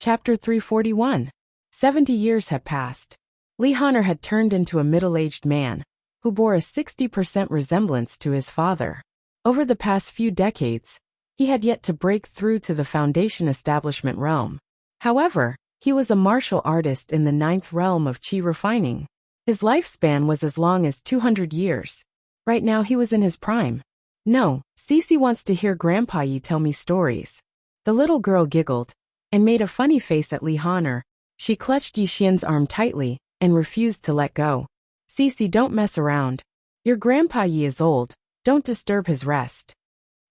Chapter 341. 70 years had passed. Li Han'er had turned into a middle-aged man, who bore a 60% resemblance to his father. Over the past few decades, he had yet to break through to the foundation establishment realm. However, he was a martial artist in the 9th realm of qi refining. His lifespan was as long as 200 years. Right now he was in his prime. No, Cece wants to hear Grandpa Yi tell me stories. The little girl giggled and made a funny face at Li Han'er. She clutched Yi Xian's arm tightly and refused to let go. Cece, don't mess around. Your Grandpa Yi is old, don't disturb his rest.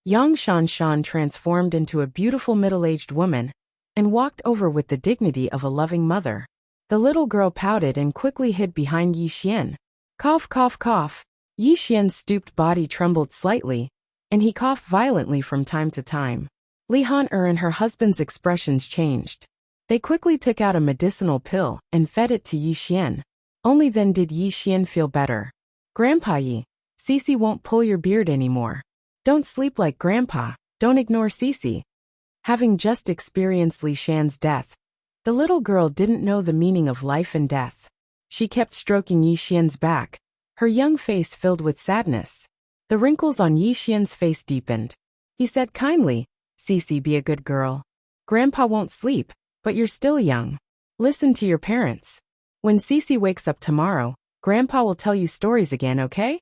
Yang Shanshan transformed into a beautiful middle-aged woman and walked over with the dignity of a loving mother. The little girl pouted and quickly hid behind Yi Xian. Cough, cough, cough. Yi Xian's stooped body trembled slightly, and he coughed violently from time to time. Li Han'er and her husband's expressions changed. They quickly took out a medicinal pill and fed it to Yi Xian. Only then did Yi Xian feel better. Grandpa Yi, Cece won't pull your beard anymore. Don't sleep like Grandpa, don't ignore Cece. Having just experienced Li Xian's death, the little girl didn't know the meaning of life and death. She kept stroking Yi Xian's back, her young face filled with sadness. The wrinkles on Yi Xian's face deepened. He said kindly, Cece, be a good girl. Grandpa won't sleep, but you're still young. Listen to your parents. When Cece wakes up tomorrow, Grandpa will tell you stories again, okay?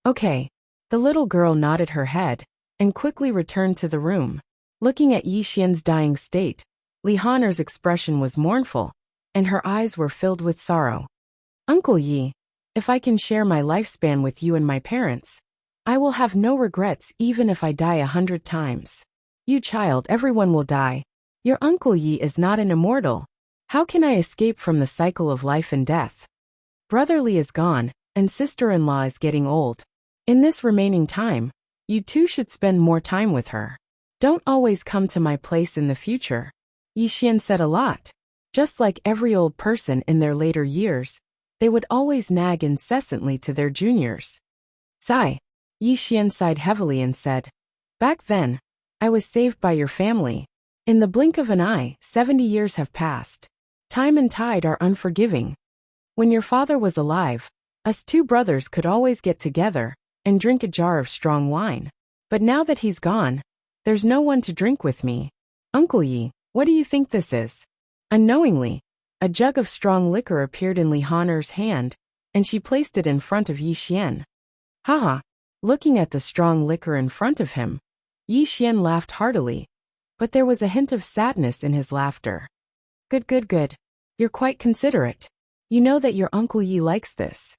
Okay. The little girl nodded her head and quickly returned to the room. Looking at Yi Xian's dying state, Li Han'er's expression was mournful, and her eyes were filled with sorrow. Uncle Yi, if I can share my lifespan with you and my parents, I will have no regrets even if I die 100 times. You child, everyone will die. Your Uncle Yi is not an immortal. How can I escape from the cycle of life and death? Brother Li is gone, and sister-in-law is getting old. In this remaining time, you two should spend more time with her. Don't always come to my place in the future. Yi Xian said a lot. Just like every old person in their later years, they would always nag incessantly to their juniors. Sigh. Yi Xian sighed heavily and said, back then, I was saved by your family. In the blink of an eye, 70 years have passed. Time and tide are unforgiving. When your father was alive, us two brothers could always get together and drink a jar of strong wine. But now that he's gone, there's no one to drink with me. Uncle Yi, what do you think this is? Unknowingly, a jug of strong liquor appeared in Li Han'er's hand, and she placed it in front of Yi Xian. Haha. Looking at the strong liquor in front of him, Yi Xian laughed heartily, but there was a hint of sadness in his laughter. Good, good, good. You're quite considerate. You know that your Uncle Yi likes this.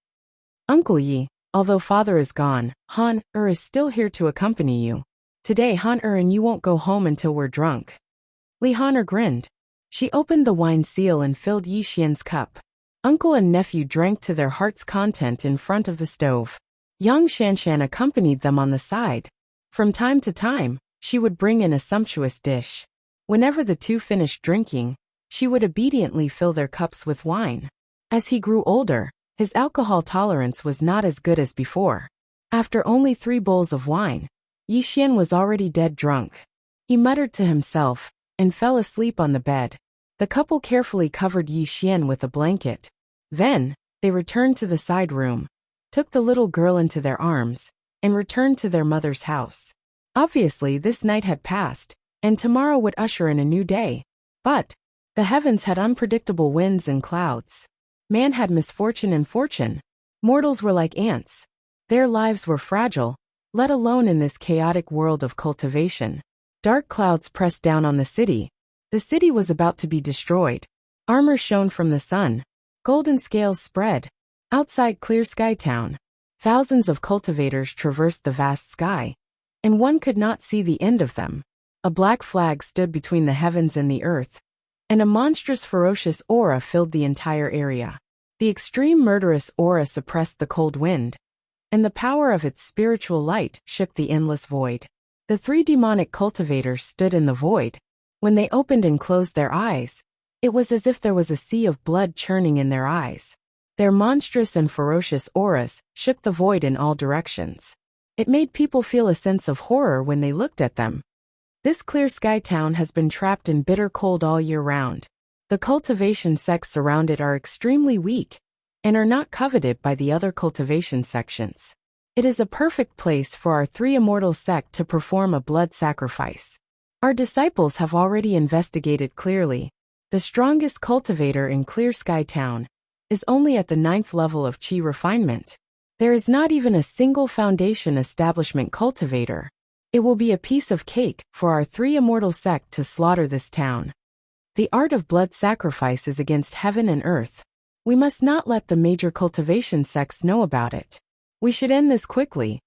Uncle Yi, although father is gone, Han-er is still here to accompany you. Today Han-er and you won't go home until we're drunk. Li Han'er grinned. She opened the wine seal and filled Yi Xian's cup. Uncle and nephew drank to their heart's content in front of the stove. Yang Shanshan accompanied them on the side. From time to time, she would bring in a sumptuous dish. Whenever the two finished drinking, she would obediently fill their cups with wine. As he grew older, his alcohol tolerance was not as good as before. After only 3 bowls of wine, Yi Xian was already dead drunk. He muttered to himself and fell asleep on the bed. The couple carefully covered Yi Xian with a blanket. Then, they returned to the side room, took the little girl into their arms, and returned to their mother's house. Obviously, this night had passed, and tomorrow would usher in a new day. But the heavens had unpredictable winds and clouds. Man had misfortune and fortune. Mortals were like ants. Their lives were fragile, let alone in this chaotic world of cultivation. Dark clouds pressed down on the city. The city was about to be destroyed. Armor shone from the sun. Golden scales spread. Outside Clear Sky Town, thousands of cultivators traversed the vast sky, and one could not see the end of them. A black flag stood between the heavens and the earth, and a monstrous ferocious aura filled the entire area. The extreme murderous aura suppressed the cold wind, and the power of its spiritual light shook the endless void. The 3 demonic cultivators stood in the void. When they opened and closed their eyes, it was as if there was a sea of blood churning in their eyes. Their monstrous and ferocious auras shook the void in all directions. It made people feel a sense of horror when they looked at them. This clear sky town has been trapped in bitter cold all year round. The cultivation sects around it are extremely weak and are not coveted by the other cultivation sections. It is a perfect place for our 3 immortal sect to perform a blood sacrifice. Our disciples have already investigated clearly. The strongest cultivator in Clear Sky Town is only at the 9th level of Qi refinement. There is not even a single foundation establishment cultivator. It will be a piece of cake for our 3 immortal sect to slaughter this town. The art of blood sacrifice is against heaven and earth. We must not let the major cultivation sects know about it. We should end this quickly.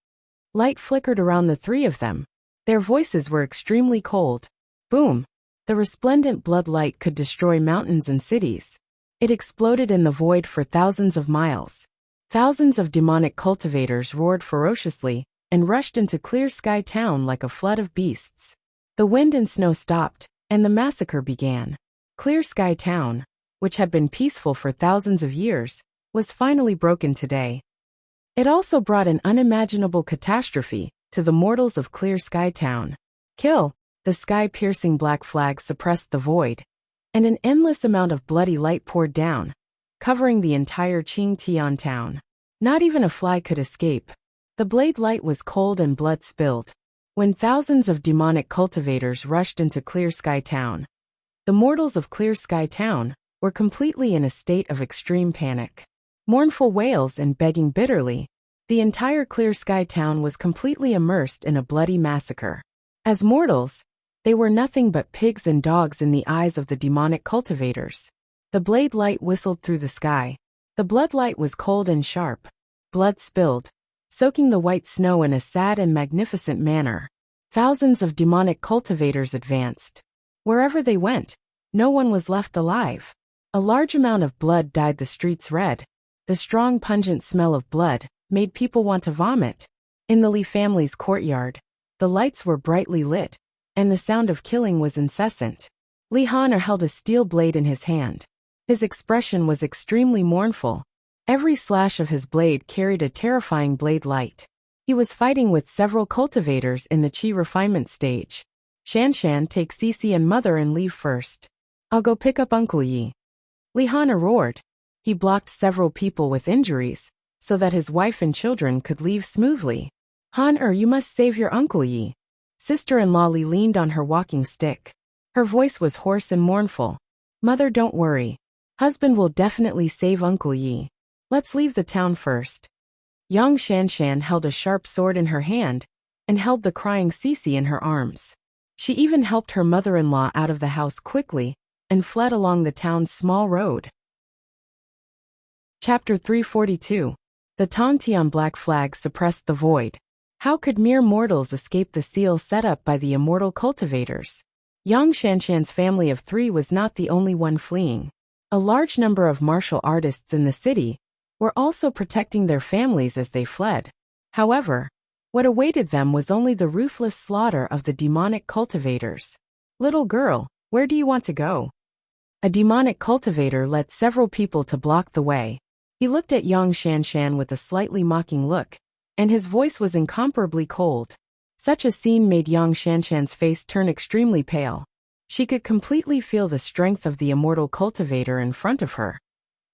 Light flickered around the 3 of them. Their voices were extremely cold. Boom! The resplendent blood light could destroy mountains and cities. It exploded in the void for thousands of miles. Thousands of demonic cultivators roared ferociously and rushed into Clear Sky Town like a flood of beasts. The wind and snow stopped, and the massacre began. Clear Sky Town, which had been peaceful for thousands of years, was finally broken today. It also brought an unimaginable catastrophe to the mortals of Clear Sky Town. Kill! The sky-piercing black flag suppressed the void, and an endless amount of bloody light poured down, covering the entire Qingtian town. Not even a fly could escape. The blade light was cold and blood spilled. When thousands of demonic cultivators rushed into Clear Sky Town, the mortals of Clear Sky Town were completely in a state of extreme panic. Mournful wails and begging bitterly, the entire Clear Sky Town was completely immersed in a bloody massacre. As mortals, they were nothing but pigs and dogs in the eyes of the demonic cultivators. The blade light whistled through the sky. The blood light was cold and sharp. Blood spilled, soaking the white snow in a sad and magnificent manner. Thousands of demonic cultivators advanced. Wherever they went, no one was left alive. A large amount of blood dyed the streets red. The strong pungent smell of blood made people want to vomit. In the Li family's courtyard, the lights were brightly lit, and the sound of killing was incessant. Li Honor held a steel blade in his hand. His expression was extremely mournful. Every slash of his blade carried a terrifying blade light. He was fighting with several cultivators in the Qi refinement stage. Shanshan, take Cici and Mother and leave first. I'll go pick up Uncle Yi. Li Honor roared. He blocked several people with injuries, so that his wife and children could leave smoothly. Han you must save your Uncle Yi. Sister-in-law Li leaned on her walking stick. Her voice was hoarse and mournful. Mother, don't worry. Husband will definitely save Uncle Yi. Let's leave the town first. Yang Shanshan held a sharp sword in her hand and held the crying Cici in her arms. She even helped her mother-in-law out of the house quickly and fled along the town's small road. Chapter 342. The Tongtian black flag suppressed the void. How could mere mortals escape the seal set up by the immortal cultivators? Yang Shanshan's family of 3 was not the only one fleeing. A large number of martial artists in the city were also protecting their families as they fled. However, what awaited them was only the ruthless slaughter of the demonic cultivators. Little girl, where do you want to go? A demonic cultivator led several people to block the way. He looked at Yang Shanshan with a slightly mocking look, and his voice was incomparably cold. Such a scene made Yang Shanshan's face turn extremely pale. She could completely feel the strength of the immortal cultivator in front of her.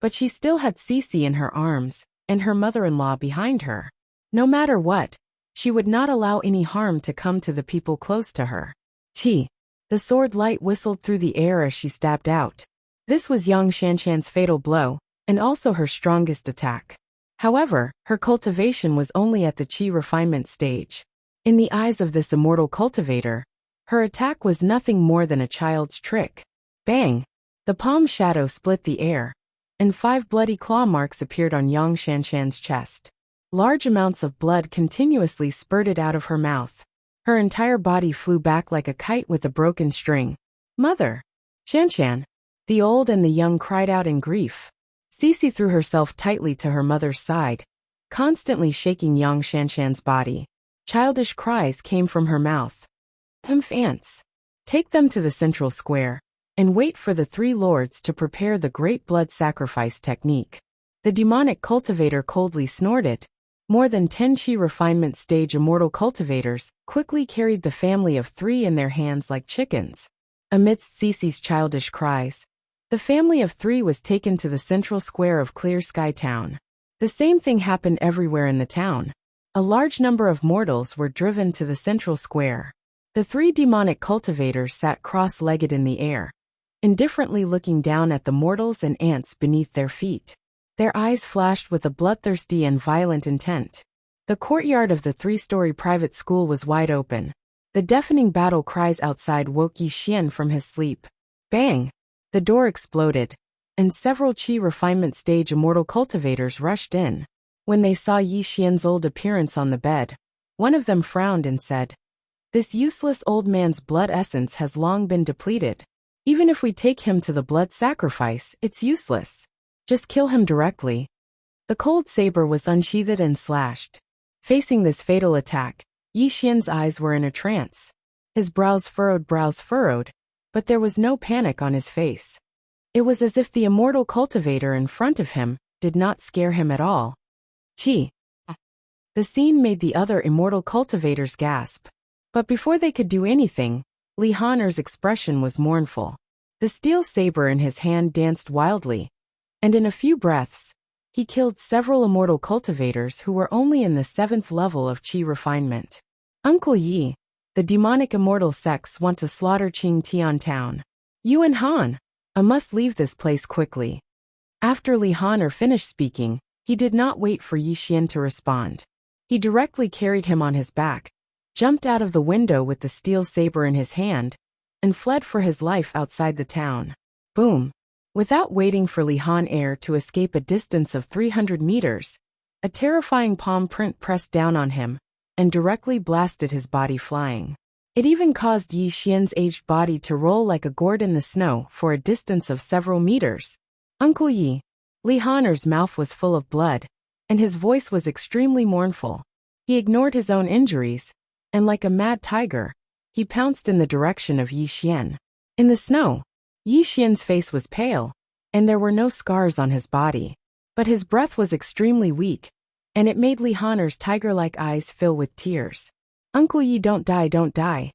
But she still had Cici in her arms, and her mother-in-law behind her. No matter what, she would not allow any harm to come to the people close to her. Qi. The sword light whistled through the air as she stabbed out. This was Yang Shanshan's fatal blow, and also her strongest attack. However, her cultivation was only at the Qi refinement stage. In the eyes of this immortal cultivator, her attack was nothing more than a child's trick. Bang! The palm shadow split the air, and 5 bloody claw marks appeared on Yang Shanshan's chest. Large amounts of blood continuously spurted out of her mouth. Her entire body flew back like a kite with a broken string. Mother! Shanshan! The old and the young cried out in grief. Cici threw herself tightly to her mother's side, constantly shaking Yang Shanshan's body. Childish cries came from her mouth. Ants. Take them to the central square, and wait for the 3 lords to prepare the great blood sacrifice technique. The demonic cultivator coldly snorted. More than 10 Qi refinement stage immortal cultivators quickly carried the family of 3 in their hands like chickens. Amidst Cece's childish cries, the family of 3 was taken to the central square of Clear Sky Town. The same thing happened everywhere in the town. A large number of mortals were driven to the central square. The 3 demonic cultivators sat cross-legged in the air, indifferently looking down at the mortals and ants beneath their feet. Their eyes flashed with a bloodthirsty and violent intent. The courtyard of the 3-story private school was wide open. The deafening battle cries outside woke Yi Xian from his sleep. Bang! The door exploded, and several Qi refinement stage immortal cultivators rushed in. When they saw Yi Xian's old appearance on the bed, one of them frowned and said, "This useless old man's blood essence has long been depleted. Even if we take him to the blood sacrifice, it's useless. Just kill him directly." The cold saber was unsheathed and slashed. Facing this fatal attack, Yi Xian's eyes were in a trance. His brows furrowed, but there was no panic on his face. It was as if the immortal cultivator in front of him did not scare him at all. Qi. The scene made the other immortal cultivators gasp. But before they could do anything, Li Haner's expression was mournful. The steel saber in his hand danced wildly, and in a few breaths, he killed several immortal cultivators who were only in the 7th level of Qi refinement. Uncle Yi, the demonic immortal sects want to slaughter Qingtian town. You and Han, I must leave this place quickly. After Li Haner finished speaking, he did not wait for Yi Xian to respond. He directly carried him on his back, jumped out of the window with the steel saber in his hand, and fled for his life outside the town. Boom! Without waiting for Li Han to escape a distance of 300 meters, a terrifying palm print pressed down on him and directly blasted his body flying. It even caused Yi Xian's aged body to roll like a gourd in the snow for a distance of several meters. Uncle Yi. Li Haner's mouth was full of blood, and his voice was extremely mournful. He ignored his own injuries, and like a mad tiger, he pounced in the direction of Yi Xian. In the snow, Yi Xian's face was pale, and there were no scars on his body. But his breath was extremely weak, and it made Li Haner's tiger-like eyes fill with tears. Uncle Yi, don't die.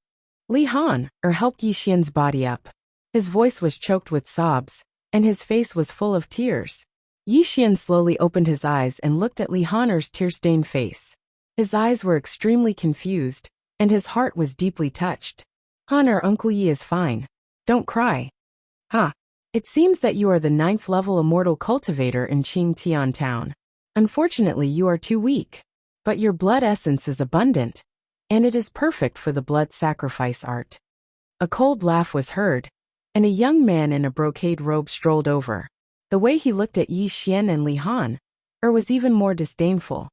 Li Han, helped Yi Xian's body up. His voice was choked with sobs, and his face was full of tears. Yi Xian slowly opened his eyes and looked at Li Haner's tear-stained face. His eyes were extremely confused, and his heart was deeply touched. Haner, Uncle Yi is fine. Don't cry. Ha! It seems that you are the 9th level immortal cultivator in Qingtian town. Unfortunately, you are too weak. But your blood essence is abundant, and it is perfect for the blood sacrifice art. A cold laugh was heard, and a young man in a brocade robe strolled over. The way he looked at Yi Xian and Li Han was even more disdainful.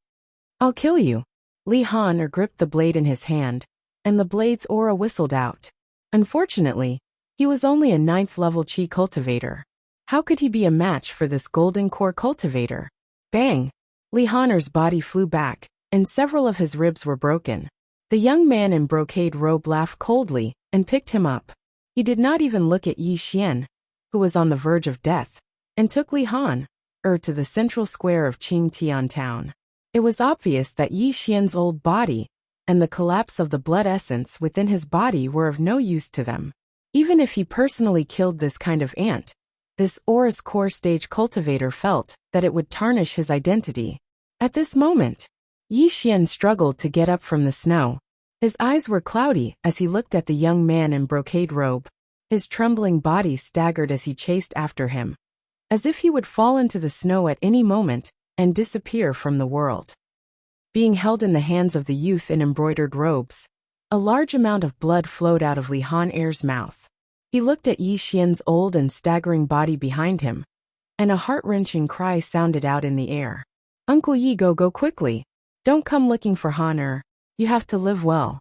I'll kill you. Li Han gripped the blade in his hand, and the blade's aura whistled out. Unfortunately, he was only a 9th level Qi cultivator. How could he be a match for this golden core cultivator? Bang! Li Haner's body flew back, and several of his ribs were broken. The young man in brocade robe laughed coldly and picked him up. He did not even look at Yi Xian, who was on the verge of death, and took Li Han to the central square of Qingtian town. It was obvious that Yi Xian's old body and the collapse of the blood essence within his body were of no use to them. Even if he personally killed this kind of ant, this Aura's core stage cultivator felt that it would tarnish his identity. At this moment, Yi Xian struggled to get up from the snow. His eyes were cloudy as he looked at the young man in brocade robe. His trembling body staggered as he chased after him, as if he would fall into the snow at any moment and disappear from the world. Being held in the hands of the youth in embroidered robes, a large amount of blood flowed out of Li Han mouth. He looked at Yi Xian's old and staggering body behind him, and a heart-wrenching cry sounded out in the air. Uncle Yi, go quickly. Don't come looking for Han. You have to live well.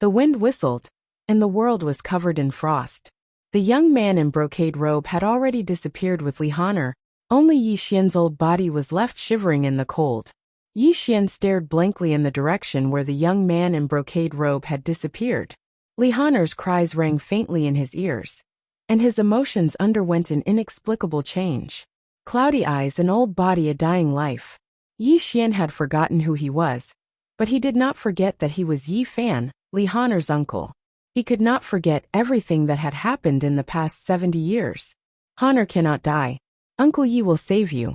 The wind whistled, and the world was covered in frost. The young man in brocade robe had already disappeared with Li Han. Only Yi Xian's old body was left shivering in the cold. Yi Xian stared blankly in the direction where the young man in brocade robe had disappeared. Li Han's cries rang faintly in his ears, and his emotions underwent an inexplicable change. Cloudy eyes, an old body, a dying life. Yi Xian had forgotten who he was, but he did not forget that he was Yi Fan, Li Han'er's uncle. He could not forget everything that had happened in the past 70 years. Han'er cannot die. Uncle Yi will save you.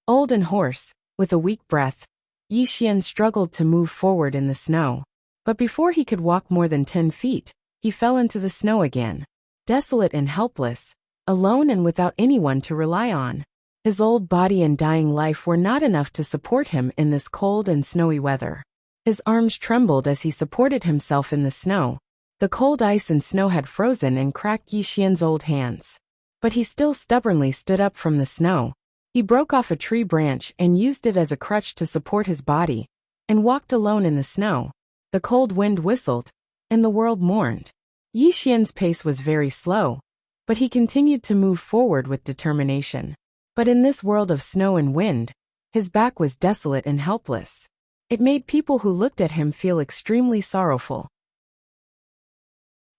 Old and hoarse, with a weak breath, Yi Xian struggled to move forward in the snow. But before he could walk more than 10 feet, he fell into the snow again. Desolate and helpless, alone and without anyone to rely on. His old body and dying life were not enough to support him in this cold and snowy weather. His arms trembled as he supported himself in the snow. The cold ice and snow had frozen and cracked Yi Xian's old hands. But he still stubbornly stood up from the snow. He broke off a tree branch and used it as a crutch to support his body, and walked alone in the snow. The cold wind whistled, and the world mourned. Yi Xian's pace was very slow, but he continued to move forward with determination. But in this world of snow and wind, his back was desolate and helpless. It made people who looked at him feel extremely sorrowful.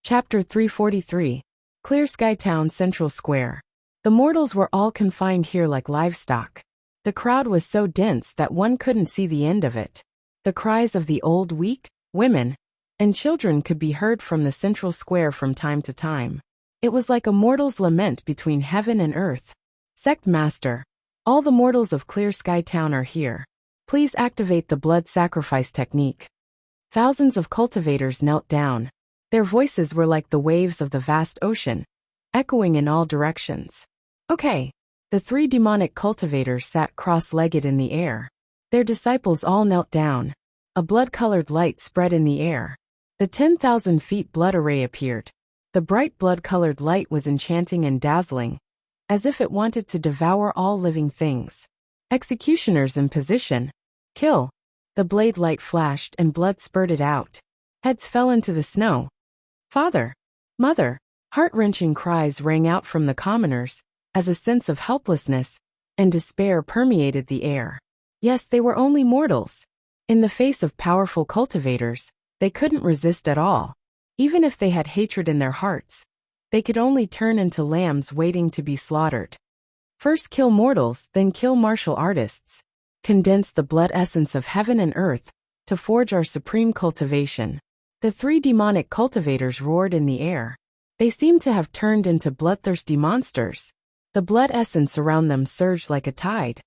Chapter 343. Clear Sky Town Central Square. The mortals were all confined here like livestock. The crowd was so dense that one couldn't see the end of it. The cries of the old, weak, women, and children could be heard from the central square from time to time. It was like a mortal's lament between heaven and earth. Sect Master. All the mortals of Clear Sky Town are here. Please activate the blood sacrifice technique. Thousands of cultivators knelt down. Their voices were like the waves of the vast ocean, echoing in all directions. Okay. The 3 demonic cultivators sat cross-legged in the air. Their disciples all knelt down. A blood-colored light spread in the air. The 10,000 feet blood array appeared. The bright blood-colored light was enchanting and dazzling, as if it wanted to devour all living things. Executioners in position. Kill. The blade light flashed and blood spurted out. Heads fell into the snow. Father. Mother. Heart-wrenching cries rang out from the commoners, as a sense of helplessness and despair permeated the air. Yes, they were only mortals. In the face of powerful cultivators, they couldn't resist at all. Even if they had hatred in their hearts, they could only turn into lambs waiting to be slaughtered. First kill mortals, then kill martial artists. Condense the blood essence of heaven and earth to forge our supreme cultivation. The 3 demonic cultivators roared in the air. They seemed to have turned into bloodthirsty monsters. The blood essence around them surged like a tide.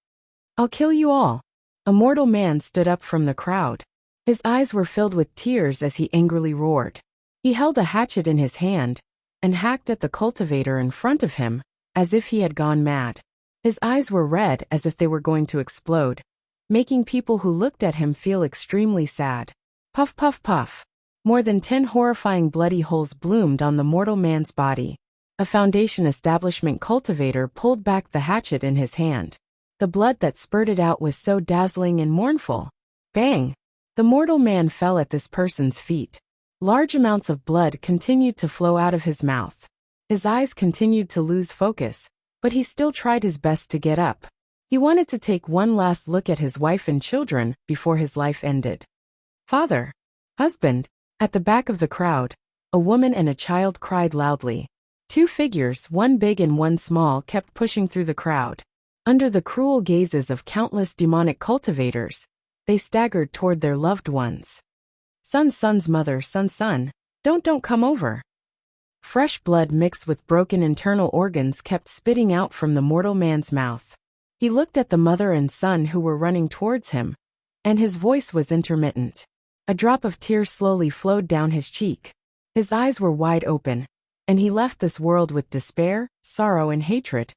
I'll kill you all. A mortal man stood up from the crowd. His eyes were filled with tears as he angrily roared. He held a hatchet in his hand and hacked at the cultivator in front of him, as if he had gone mad. His eyes were red as if they were going to explode, making people who looked at him feel extremely sad. Puff, puff, puff. More than 10 horrifying bloody holes bloomed on the mortal man's body. A Foundation establishment cultivator pulled back the hatchet in his hand. The blood that spurted out was so dazzling and mournful. Bang! The mortal man fell at this person's feet. Large amounts of blood continued to flow out of his mouth. His eyes continued to lose focus, but he still tried his best to get up. He wanted to take one last look at his wife and children before his life ended. Father. Husband. At the back of the crowd, a woman and a child cried loudly. 2 figures, one big and one small, kept pushing through the crowd. Under the cruel gazes of countless demonic cultivators, they staggered toward their loved ones. Son's mother, son, don't come over. Fresh blood mixed with broken internal organs kept spitting out from the mortal man's mouth. He looked at the mother and son who were running towards him, and his voice was intermittent. A drop of tears slowly flowed down his cheek. His eyes were wide open, and he left this world with despair, sorrow, and hatred.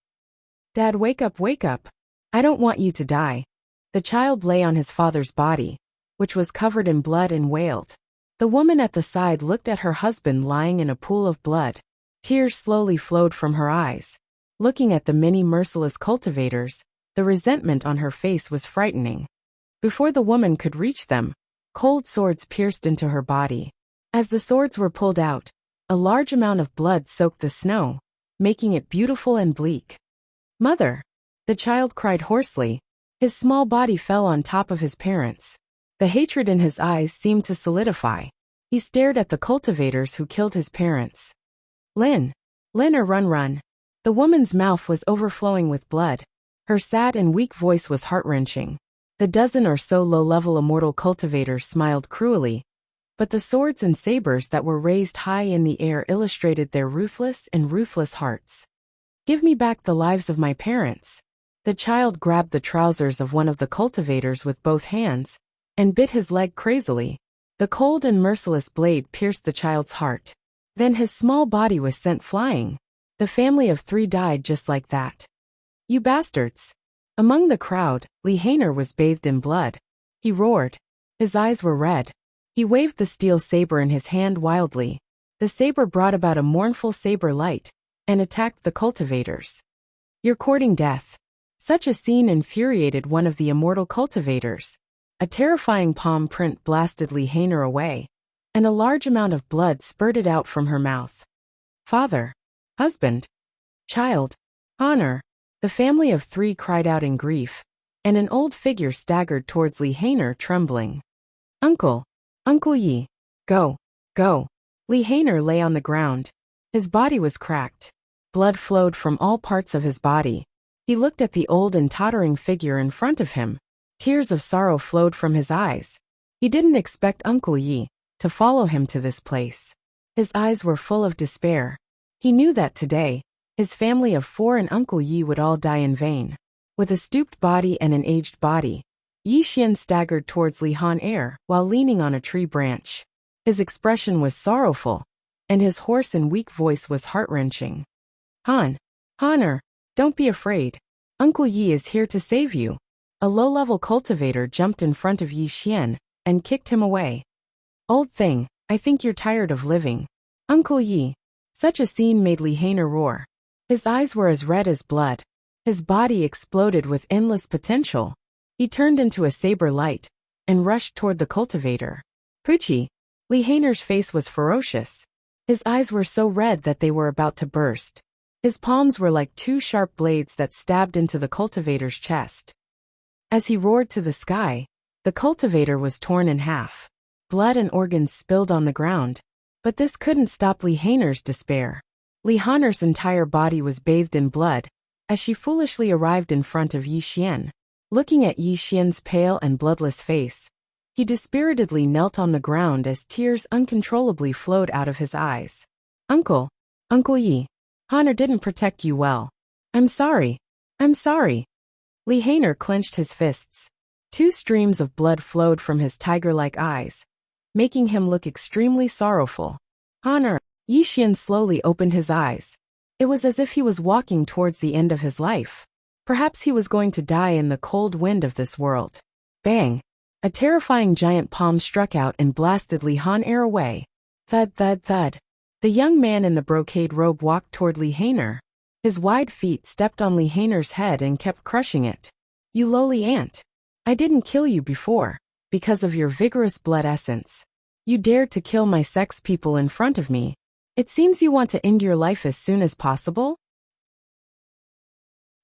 Dad, wake up, wake up. I don't want you to die. The child lay on his father's body, which was covered in blood, and wailed. The woman at the side looked at her husband lying in a pool of blood. Tears slowly flowed from her eyes. Looking at the many merciless cultivators, the resentment on her face was frightening. Before the woman could reach them, cold swords pierced into her body. As the swords were pulled out, a large amount of blood soaked the snow, making it beautiful and bleak. Mother! The child cried hoarsely. His small body fell on top of his parents. The hatred in his eyes seemed to solidify. He stared at the cultivators who killed his parents. Lin or run. The woman's mouth was overflowing with blood. Her sad and weak voice was heart-wrenching. The dozen or so low-level immortal cultivators smiled cruelly, but the swords and sabers that were raised high in the air illustrated their ruthless and ruthless hearts. Give me back the lives of my parents. The child grabbed the trousers of one of the cultivators with both hands and bit his leg crazily. The cold and merciless blade pierced the child's heart. Then his small body was sent flying. The family of 3 died just like that. You bastards! Among the crowd, Lihaner was bathed in blood. He roared. His eyes were red. He waved the steel saber in his hand wildly. The saber brought about a mournful saber light and attacked the cultivators. You're courting death. Such a scene infuriated one of the immortal cultivators. A terrifying palm print blasted Lihaner away, and a large amount of blood spurted out from her mouth. Father, husband, child, honor. The family of 3 cried out in grief, and an old figure staggered towards Lihaner trembling. Uncle, Uncle Yi, go, go. Lihaner lay on the ground. His body was cracked. Blood flowed from all parts of his body. He looked at the old and tottering figure in front of him. Tears of sorrow flowed from his eyes. He didn't expect Uncle Yi to follow him to this place. His eyes were full of despair. He knew that today, his family of 4 and Uncle Yi would all die in vain. With a stooped body and an aged body, Yi Xian staggered towards Lihaner while leaning on a tree branch. His expression was sorrowful, and his hoarse and weak voice was heart-wrenching. Honor, don't be afraid. Uncle Yi is here to save you. A low-level cultivator jumped in front of Yi Xian and kicked him away. Old thing, I think you're tired of living. Uncle Yi. Such a scene made Lihaner roar. His eyes were as red as blood. His body exploded with endless potential. He turned into a saber light and rushed toward the cultivator. Pucci. Lihaner's face was ferocious. His eyes were so red that they were about to burst. His palms were like 2 sharp blades that stabbed into the cultivator's chest. As he roared to the sky, the cultivator was torn in half. Blood and organs spilled on the ground. But this couldn't stop Lihaner's despair. Lihaner's entire body was bathed in blood as she foolishly arrived in front of Yi Xian. Looking at Yi Xian's pale and bloodless face, he dispiritedly knelt on the ground as tears uncontrollably flowed out of his eyes. Uncle Yi, Honor didn't protect you well. I'm sorry. Lihaner clenched his fists. 2 streams of blood flowed from his tiger-like eyes, making him look extremely sorrowful. Honor. Yi Xian slowly opened his eyes. It was as if he was walking towards the end of his life. Perhaps he was going to die in the cold wind of this world. Bang! A terrifying giant palm struck out and blasted Lihaner away. Thud, thud, thud. The young man in the brocade robe walked toward Lihaner. His wide feet stepped on Lihaner's head and kept crushing it. You lowly ant. I didn't kill you before, because of your vigorous blood essence. You dared to kill my sex people in front of me. It seems you want to end your life as soon as possible?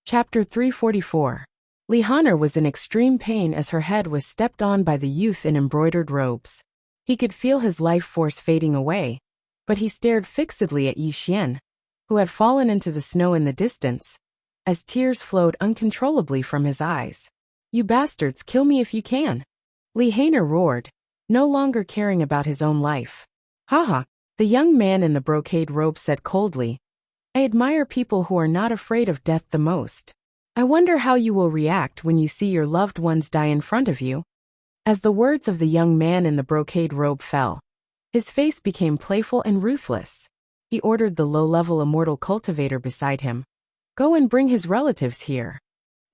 Chapter 344. Lihaner was in extreme pain as her head was stepped on by the youth in embroidered robes. He could feel his life force fading away, but he stared fixedly at Yi Xian, who had fallen into the snow in the distance, as tears flowed uncontrollably from his eyes. You bastards, kill me if you can. Lihaner roared, no longer caring about his own life. Haha, the young man in the brocade robe said coldly. I admire people who are not afraid of death the most. I wonder how you will react when you see your loved ones die in front of you. As the words of the young man in the brocade robe fell, his face became playful and ruthless. He ordered the low-level immortal cultivator beside him. Go and bring his relatives here.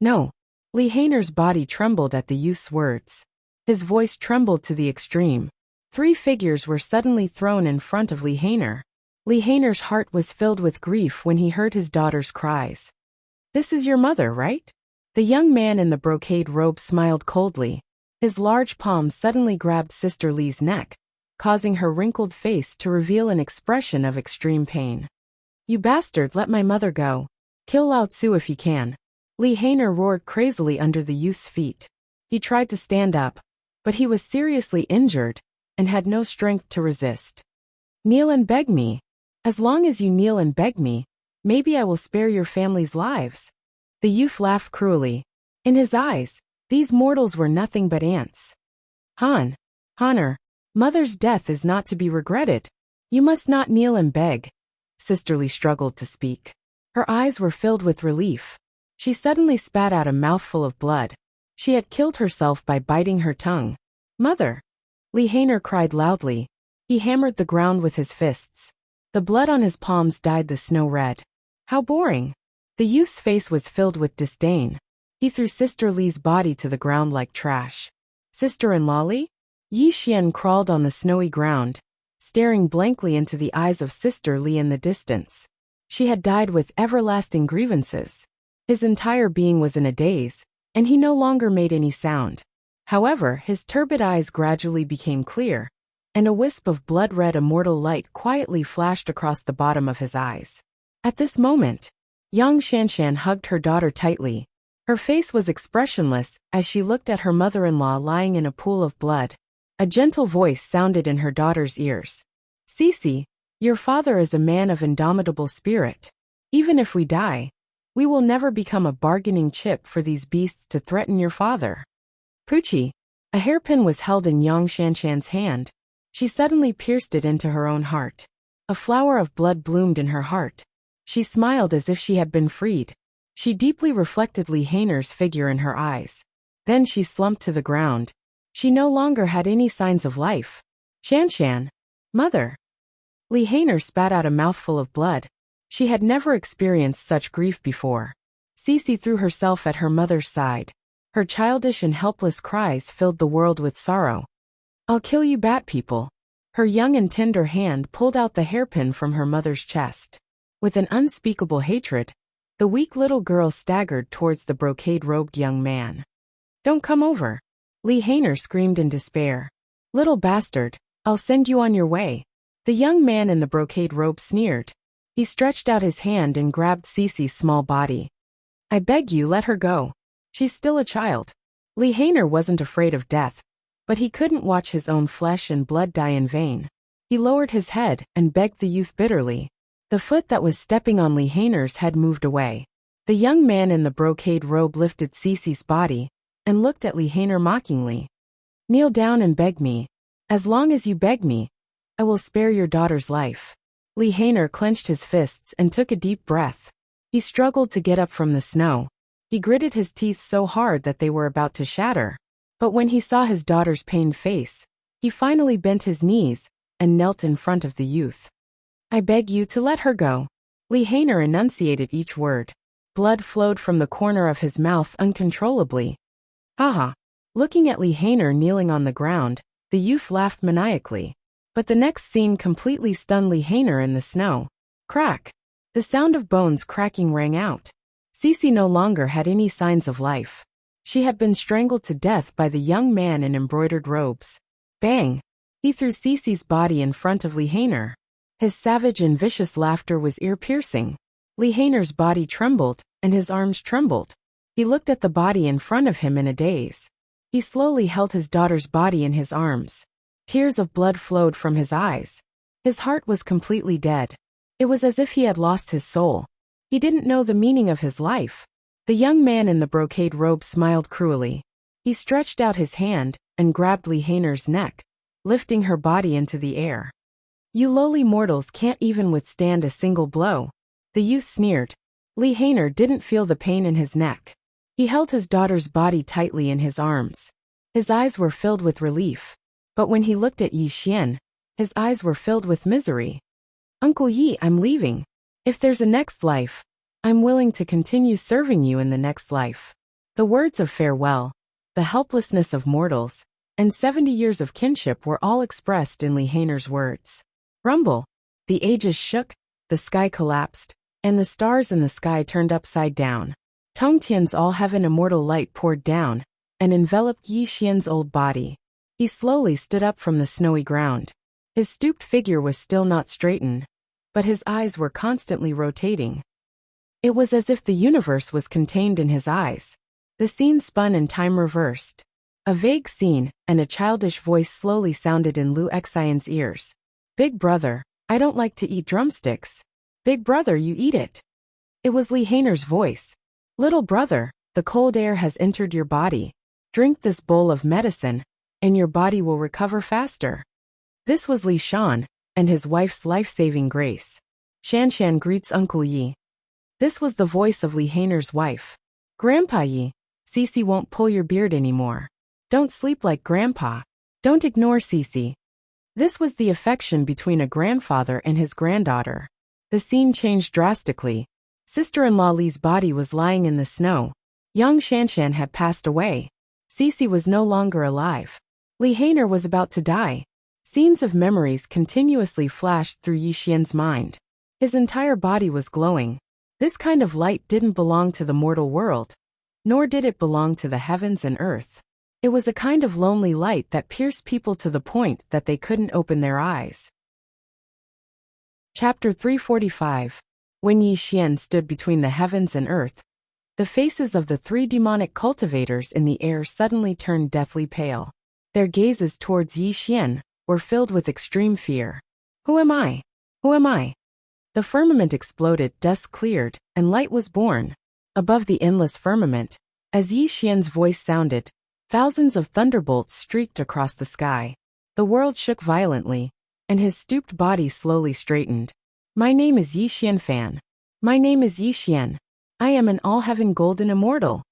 No. Lihaner's body trembled at the youth's words. His voice trembled to the extreme. 3 figures were suddenly thrown in front of Lihaner. Lihaner's heart was filled with grief when he heard his daughter's cries. This is your mother, right? The young man in the brocade robe smiled coldly. His large palm suddenly grabbed Sister Li's neck, causing her wrinkled face to reveal an expression of extreme pain. You bastard, let my mother go. Kill Lao Tzu if you can. Lihaner roared crazily under the youth's feet. He tried to stand up, but he was seriously injured and had no strength to resist. Kneel and beg me. As long as you kneel and beg me, maybe I will spare your family's lives. The youth laughed cruelly. In his eyes, These mortals were nothing but ants. Honor, mother's death is not to be regretted. You must not kneel and beg. Sister Lee struggled to speak. Her eyes were filled with relief. She suddenly spat out a mouthful of blood. She had killed herself by biting her tongue. Mother! Lee Hainer cried loudly. He hammered the ground with his fists. The blood on his palms dyed the snow red. How boring! The youth's face was filled with disdain. He threw Sister Lee's body to the ground like trash. Sister-in-law Lee? Yi Xian crawled on the snowy ground, staring blankly into the eyes of Sister Lee in the distance. She had died with everlasting grievances. His entire being was in a daze, and he no longer made any sound. However, his turbid eyes gradually became clear, and a wisp of blood-red immortal light quietly flashed across the bottom of his eyes. At this moment, Yang Shanshan hugged her daughter tightly. Her face was expressionless as she looked at her mother-in-law lying in a pool of blood. A gentle voice sounded in her daughter's ears. Cece, your father is a man of indomitable spirit. Even if we die, we will never become a bargaining chip for these beasts to threaten your father. Poochie, a hairpin was held in Yang Shanshan's hand. She suddenly pierced it into her own heart. A flower of blood bloomed in her heart. She smiled as if she had been freed. She deeply reflected Lee Hainer's figure in her eyes. Then she slumped to the ground. She no longer had any signs of life. Shanshan, mother. Lee Hainer spat out a mouthful of blood. She had never experienced such grief before. Cece threw herself at her mother's side. Her childish and helpless cries filled the world with sorrow. I'll kill you bat people. Her young and tender hand pulled out the hairpin from her mother's chest. With an unspeakable hatred, the weak little girl staggered towards the brocade-robed young man. Don't come over. Lee Hainer screamed in despair. Little bastard, I'll send you on your way. The young man in the brocade robe sneered. He stretched out his hand and grabbed Cece's small body. I beg you, let her go. She's still a child. Lee Hainer wasn't afraid of death, but he couldn't watch his own flesh and blood die in vain. He lowered his head and begged the youth bitterly. The foot that was stepping on Lee Hainer's head moved away. The young man in the brocade robe lifted Cece's body and looked at Lee Hainer mockingly. Kneel down and beg me. As long as you beg me, I will spare your daughter's life. Lee Hainer clenched his fists and took a deep breath. He struggled to get up from the snow. He gritted his teeth so hard that they were about to shatter. But when he saw his daughter's pained face, he finally bent his knees and knelt in front of the youth. I beg you to let her go. Lee Hainer enunciated each word. Blood flowed from the corner of his mouth uncontrollably. Haha. Looking at Lee Hainer kneeling on the ground, the youth laughed maniacally. But the next scene completely stunned Lee Hainer in the snow. Crack! The sound of bones cracking rang out. Cece no longer had any signs of life. She had been strangled to death by the young man in embroidered robes. Bang! He threw Cece's body in front of Lee Hainer. His savage and vicious laughter was ear-piercing. Lee Hainer's body trembled, and his arms trembled. He looked at the body in front of him in a daze. He slowly held his daughter's body in his arms. Tears of blood flowed from his eyes. His heart was completely dead. It was as if he had lost his soul. He didn't know the meaning of his life. The young man in the brocade robe smiled cruelly. He stretched out his hand and grabbed Lee Hainer's neck, lifting her body into the air. You lowly mortals can't even withstand a single blow. The youth sneered. Lee Hainer didn't feel the pain in his neck. He held his daughter's body tightly in his arms. His eyes were filled with relief. But when he looked at Yi Xian, his eyes were filled with misery. Uncle Yi, I'm leaving. If there's a next life, I'm willing to continue serving you in the next life. The words of farewell, the helplessness of mortals, and 70 years of kinship were all expressed in Lee Hainer's words. Rumble. The ages shook, the sky collapsed, and the stars in the sky turned upside down. Tongtian's all-heaven immortal light poured down and enveloped Yi Xian's old body. He slowly stood up from the snowy ground. His stooped figure was still not straightened, but his eyes were constantly rotating. It was as if the universe was contained in his eyes. The scene spun and time reversed. A vague scene and a childish voice slowly sounded in Lu Xian's ears. Big brother, I don't like to eat drumsticks. Big brother, you eat it. It was Lee Hainer's voice. Little brother, the cold air has entered your body. Drink this bowl of medicine, and your body will recover faster. This was Li Shan, and his wife's life-saving grace. Shan Shan greets Uncle Yi. This was the voice of Li Hainer's wife. Grandpa Yi, Cece won't pull your beard anymore. Don't sleep like Grandpa. Don't ignore Cece. This was the affection between a grandfather and his granddaughter. The scene changed drastically. Sister-in-law Li's body was lying in the snow. Young Shanshan had passed away. Cece was no longer alive. Li Hainer was about to die. Scenes of memories continuously flashed through Yi Xian's mind. His entire body was glowing. This kind of light didn't belong to the mortal world, nor did it belong to the heavens and earth. It was a kind of lonely light that pierced people to the point that they couldn't open their eyes. Chapter 345. When Yi Xian stood between the heavens and earth, the faces of the three demonic cultivators in the air suddenly turned deathly pale. Their gazes towards Yi Xian were filled with extreme fear. Who am I? Who am I? The firmament exploded, dust cleared, and light was born. Above the endless firmament, as Yi Xian's voice sounded, thousands of thunderbolts streaked across the sky. The world shook violently, and his stooped body slowly straightened. My name is Yi Xian Fan. My name is Yi Xian. I am an all-heaven golden immortal.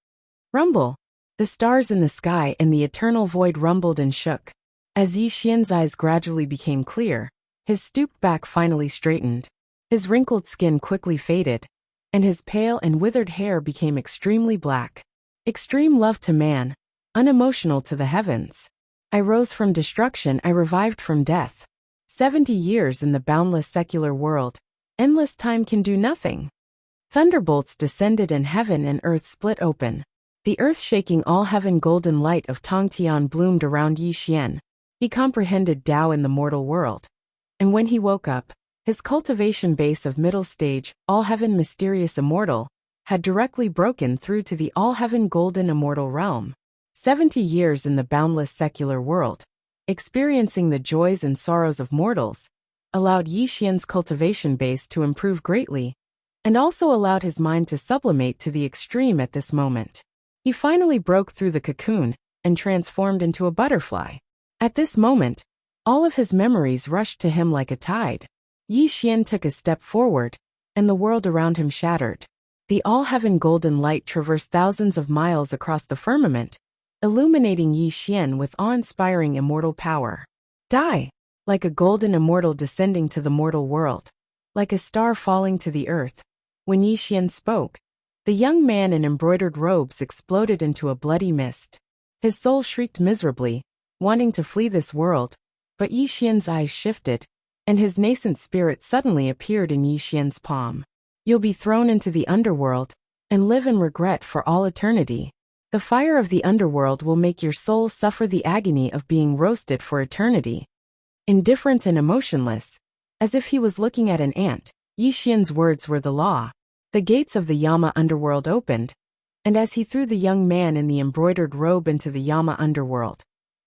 Rumble. The stars in the sky and the eternal void rumbled and shook. As Yi Xian's eyes gradually became clear, his stooped back finally straightened. His wrinkled skin quickly faded, and his pale and withered hair became extremely black. Extreme love to man, unemotional to the heavens. I rose from destruction, I revived from death. 70 years in the boundless secular world, endless time can do nothing. Thunderbolts descended and heaven and earth split open. The earth-shaking all-heaven golden light of Tongtian bloomed around Yi Xian. He comprehended Tao in the mortal world. And when he woke up, his cultivation base of middle stage, all-heaven mysterious immortal, had directly broken through to the all-heaven golden immortal realm. 70 years in the boundless secular world, experiencing the joys and sorrows of mortals, allowed Yi Xian's cultivation base to improve greatly, and also allowed his mind to sublimate to the extreme at this moment. He finally broke through the cocoon and transformed into a butterfly. At this moment, all of his memories rushed to him like a tide. Yi Xian took a step forward, and the world around him shattered. The all-heaven golden light traversed thousands of miles across the firmament, illuminating Yi Xian with awe-inspiring immortal power. Die! Like a golden immortal descending to the mortal world. Like a star falling to the earth. When Yi Xian spoke, the young man in embroidered robes exploded into a bloody mist. His soul shrieked miserably, wanting to flee this world, but Yi Xian's eyes shifted, and his nascent spirit suddenly appeared in Yi Xian's palm. You'll be thrown into the underworld, and live in regret for all eternity. The fire of the underworld will make your soul suffer the agony of being roasted for eternity. Indifferent and emotionless, as if he was looking at an ant, Yi Xian's words were the law. The gates of the Yama underworld opened, and as he threw the young man in the embroidered robe into the Yama underworld,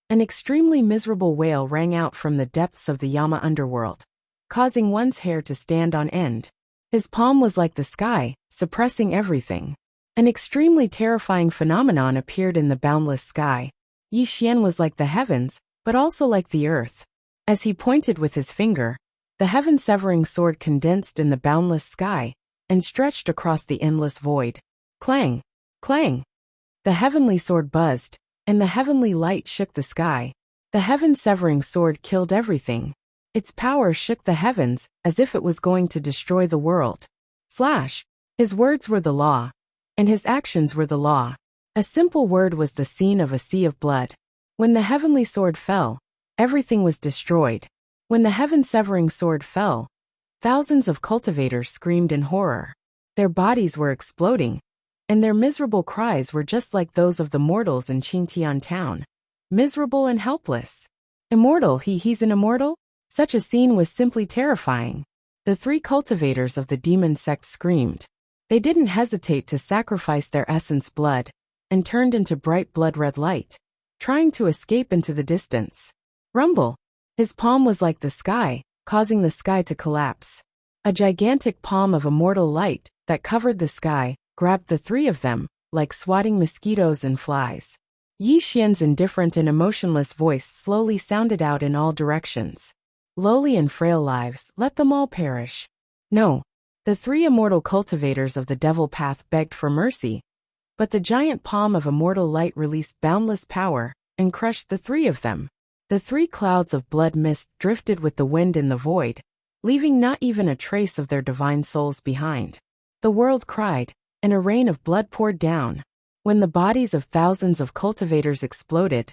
an extremely miserable wail rang out from the depths of the Yama underworld, causing one's hair to stand on end. His palm was like the sky, suppressing everything. An extremely terrifying phenomenon appeared in the boundless sky. Yi Xian was like the heavens, but also like the earth. As he pointed with his finger, the heaven-severing sword condensed in the boundless sky and stretched across the endless void. Clang! Clang! The heavenly sword buzzed, and the heavenly light shook the sky. The heaven-severing sword killed everything. Its power shook the heavens, as if it was going to destroy the world. Flash! His words were the law, and his actions were the law. A simple word was the scene of a sea of blood. When the heavenly sword fell, everything was destroyed. When the heaven-severing sword fell, thousands of cultivators screamed in horror. Their bodies were exploding, and their miserable cries were just like those of the mortals in Qingtian town. Miserable and helpless. Immortal, he's an immortal? Such a scene was simply terrifying. The three cultivators of the demon sect screamed. They didn't hesitate to sacrifice their essence blood, and turned into bright blood-red light, trying to escape into the distance. Rumble! His palm was like the sky, causing the sky to collapse. A gigantic palm of immortal light that covered the sky grabbed the three of them, like swatting mosquitoes and flies. Yi Xian's indifferent and emotionless voice slowly sounded out in all directions. Lowly and frail lives, let them all perish. No. The three immortal cultivators of the devil path begged for mercy, but the giant palm of immortal light released boundless power and crushed the three of them. The three clouds of blood mist drifted with the wind in the void, leaving not even a trace of their divine souls behind. The world cried, and a rain of blood poured down. When the bodies of thousands of cultivators exploded,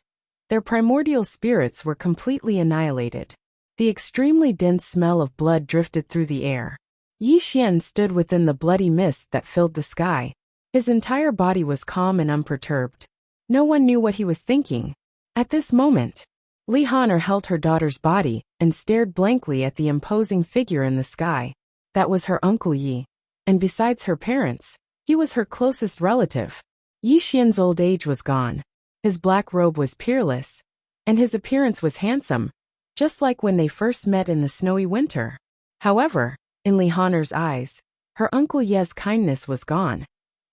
their primordial spirits were completely annihilated. The extremely dense smell of blood drifted through the air. Yi Xian stood within the bloody mist that filled the sky. His entire body was calm and unperturbed. No one knew what he was thinking. At this moment, Li Han'er held her daughter's body and stared blankly at the imposing figure in the sky. That was her uncle Yi, and besides her parents, he was her closest relative. Yi Xian's old age was gone. His black robe was peerless, and his appearance was handsome, just like when they first met in the snowy winter. However, in Li Han'er's eyes, her uncle Ye's kindness was gone,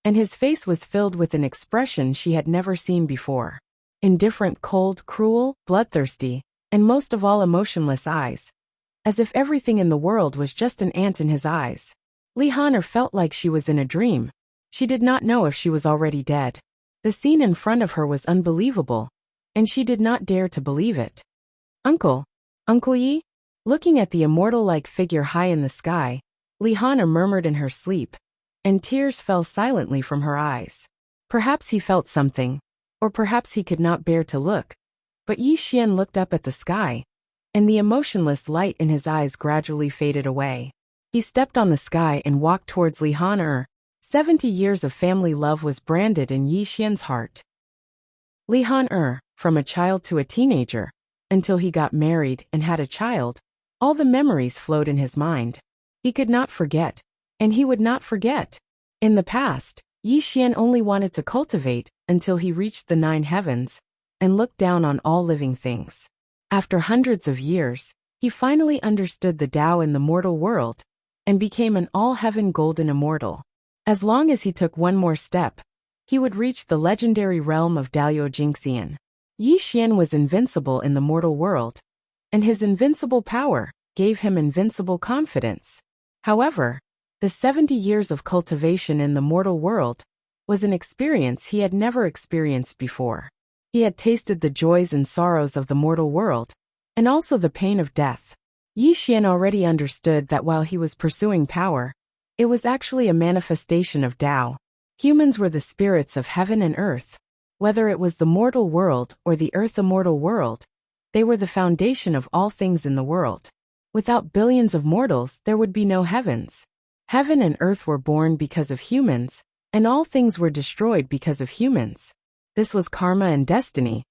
and his face was filled with an expression she had never seen before. Indifferent, cold, cruel, bloodthirsty, and most of all emotionless eyes. As if everything in the world was just an ant in his eyes. Li Han'er felt like she was in a dream. She did not know if she was already dead. The scene in front of her was unbelievable, and she did not dare to believe it. Uncle Yi? Looking at the immortal-like figure high in the sky, Li Han'er murmured in her sleep, and tears fell silently from her eyes. Perhaps he felt something, or perhaps he could not bear to look. But Yi Xian looked up at the sky, and the emotionless light in his eyes gradually faded away. He stepped on the sky and walked towards Li Han'er. 70 years of family love was branded in Yi Xian's heart. Li Han'er, from a child to a teenager, until he got married and had a child, all the memories flowed in his mind. He could not forget, and he would not forget. In the past, Yi Xian only wanted to cultivate until he reached the 9 heavens and looked down on all living things. After hundreds of years, he finally understood the Tao in the mortal world and became an all-heaven golden immortal. As long as he took one more step, he would reach the legendary realm of Dalyo Jingxian. Yi Xian was invincible in the mortal world, and his invincible power gave him invincible confidence. However, the 70 years of cultivation in the mortal world was an experience he had never experienced before. He had tasted the joys and sorrows of the mortal world, and also the pain of death. Yi Xian already understood that while he was pursuing power, it was actually a manifestation of Tao. Humans were the spirits of heaven and earth. Whether it was the mortal world or the earth immortal world, they were the foundation of all things in the world. Without billions of mortals, there would be no heavens. Heaven and earth were born because of humans, and all things were destroyed because of humans. This was karma and destiny,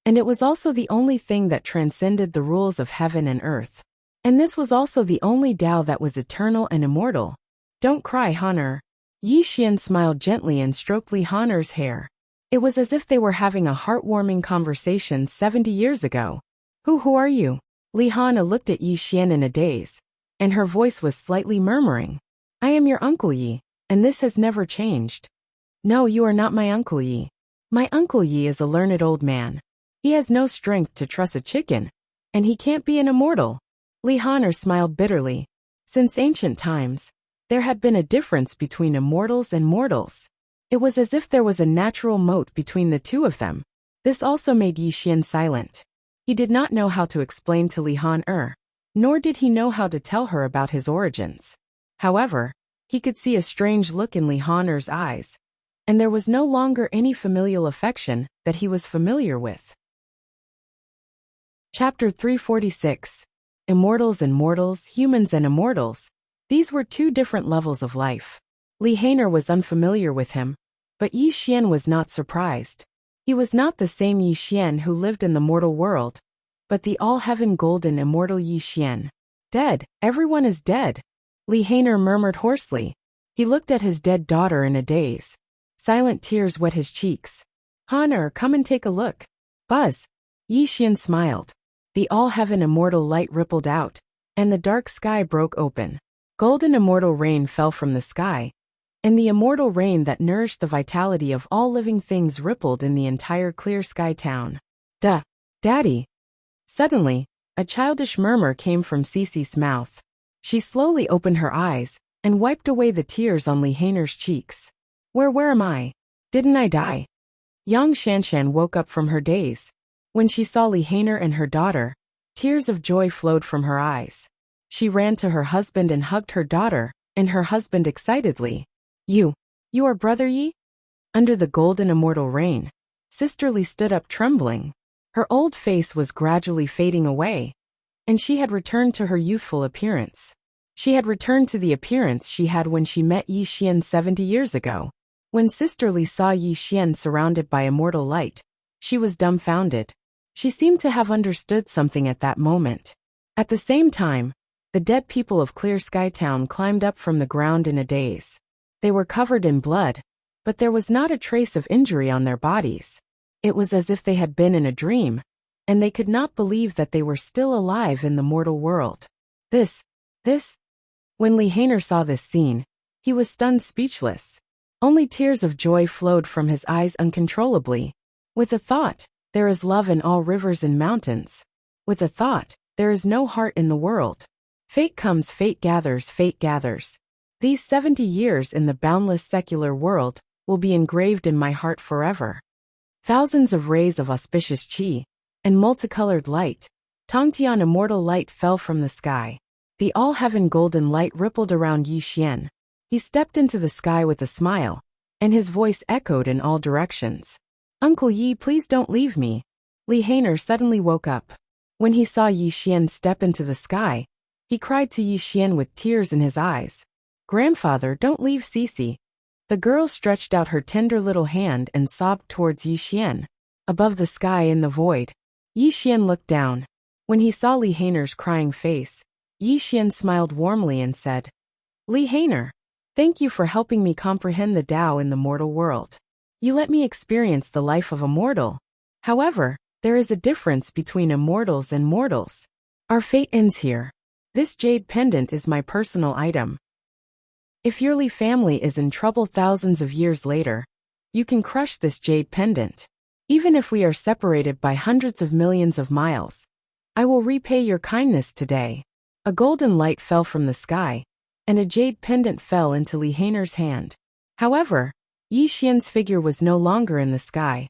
and it was also the only thing that transcended the rules of heaven and earth. And this was also the only Tao that was eternal and immortal. Don't cry, Han'er. Yi Xian smiled gently and stroked Li Han'er's hair. It was as if they were having a heartwarming conversation 70 years ago. Who are you? Li Han'er looked at Yi Xian in a daze, and her voice was slightly murmuring. I am your Uncle Yi, and this has never changed. No, you are not my Uncle Yi. My Uncle Yi is a learned old man. He has no strength to truss a chicken, and he can't be an immortal. Li Han'er smiled bitterly. Since ancient times, there had been a difference between immortals and mortals. It was as if there was a natural moat between the two of them. This also made Yi Xian silent. He did not know how to explain to Li Han'er, nor did he know how to tell her about his origins. However, he could see a strange look in Li Han'er's eyes, and there was no longer any familial affection that he was familiar with. Chapter 346. Immortals and Mortals, Humans and Immortals. These were two different levels of life. Li Han'er was unfamiliar with him, but Yi Xian was not surprised. He was not the same Yi Xian who lived in the mortal world, but the all-heaven golden immortal Yi Xian. Dead, everyone is dead. Li Han'er murmured hoarsely. He looked at his dead daughter in a daze. Silent tears wet his cheeks. Han'er, come and take a look. Buzz. Yi Xian smiled. The all-heaven immortal light rippled out, and the dark sky broke open. Golden immortal rain fell from the sky, and the immortal rain that nourished the vitality of all living things rippled in the entire clear sky town. Duh. Daddy. Suddenly, a childish murmur came from Cece's mouth. She slowly opened her eyes and wiped away the tears on Lihainer's cheeks. Where am I? Didn't I die? Yang Shanshan woke up from her daze. When she saw Lihainer and her daughter, tears of joy flowed from her eyes. She ran to her husband and hugged her daughter, and her husband excitedly. You are Brother Yi? Under the golden immortal rain, Sister Li stood up trembling. Her old face was gradually fading away, and she had returned to her youthful appearance. She had returned to the appearance she had when she met Yi Xian 70 years ago. When Sister Li saw Yi Xian surrounded by immortal light, she was dumbfounded. She seemed to have understood something at that moment. At the same time, the dead people of Clear Sky Town climbed up from the ground in a daze. They were covered in blood, but there was not a trace of injury on their bodies. It was as if they had been in a dream, and they could not believe that they were still alive in the mortal world. This. When Lihainer saw this scene, he was stunned speechless. Only tears of joy flowed from his eyes uncontrollably. With a thought, there is love in all rivers and mountains. With a thought, there is no heart in the world. Fate comes, fate gathers, fate gathers. These 70 years in the boundless secular world will be engraved in my heart forever. Thousands of rays of auspicious qi and multicolored light, Tongtian immortal light fell from the sky. The all-heaven golden light rippled around Yi Xian. He stepped into the sky with a smile, and his voice echoed in all directions. Uncle Yi, please don't leave me. Lihainer suddenly woke up. When he saw Yi Xian step into the sky, he cried to Yi Xian with tears in his eyes. Grandfather, don't leave Cece. The girl stretched out her tender little hand and sobbed towards Yi Xian. Above the sky in the void, Yi Xian looked down. When he saw Lihainer's crying face, Yi Xian smiled warmly and said, Lihainer, thank you for helping me comprehend the Tao in the mortal world. You let me experience the life of a mortal. However, there is a difference between immortals and mortals. Our fate ends here. This jade pendant is my personal item. If your Li family is in trouble thousands of years later, you can crush this jade pendant. Even if we are separated by hundreds of millions of miles, I will repay your kindness today. A golden light fell from the sky, and a jade pendant fell into Lihainer's hand. However, Yi Xian's figure was no longer in the sky.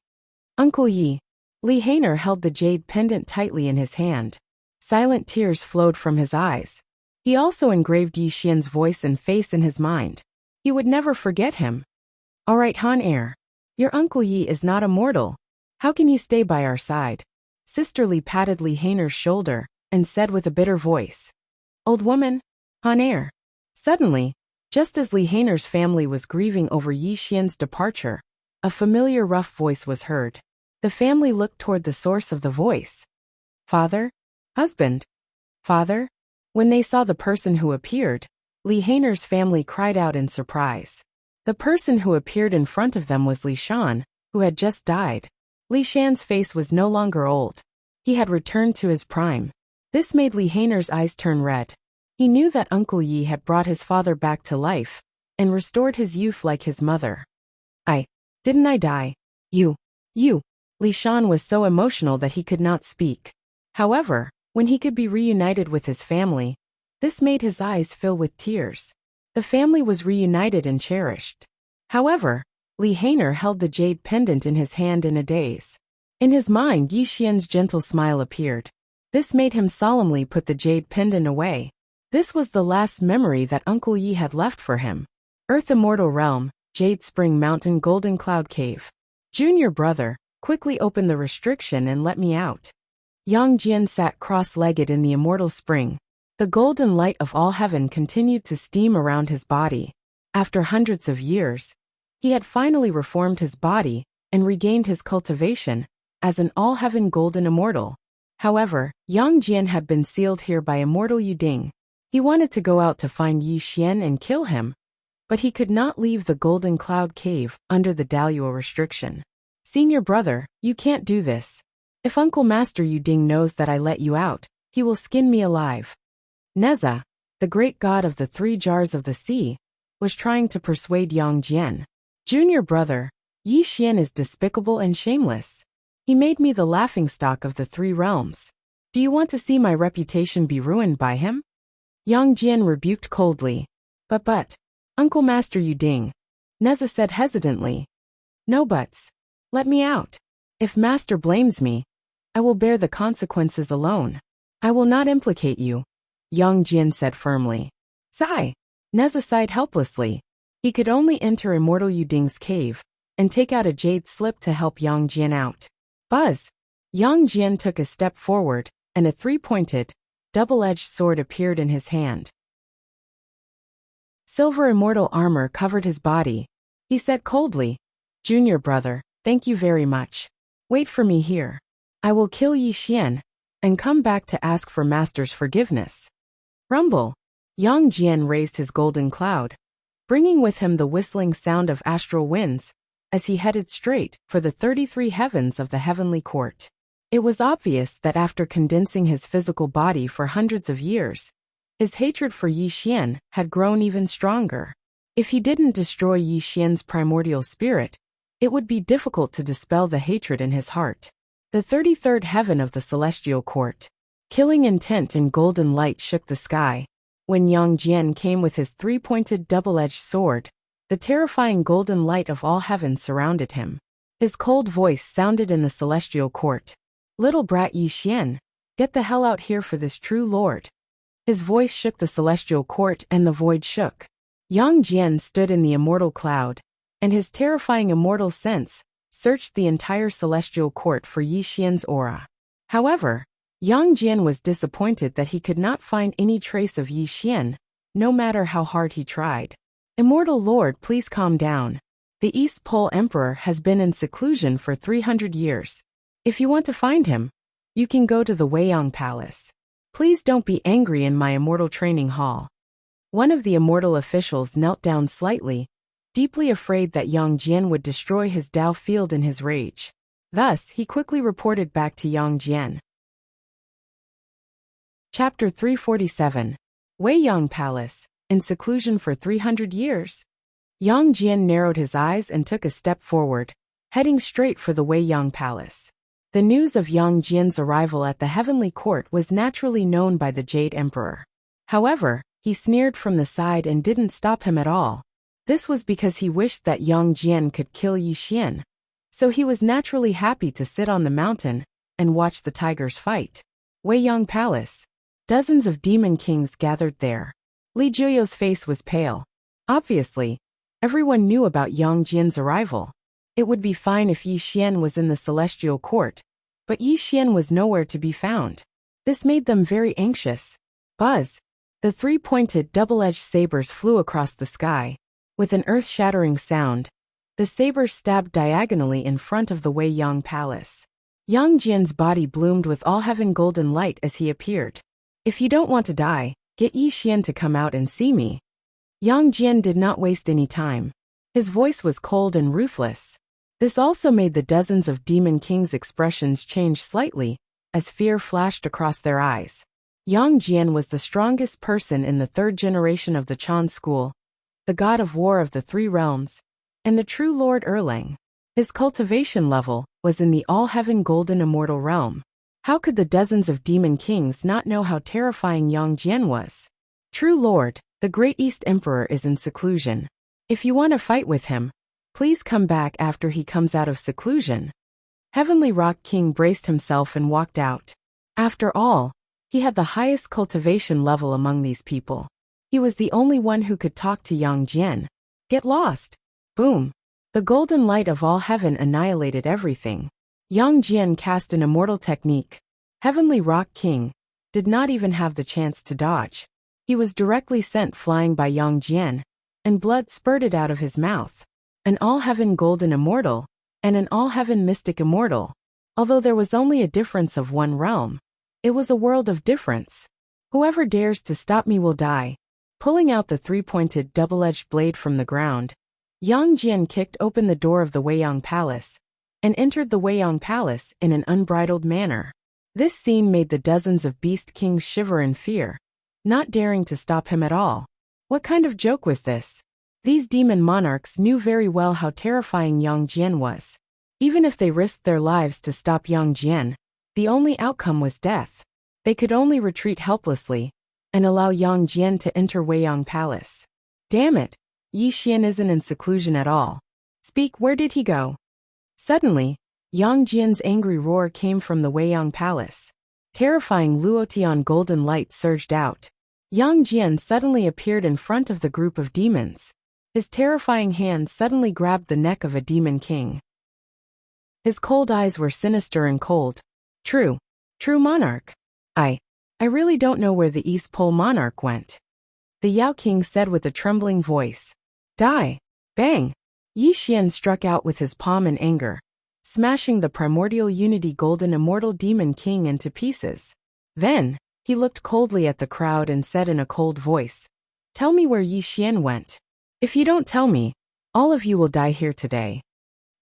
Uncle Yi. Lihainer held the jade pendant tightly in his hand. Silent tears flowed from his eyes. He also engraved Yi Xian's voice and face in his mind. He would never forget him. All right, Han Heir. Your Uncle Yi is not immortal. How can he stay by our side? Sister Li patted Lihainer's shoulder and said with a bitter voice. Old woman, Han Heir. Suddenly, just as Lihainer's family was grieving over Yi Xian's departure, a familiar rough voice was heard. The family looked toward the source of the voice. Father? Husband? Father? When they saw the person who appeared, Lihainer's family cried out in surprise. The person who appeared in front of them was Li Shan, who had just died. Li Shan's face was no longer old. He had returned to his prime. This made Lihainer's eyes turn red. He knew that Uncle Yi had brought his father back to life and restored his youth like his mother. Didn't I die? You. Li Shan was so emotional that he could not speak. However, when he could be reunited with his family, this made his eyes fill with tears. The family was reunited and cherished. However, Lihainer held the jade pendant in his hand in a daze. In his mind, Yi Xian's gentle smile appeared. This made him solemnly put the jade pendant away. This was the last memory that Uncle Yi had left for him. Earth Immortal Realm, Jade Spring Mountain Golden Cloud Cave. Junior brother, quickly open the restriction and let me out. Yang Jian sat cross-legged in the immortal spring. The golden light of all heaven continued to steam around his body. After hundreds of years, he had finally reformed his body and regained his cultivation as an all-heaven golden immortal. However, Yang Jian had been sealed here by immortal Yuding. He wanted to go out to find Yi Xian and kill him, but he could not leave the Golden Cloud Cave under the Daluo restriction. Senior brother, you can't do this. If Uncle Master Yuding knows that I let you out, he will skin me alive. Neza, the great god of the 3 jars of the sea, was trying to persuade Yang Jian. Junior brother, Yi Xian is despicable and shameless. He made me the laughingstock of the 3 realms. Do you want to see my reputation be ruined by him? Yang Jian rebuked coldly. But, Uncle Master Yuding, Neza said hesitantly. No buts. Let me out. If Master blames me, I will bear the consequences alone. I will not implicate you, Yang Jian said firmly. Sigh. Neza sighed helplessly. He could only enter Immortal Yuding's cave and take out a jade slip to help Yang Jian out. Buzz! Yang Jian took a step forward, and a 3-pointed, double-edged sword appeared in his hand. Silver immortal armor covered his body. He said coldly, Junior brother, thank you very much. Wait for me here. I will kill Yi Xian and come back to ask for Master's forgiveness. Rumble! Yang Jian raised his golden cloud, bringing with him the whistling sound of astral winds, as he headed straight for the 33 heavens of the heavenly court. It was obvious that after condensing his physical body for hundreds of years, his hatred for Yi Xian had grown even stronger. If he didn't destroy Yi Xian's primordial spirit, it would be difficult to dispel the hatred in his heart. The 33rd heaven of the celestial court. Killing intent and golden light shook the sky. When Yang Jian came with his 3-pointed double-edged sword, the terrifying golden light of all heaven surrounded him. His cold voice sounded in the celestial court. Little brat Yi Xian, get the hell out here for this true lord. His voice shook the celestial court and the void shook. Yang Jian stood in the immortal cloud, and his terrifying immortal sense searched the entire celestial court for Yi Xian's aura. However, Yang Jian was disappointed that he could not find any trace of Yi Xian, no matter how hard he tried. Immortal Lord, please calm down. The East Pole Emperor has been in seclusion for 300 years. If you want to find him, you can go to the Weiyang Palace. Please don't be angry in my immortal training hall. One of the immortal officials knelt down slightly, deeply afraid that Yang Jian would destroy his Dao field in his rage. Thus, he quickly reported back to Yang Jian. Chapter 347. Weiyang Palace, in seclusion for 300 years. Yang Jian narrowed his eyes and took a step forward, heading straight for the Weiyang Palace. The news of Yang Jian's arrival at the heavenly court was naturally known by the Jade Emperor. However, he sneered from the side and didn't stop him at all. This was because he wished that Yang Jian could kill Yi Xian, so he was naturally happy to sit on the mountain and watch the tigers fight. Weiyang Palace. Dozens of demon kings gathered there. Li Juyo's face was pale. Obviously, everyone knew about Yang Jian's arrival. It would be fine if Yi Xian was in the celestial court, but Yi Xian was nowhere to be found. This made them very anxious. Buzz! The 3-pointed double-edged sabers flew across the sky. With an earth-shattering sound, the sabers stabbed diagonally in front of the Weiyang Palace. Yang Jian's body bloomed with all-heaven golden light as he appeared. If you don't want to die, get Yi Xian to come out and see me. Yang Jian did not waste any time. His voice was cold and ruthless. This also made the dozens of demon kings' expressions change slightly, as fear flashed across their eyes. Yang Jian was the strongest person in the 3rd generation of the Chan school, the god of war of the 3 realms, and the true Lord Erlang. His cultivation level was in the all-heaven golden immortal realm. How could the dozens of demon kings not know how terrifying Yang Jian was? True Lord, the Great East Emperor is in seclusion. If you want to fight with him, please come back after he comes out of seclusion. Heavenly Rock King braced himself and walked out. After all, he had the highest cultivation level among these people. He was the only one who could talk to Yang Jian. Get lost! Boom! The golden light of all heaven annihilated everything. Yang Jian cast an immortal technique. Heavenly Rock King did not even have the chance to dodge. He was directly sent flying by Yang Jian, and blood spurted out of his mouth. An all-heaven golden immortal, and an all-heaven mystic immortal. Although there was only a difference of 1 realm, it was a world of difference. Whoever dares to stop me will die. Pulling out the 3-pointed double-edged blade from the ground, Yang Jian kicked open the door of the Weiyang Palace, and entered the Weiyang Palace in an unbridled manner. This scene made the dozens of beast kings shiver in fear, not daring to stop him at all. What kind of joke was this? These demon monarchs knew very well how terrifying Yang Jian was. Even if they risked their lives to stop Yang Jian, the only outcome was death. They could only retreat helplessly and allow Yang Jian to enter Weiyang Palace. Damn it, Yi Xian isn't in seclusion at all. Speak, where did he go? Suddenly, Yang Jian's angry roar came from the Weiyang Palace. Terrifying Luotian golden light surged out. Yang Jian suddenly appeared in front of the group of demons. His terrifying hand suddenly grabbed the neck of a demon king. His cold eyes were sinister and cold. True monarch. I really don't know where the East Pole monarch went. The Yao King said with a trembling voice. Die! Bang! Yi Xian struck out with his palm in anger, smashing the primordial unity golden immortal demon king into pieces. Then, he looked coldly at the crowd and said in a cold voice, Tell me where Yi Xian went. If you don't tell me, all of you will die here today.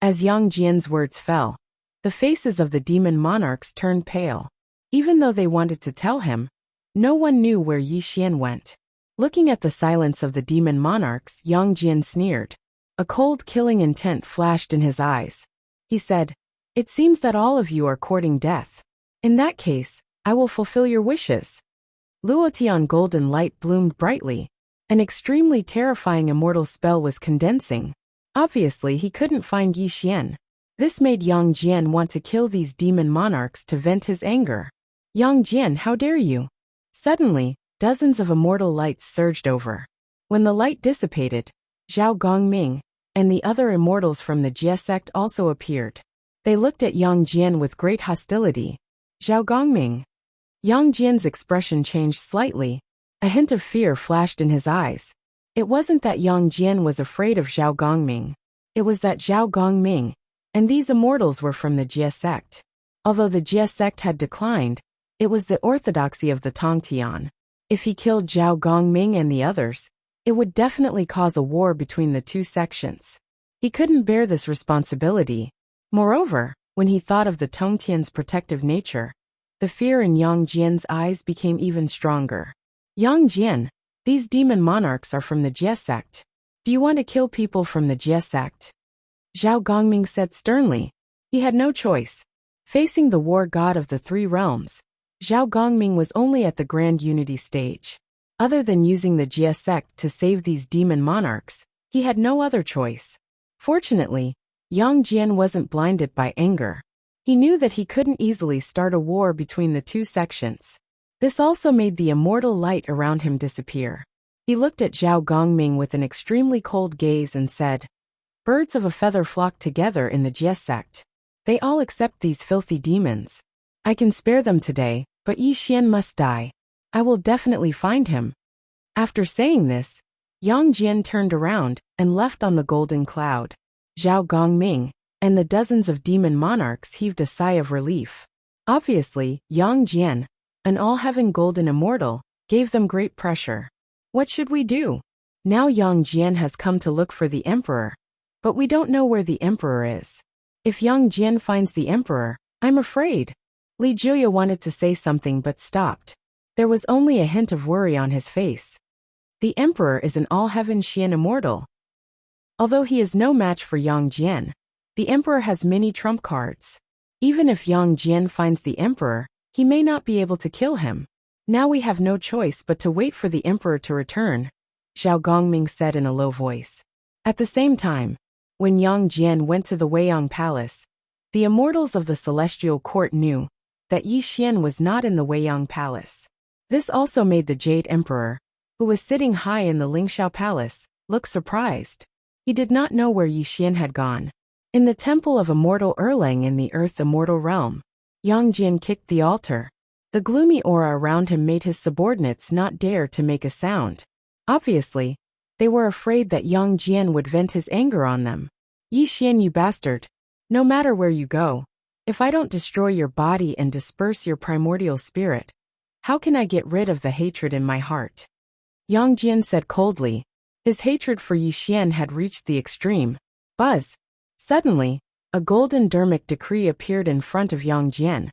As Yang Jian's words fell, the faces of the demon monarchs turned pale. Even though they wanted to tell him, no one knew where Yi Xian went. Looking at the silence of the demon monarchs, Yang Jian sneered. A cold killing intent flashed in his eyes. He said, It seems that all of you are courting death. In that case, I will fulfill your wishes. Luotian golden light bloomed brightly. An extremely terrifying immortal spell was condensing. Obviously, he couldn't find Yi Xian. This made Yang Jian want to kill these demon monarchs to vent his anger. Yang Jian, how dare you? Suddenly, dozens of immortal lights surged over. When the light dissipated, Zhao Gongming and the other immortals from the Jie sect also appeared. They looked at Yang Jian with great hostility. Zhao Gongming. Yang Jian's expression changed slightly. A hint of fear flashed in his eyes. It wasn't that Yang Jian was afraid of Zhao Gongming. It was that Zhao Gongming and these immortals were from the Jie sect. Although the Jie sect had declined, it was the orthodoxy of the Tongtian. If he killed Zhao Gongming and the others, it would definitely cause a war between the two sections. He couldn't bear this responsibility. Moreover, when he thought of the Tongtian's protective nature, the fear in Yang Jian's eyes became even stronger. Yang Jian, these demon monarchs are from the Jie sect. Do you want to kill people from the Jie sect? Zhao Gongming said sternly. He had no choice. Facing the war god of the three realms, Zhao Gongming was only at the grand unity stage. Other than using the Jie sect to save these demon monarchs, he had no other choice. Fortunately, Yang Jian wasn't blinded by anger. He knew that he couldn't easily start a war between the two sections. This also made the immortal light around him disappear. He looked at Zhao Gongming with an extremely cold gaze and said, Birds of a feather flock together in the Jie sect. They all accept these filthy demons. I can spare them today, but Yi Xian must die. I will definitely find him. After saying this, Yang Jian turned around and left on the golden cloud. Zhao Gongming and the dozens of demon monarchs heaved a sigh of relief. Obviously, Yang Jian, an all-heaven golden immortal, gave them great pressure. What should we do? Now Yang Jian has come to look for the emperor, but we don't know where the emperor is. If Yang Jian finds the emperor, I'm afraid. Li Juya wanted to say something but stopped. There was only a hint of worry on his face. The emperor is an all-heaven Xian immortal. Although he is no match for Yang Jian, the emperor has many trump cards. Even if Yang Jian finds the emperor, he may not be able to kill him. Now we have no choice but to wait for the emperor to return, Zhao Gongming said in a low voice. At the same time, when Yang Jian went to the Weiyang Palace, the immortals of the celestial court knew that Yi Xian was not in the Weiyang Palace. This also made the Jade Emperor, who was sitting high in the Lingxiao Palace, look surprised. He did not know where Yi Xian had gone. In the temple of Immortal Erlang in the Earth Immortal Realm, Yang Jian kicked the altar. The gloomy aura around him made his subordinates not dare to make a sound. Obviously, they were afraid that Yang Jian would vent his anger on them. Yi Xian, you bastard. No matter where you go, if I don't destroy your body and disperse your primordial spirit, how can I get rid of the hatred in my heart? Yang Jian said coldly. His hatred for Yi Xian had reached the extreme. Buzz. Suddenly, a golden dermic decree appeared in front of Yang Jian,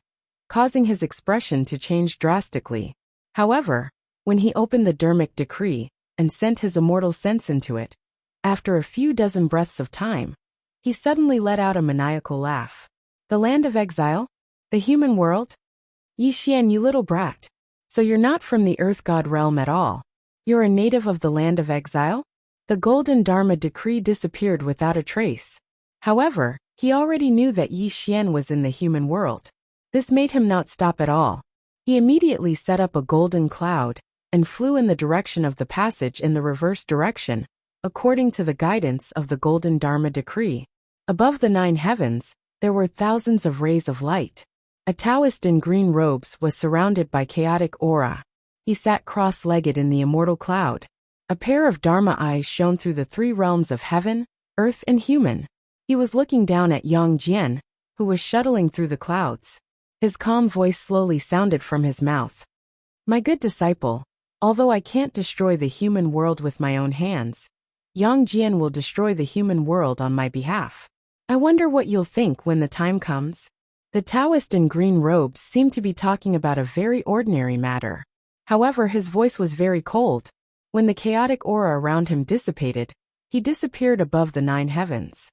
causing his expression to change drastically. However, when he opened the dermic decree and sent his immortal sense into it, After a few dozen breaths of time, he suddenly let out a maniacal laugh. The land of exile? The human world? Yi Xian, you little brat. So you're not from the earth god realm at all. You're a native of the land of exile? The golden Dharma decree disappeared without a trace. However, he already knew that Yi Xian was in the human world. This made him not stop at all. He immediately set up a golden cloud and flew in the direction of the passage in the reverse direction, according to the guidance of the golden Dharma decree. Above the 9 heavens, there were thousands of rays of light. A Taoist in green robes was surrounded by chaotic aura. He sat cross-legged in the immortal cloud. A pair of Dharma eyes shone through the 3 realms of heaven, earth and human. He was looking down at Yang Jian, who was shuttling through the clouds. His calm voice slowly sounded from his mouth. My good disciple, although I can't destroy the human world with my own hands, Yang Jian will destroy the human world on my behalf. I wonder what you'll think when the time comes. The Taoist in green robes seemed to be talking about a very ordinary matter. However, his voice was very cold. When the chaotic aura around him dissipated, he disappeared above the 9 heavens.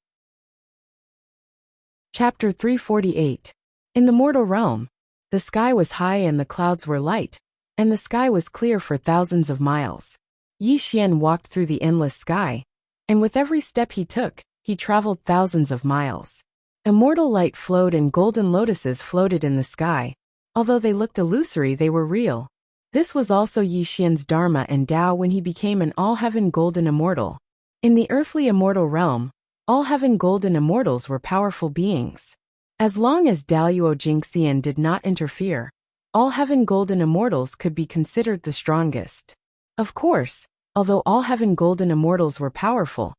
Chapter 348. In the mortal realm, the sky was high and the clouds were light, and the sky was clear for thousands of miles. Yi Xian walked through the endless sky, and with every step he took, he traveled thousands of miles. Immortal light flowed and golden lotuses floated in the sky. Although they looked illusory, they were real. This was also Yi Xian's Dharma and Tao when he became an all-heaven golden immortal. In the earthly immortal realm, all-heaven golden immortals were powerful beings. As long as Daluo Jingxian did not interfere, all-heaven golden immortals could be considered the strongest. Of course, although all-heaven golden immortals were powerful,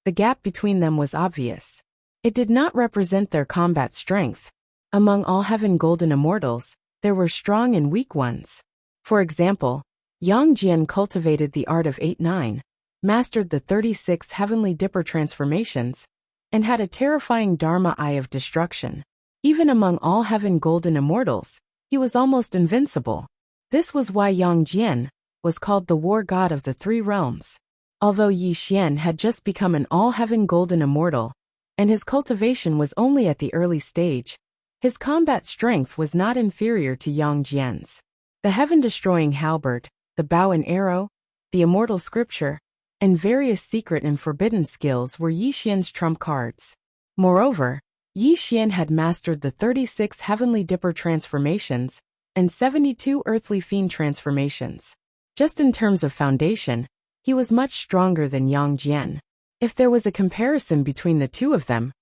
the gap between them was obvious. It did not represent their combat strength. Among all-heaven golden immortals, there were strong and weak ones. For example, Yang Jian cultivated the art of 8-9, mastered the 36 heavenly dipper transformations, and had a terrifying Dharma eye of destruction. Even among all-heaven golden immortals, he was almost invincible. This was why Yang Jian was called the war god of the 3 realms. Although Yi Xian had just become an all-heaven golden immortal, and his cultivation was only at the early stage, his combat strength was not inferior to Yang Jian's. The heaven-destroying halberd, the bow and arrow, the immortal scripture, and various secret and forbidden skills were Yi Xian's trump cards. Moreover, Yi Xian had mastered the 36 heavenly dipper transformations and 72 earthly fiend transformations. Just in terms of foundation, he was much stronger than Yang Jian. If there was a comparison between the two of them,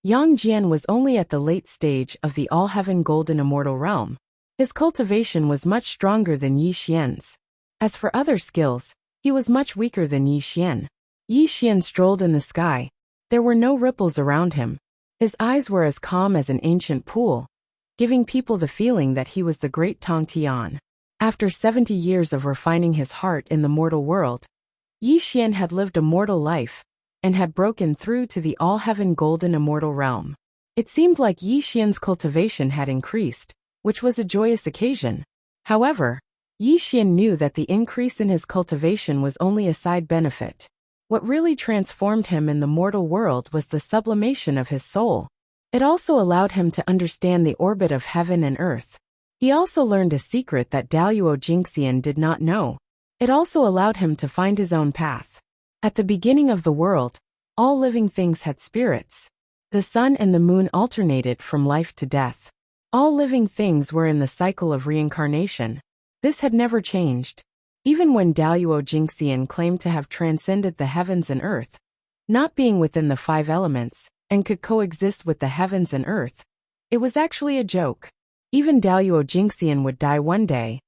Yang Jian was only at the late stage of the all-heaven golden immortal realm. His cultivation was much stronger than Yi Xian's. As for other skills, he was much weaker than Yi Xian. Yi Xian strolled in the sky. There were no ripples around him. His eyes were as calm as an ancient pool, giving people the feeling that he was the great Tong Tian. After 70 years of refining his heart in the mortal world, Yi Xian had lived a mortal life and had broken through to the all-heaven golden immortal realm. It seemed like Yi Xian's cultivation had increased, which was a joyous occasion. However, Yi Xian knew that the increase in his cultivation was only a side benefit. What really transformed him in the mortal world was the sublimation of his soul. It also allowed him to understand the orbit of heaven and earth. He also learned a secret that Daluo Jingxian did not know. It also allowed him to find his own path. At the beginning of the world, all living things had spirits. The sun and the moon alternated from life to death. All living things were in the cycle of reincarnation. This had never changed. Even when Daluo Jingxian claimed to have transcended the heavens and earth, not being within the 5 elements, and could coexist with the heavens and earth, it was actually a joke. Even Daluo Jingxian would die one day.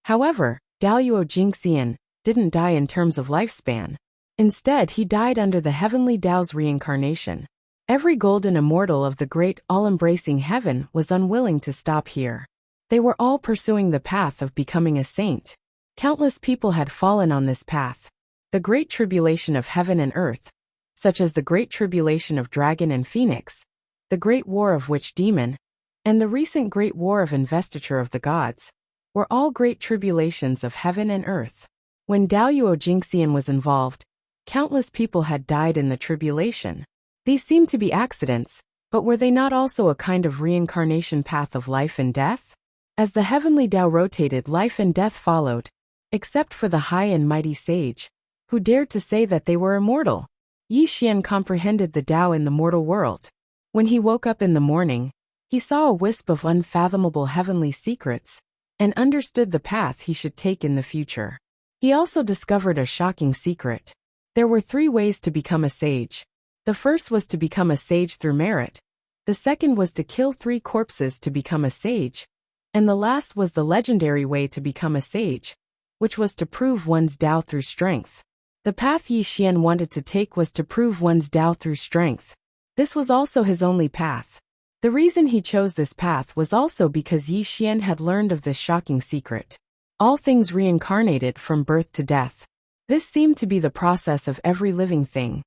However, Daluo Jingxian didn't die in terms of lifespan. Instead, he died under the heavenly Tao's reincarnation. Every golden immortal of the great all-embracing heaven was unwilling to stop here. They were all pursuing the path of becoming a saint. Countless people had fallen on this path. The great tribulation of heaven and earth, such as the great tribulation of dragon and phoenix, the great war of witch-demon, and the recent great war of investiture of the gods, were all great tribulations of heaven and earth. When Daluo Jingxian was involved, Countless people had died in the tribulation. These seemed to be accidents, but were they not also a kind of reincarnation path of life and death? As the heavenly Tao rotated, life and death followed, except for the high and mighty sage, who dared to say that they were immortal. Yi Xian comprehended the Tao in the mortal world. When he woke up in the morning, he saw a wisp of unfathomable heavenly secrets, and understood the path he should take in the future. He also discovered a shocking secret. There were 3 ways to become a sage. The first was to become a sage through merit, the second was to kill 3 corpses to become a sage, and the last was the legendary way to become a sage, which was to prove one's Tao through strength. The path Yi Xian wanted to take was to prove one's Tao through strength. This was also his only path. The reason he chose this path was also because Yi Xian had learned of this shocking secret. All things reincarnated from birth to death. This seemed to be the process of every living thing,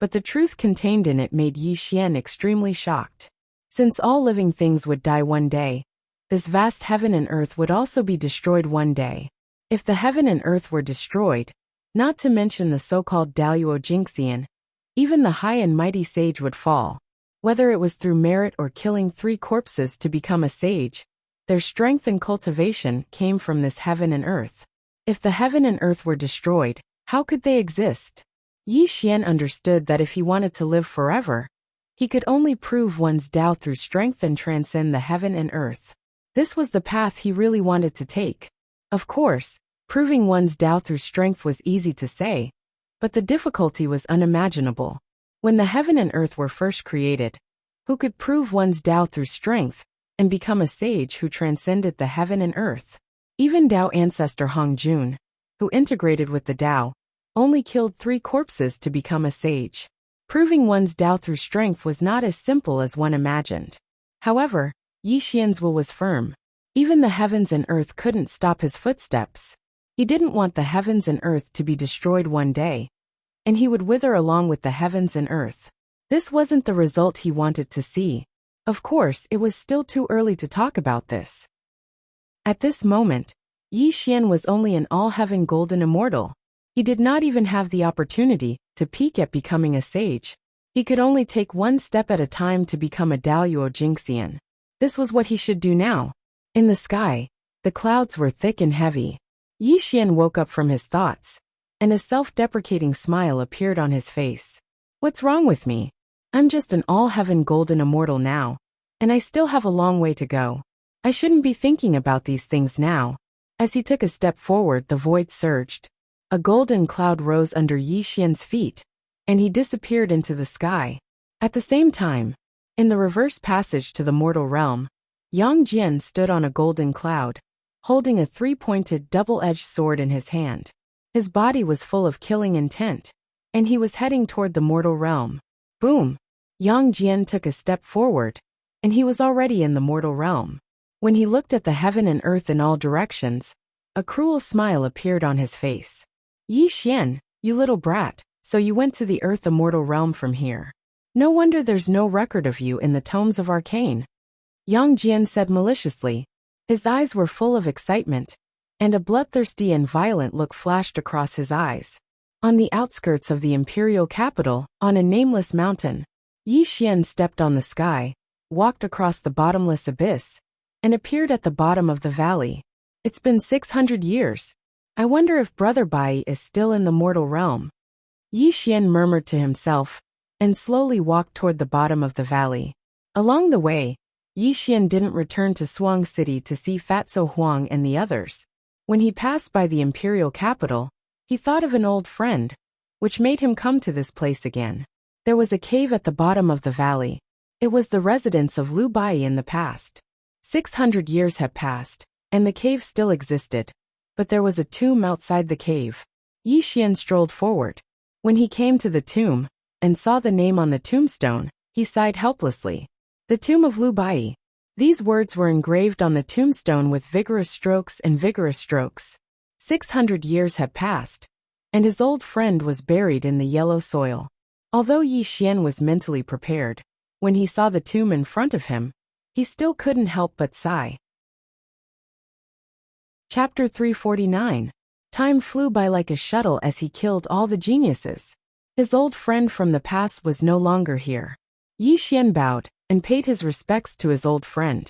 but the truth contained in it made Yi Xian extremely shocked. Since all living things would die one day, this vast heaven and earth would also be destroyed one day. If the heaven and earth were destroyed, not to mention the so-called Daluo Jinxian, even the high and mighty sage would fall. Whether it was through merit or killing 3 corpses to become a sage, their strength and cultivation came from this heaven and earth. If the heaven and earth were destroyed, how could they exist? Yi Xian understood that if he wanted to live forever, he could only prove one's Tao through strength and transcend the heaven and earth. This was the path he really wanted to take. Of course, proving one's Tao through strength was easy to say, but the difficulty was unimaginable. When the heaven and earth were first created, who could prove one's Tao through strength and become a sage who transcended the heaven and earth? Even Tao ancestor Hong Jun, who integrated with the Tao, only killed 3 corpses to become a sage. Proving one's Tao through strength was not as simple as one imagined. However, Yi Xian's will was firm. Even the heavens and earth couldn't stop his footsteps. He didn't want the heavens and earth to be destroyed one day, and he would wither along with the heavens and earth. This wasn't the result he wanted to see. Of course, it was still too early to talk about this. At this moment, Yi Xian was only an all-heaven golden immortal. He did not even have the opportunity to peek at becoming a sage. He could only take one step at a time to become a Daluo Jinxian. This was what he should do now. In the sky, the clouds were thick and heavy. Yi Xian woke up from his thoughts, and a self-deprecating smile appeared on his face. What's wrong with me? I'm just an all-heaven golden immortal now, and I still have a long way to go. I shouldn't be thinking about these things now. As he took a step forward, the void surged. A golden cloud rose under Yi Xian's feet, and he disappeared into the sky. At the same time, in the reverse passage to the mortal realm, Yang Jian stood on a golden cloud, holding a 3-pointed double-edged sword in his hand. His body was full of killing intent, and he was heading toward the mortal realm. Boom! Yang Jian took a step forward, and he was already in the mortal realm. When he looked at the heaven and earth in all directions, a cruel smile appeared on his face. Yi Xian, you little brat, so you went to the earth immortal realm from here. No wonder there's no record of you in the tomes of Arcane. Yang Jian said maliciously. His eyes were full of excitement, and a bloodthirsty and violent look flashed across his eyes. On the outskirts of the imperial capital, on a nameless mountain, Yi Xian stepped on the sky, walked across the bottomless abyss, and appeared at the bottom of the valley. It's been 600 years. I wonder if Brother Bai is still in the mortal realm. Yi Xian murmured to himself, and slowly walked toward the bottom of the valley. Along the way, Yi Xian didn't return to Suang City to see Fatso Huang and the others. When he passed by the imperial capital, he thought of an old friend, which made him come to this place again. There was a cave at the bottom of the valley. It was the residence of Lu Bai in the past. 600 years had passed, and the cave still existed, but there was a tomb outside the cave. Yi Xian strolled forward. When he came to the tomb, and saw the name on the tombstone, he sighed helplessly. The tomb of Lu Bai. These words were engraved on the tombstone with vigorous strokes and vigorous strokes. 600 years had passed, and his old friend was buried in the yellow soil. Although Yi Xian was mentally prepared, when he saw the tomb in front of him, he still couldn't help but sigh. Chapter 349. Time flew by like a shuttle as he killed all the geniuses. His old friend from the past was no longer here. Yi Xian bowed and paid his respects to his old friend.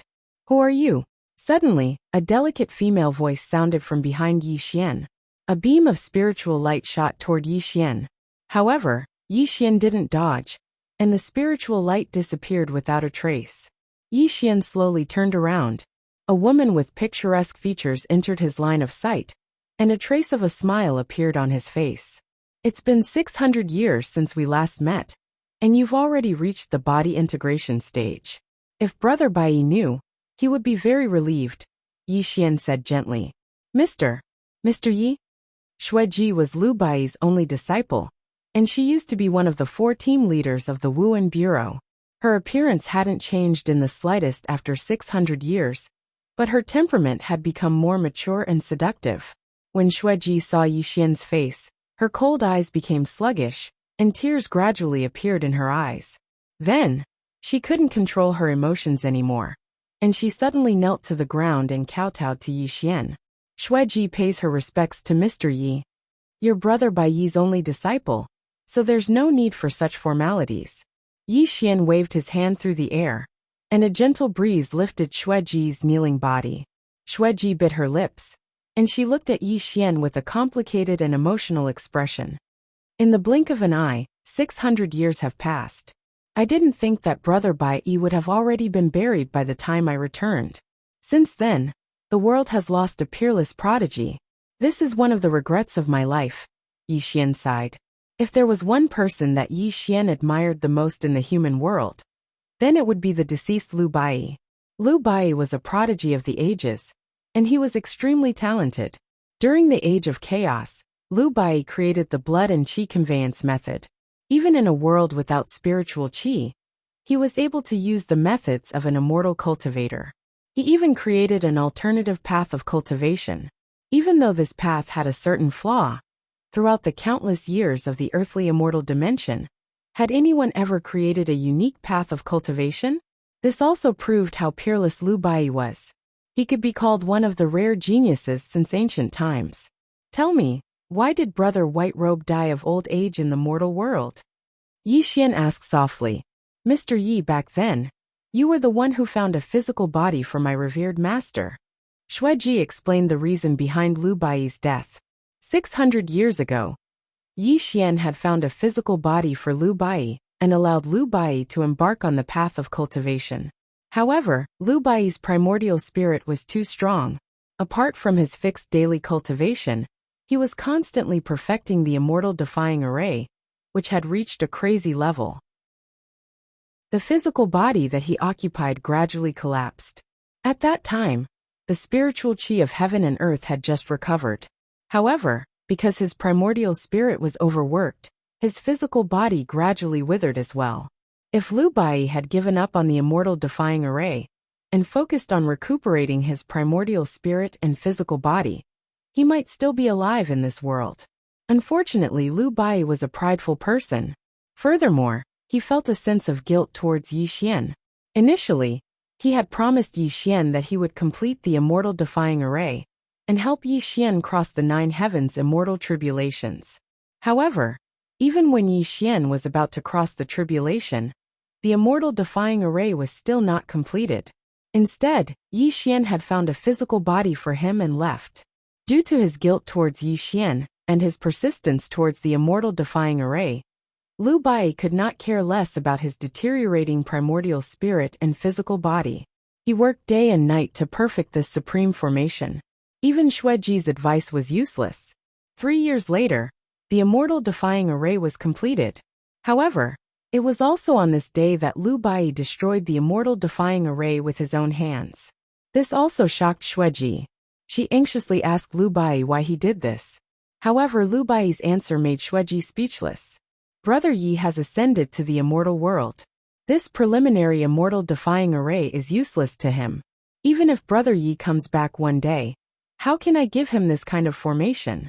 Who are you? Suddenly, a delicate female voice sounded from behind Yi Xian. A beam of spiritual light shot toward Yi Xian. However, Yi Xian didn't dodge, and the spiritual light disappeared without a trace. Yi Xian slowly turned around. A woman with picturesque features entered his line of sight, and a trace of a smile appeared on his face. It's been 600 years since we last met, and you've already reached the body integration stage. If Brother Bai knew, he would be very relieved, Yi Xian said gently. Mr. Yi? Xueji was Lu Bai's only disciple, and she used to be one of the 4 team leaders of the Wuan Bureau. Her appearance hadn't changed in the slightest after 600 years, but her temperament had become more mature and seductive. When Xueji saw Yi Xian's face, her cold eyes became sluggish, and tears gradually appeared in her eyes. Then, she couldn't control her emotions anymore, and she suddenly knelt to the ground and kowtowed to Yi Xian. Xueji pays her respects to Mr. Yi. Your brother Bai Yi's only disciple, so there's no need for such formalities. Yi Xian waved his hand through the air, and a gentle breeze lifted Xueji's kneeling body. Xueji bit her lips, and she looked at Yi Xian with a complicated and emotional expression. In the blink of an eye, 600 years have passed. I didn't think that Brother Bai Yi would have already been buried by the time I returned. Since then, the world has lost a peerless prodigy. This is one of the regrets of my life, Yi Xian sighed. If there was one person that Yi Xian admired the most in the human world, then it would be the deceased Lu Bai. Lu Bai was a prodigy of the ages, and he was extremely talented. During the Age of Chaos, Lu Bai created the blood and qi conveyance method. Even in a world without spiritual qi, he was able to use the methods of an immortal cultivator. He even created an alternative path of cultivation. Even though this path had a certain flaw, throughout the countless years of the earthly immortal dimension, had anyone ever created a unique path of cultivation? This also proved how peerless Lu Bai was. He could be called one of the rare geniuses since ancient times. Tell me, why did Brother White Robe die of old age in the mortal world? Yi Xian asked softly. Mr. Yi, back then, you were the one who found a physical body for my revered master. Xueji explained the reason behind Lu Bai's death. 600 years ago, Yi Xian had found a physical body for Lu Bai and allowed Lu Bai to embark on the path of cultivation. However, Lu Bai's primordial spirit was too strong. Apart from his fixed daily cultivation, he was constantly perfecting the immortal defying array, which had reached a crazy level. The physical body that he occupied gradually collapsed. At that time, the spiritual qi of heaven and earth had just recovered. However, because his primordial spirit was overworked, his physical body gradually withered as well. If Lu Bai had given up on the immortal defying array and focused on recuperating his primordial spirit and physical body, he might still be alive in this world. Unfortunately, Lu Bai was a prideful person. Furthermore, he felt a sense of guilt towards Yi Xian. Initially, he had promised Yi Xian that he would complete the immortal defying array and help Yi Xian cross the 9 heavens' immortal tribulations. However, even when Yi Xian was about to cross the tribulation, the immortal defying array was still not completed. Instead, Yi Xian had found a physical body for him and left. Due to his guilt towards Yi Xian and his persistence towards the immortal defying array, Lu Bai could not care less about his deteriorating primordial spirit and physical body. He worked day and night to perfect this supreme formation. Even Xueji's advice was useless. 3 years later, the immortal defying array was completed. However, it was also on this day that Lu Bai destroyed the immortal defying array with his own hands. This also shocked Xueji. She anxiously asked Lu Bai why he did this. However, Lu Bai's answer made Xueji speechless. Brother Yi has ascended to the immortal world. This preliminary immortal defying array is useless to him. Even if Brother Yi comes back one day, how can I give him this kind of formation?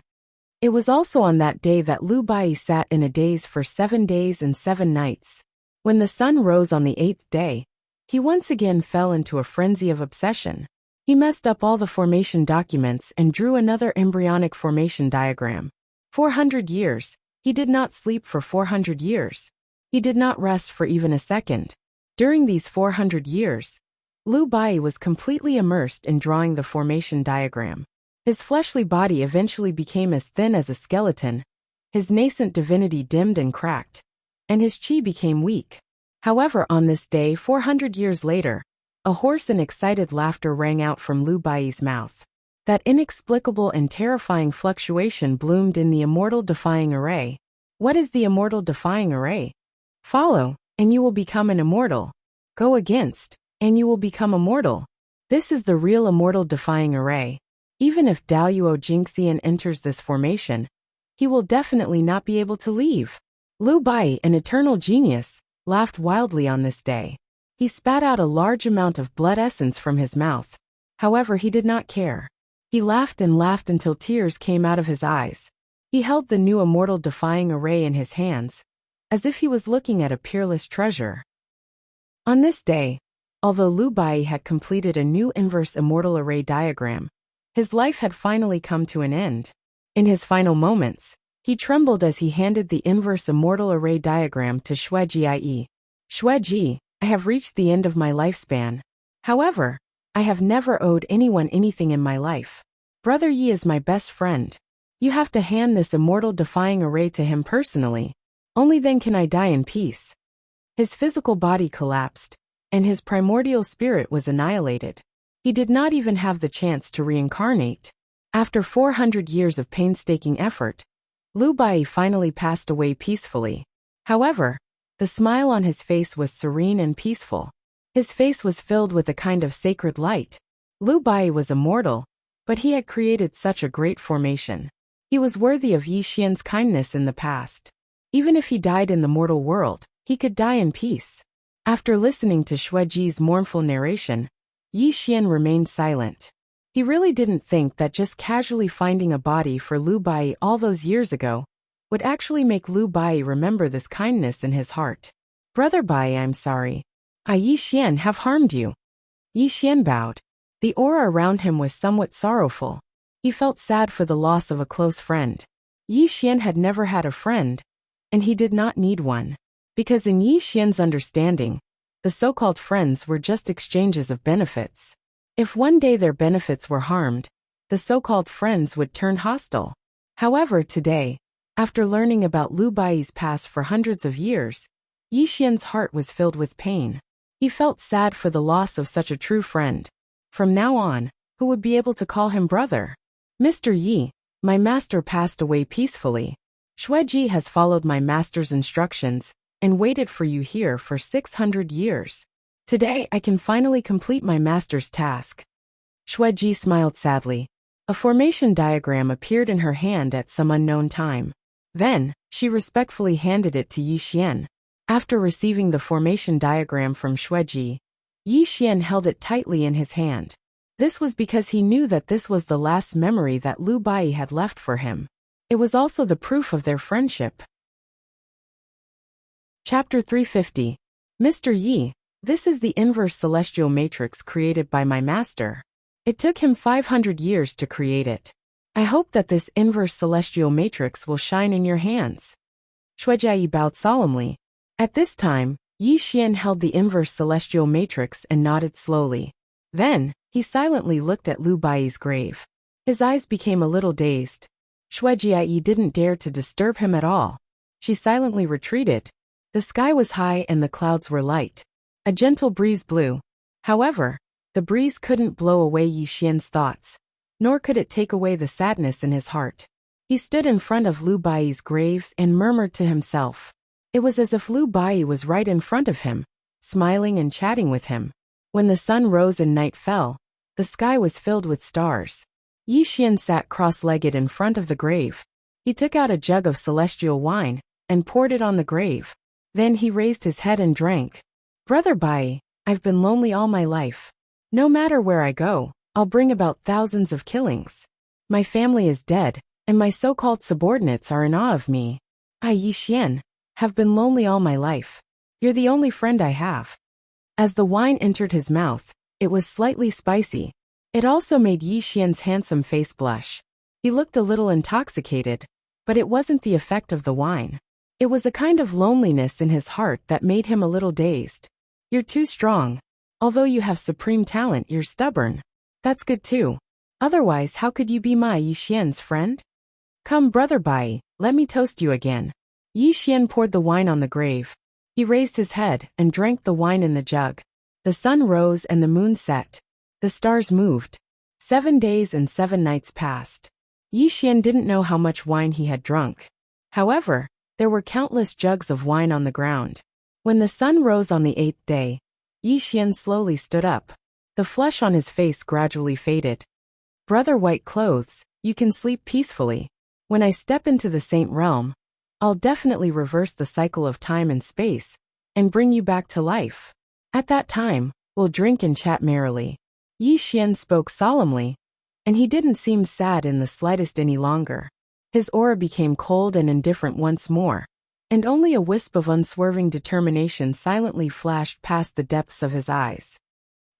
It was also on that day that Lu Bai sat in a daze for 7 days and 7 nights. When the sun rose on the 8th day, he once again fell into a frenzy of obsession. He messed up all the formation documents and drew another embryonic formation diagram. 400 years, He did not sleep for 400 years. He did not rest for even a second. During these 400 years, Liu Bai was completely immersed in drawing the formation diagram. His fleshly body eventually became as thin as a skeleton, his nascent divinity dimmed and cracked, and his qi became weak. However, on this day 400 years later, a hoarse and excited laughter rang out from Liu Bai's mouth. That inexplicable and terrifying fluctuation bloomed in the Immortal Defying Array. What is the Immortal Defying Array? Follow, and you will become an immortal. Go against, and you will become immortal. This is the real Immortal Defying Array. Even if Daoyuo Jingxian enters this formation, he will definitely not be able to leave. Liu Bai, an eternal genius, laughed wildly on this day. He spat out a large amount of blood essence from his mouth. However, he did not care. He laughed and laughed until tears came out of his eyes. He held the new Immortal Defying Array in his hands, as if he was looking at a peerless treasure. On this day, although Liu Bai had completed a new inverse Immortal Array diagram, his life had finally come to an end. In his final moments, he trembled as he handed the inverse Immortal Array diagram to Shueji. Shueji, I have reached the end of my lifespan. However, I have never owed anyone anything in my life. Brother Yi is my best friend. You have to hand this Immortal Defying Array to him personally. Only then can I die in peace. His physical body collapsed, and his primordial spirit was annihilated. He did not even have the chance to reincarnate. After 400 years of painstaking effort, Liu Bai finally passed away peacefully. However, the smile on his face was serene and peaceful. His face was filled with a kind of sacred light. Liu Bai was immortal, but he had created such a great formation. He was worthy of Yi Xian's kindness in the past. Even if he died in the mortal world, he could die in peace. After listening to Shueji's mournful narration, Yi Xian remained silent. He really didn't think that just casually finding a body for Liu Bai all those years ago would actually make Liu Bai remember this kindness in his heart. Brother Bai, I'm sorry. I, Yi Xian, have harmed you. Yi Xian bowed. The aura around him was somewhat sorrowful. He felt sad for the loss of a close friend. Yi Xian had never had a friend, and he did not need one. Because in Yi Xian's understanding, the so-called friends were just exchanges of benefits. If one day their benefits were harmed, the so-called friends would turn hostile. However, today, after learning about Liu Bai's past for hundreds of years, Yi Xian's heart was filled with pain. He felt sad for the loss of such a true friend. From now on, who would be able to call him brother? Mr. Yi, my master passed away peacefully. Shueji has followed my master's instructions and waited for you here for 600 years. Today I can finally complete my master's task. Shueji smiled sadly. A formation diagram appeared in her hand at some unknown time. Then, she respectfully handed it to Yi Xian. After receiving the formation diagram from Shueji, Yi Xian held it tightly in his hand. This was because he knew that this was the last memory that Liu Bai had left for him. It was also the proof of their friendship. Chapter 350. Mr. Yi, this is the inverse celestial matrix created by my master. It took him 500 years to create it. I hope that this inverse celestial matrix will shine in your hands. Shueji bowed solemnly. At this time, Yi Xian held the inverse celestial matrix and nodded slowly. Then, he silently looked at Liu Bai's grave. His eyes became a little dazed. Shueji didn't dare to disturb him at all. She silently retreated. The sky was high and the clouds were light. A gentle breeze blew. However, the breeze couldn't blow away Yi Xian's thoughts, nor could it take away the sadness in his heart. He stood in front of Liu Bai's grave and murmured to himself. It was as if Liu Bai was right in front of him, smiling and chatting with him. When the sun rose and night fell, the sky was filled with stars. Yi Xian sat cross-legged in front of the grave. He took out a jug of celestial wine and poured it on the grave. Then he raised his head and drank. Brother Bai, I've been lonely all my life. No matter where I go, I'll bring about thousands of killings. My family is dead, and my so-called subordinates are in awe of me. I, Yi Xian, have been lonely all my life. You're the only friend I have. As the wine entered his mouth, it was slightly spicy. It also made Yi Xian's handsome face blush. He looked a little intoxicated, But it wasn't the effect of the wine. It was a kind of loneliness in his heart that made him a little dazed. You're too strong. Although you have supreme talent, you're stubborn. That's good too. Otherwise, how could you be my Yi Xian's friend? Come, brother Bai, let me toast you again. Yi Xian poured the wine on the grave. He raised his head and drank the wine in the jug. The sun rose and the moon set. The stars moved. 7 days and 7 nights passed. Yi Xian didn't know how much wine he had drunk. However, there were countless jugs of wine on the ground. When the sun rose on the 8th day, Yi Xian slowly stood up. The flesh on his face gradually faded. Brother White Clothes, you can sleep peacefully. When I step into the Saint Realm, I'll definitely reverse the cycle of time and space, and bring you back to life. At that time, we'll drink and chat merrily. Yi Xian spoke solemnly, and he didn't seem sad in the slightest any longer. His aura became cold and indifferent once more, and only a wisp of unswerving determination silently flashed past the depths of his eyes.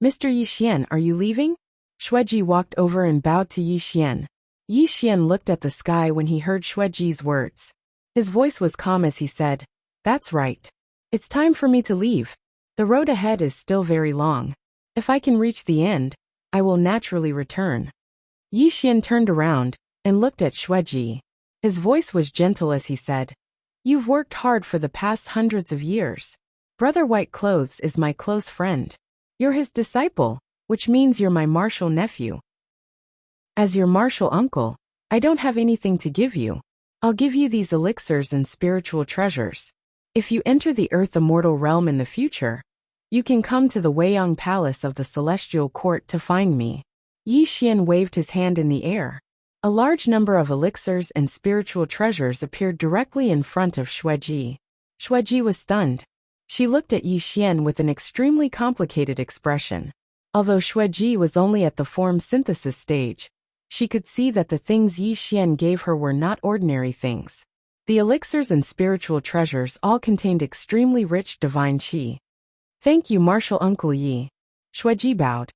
Mr. Yi Xian, are you leaving? Xueji walked over and bowed to Yi Xian. Yi Xian looked at the sky when he heard Xueji's words. His voice was calm as he said, "That's right. It's time for me to leave. The road ahead is still very long. If I can reach the end, I will naturally return." Yi Xian turned around and looked at Xueji. His voice was gentle as he said, "You've worked hard for the past hundreds of years. Brother White Clothes is my close friend. You're his disciple, which means you're my martial nephew. As your martial uncle, I don't have anything to give you. I'll give you these elixirs and spiritual treasures. If you enter the Earth Immortal realm in the future, you can come to the Weiyang Palace of the Celestial Court to find me." Yi Xian waved his hand in the air. A large number of elixirs and spiritual treasures appeared directly in front of Xueji. Xueji was stunned. She looked at Yi Xian with an extremely complicated expression. Although Xueji was only at the form synthesis stage, she could see that the things Yi Xian gave her were not ordinary things. The elixirs and spiritual treasures all contained extremely rich divine qi. "Thank you, Martial Uncle Yi." Xueji bowed.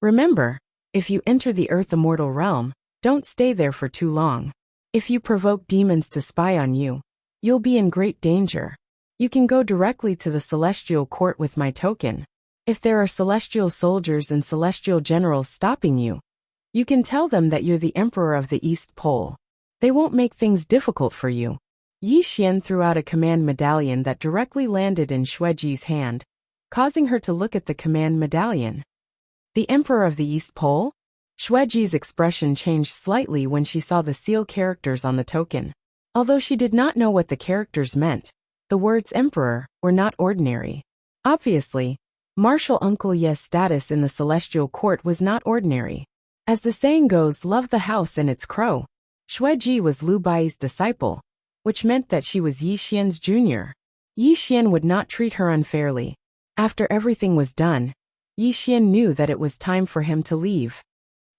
"Remember, if you enter the Earth Immortal realm, don't stay there for too long. If you provoke demons to spy on you, you'll be in great danger. You can go directly to the Celestial Court with my token. If there are celestial soldiers and celestial generals stopping you, you can tell them that you're the Emperor of the East Pole. They won't make things difficult for you." Yi Xian threw out a command medallion that directly landed in Xueji's hand, causing her to look at the command medallion. "The Emperor of the East Pole?" Xueji's expression changed slightly when she saw the seal characters on the token. Although she did not know what the characters meant, the words Emperor were not ordinary. Obviously, Martial Uncle Ye's status in the Celestial Court was not ordinary. As the saying goes, love the house and its crow. Xueji was Lu Bai's disciple, which meant that she was Yi Xian's junior. Yi Xian would not treat her unfairly. After everything was done, Yi Xian knew that it was time for him to leave.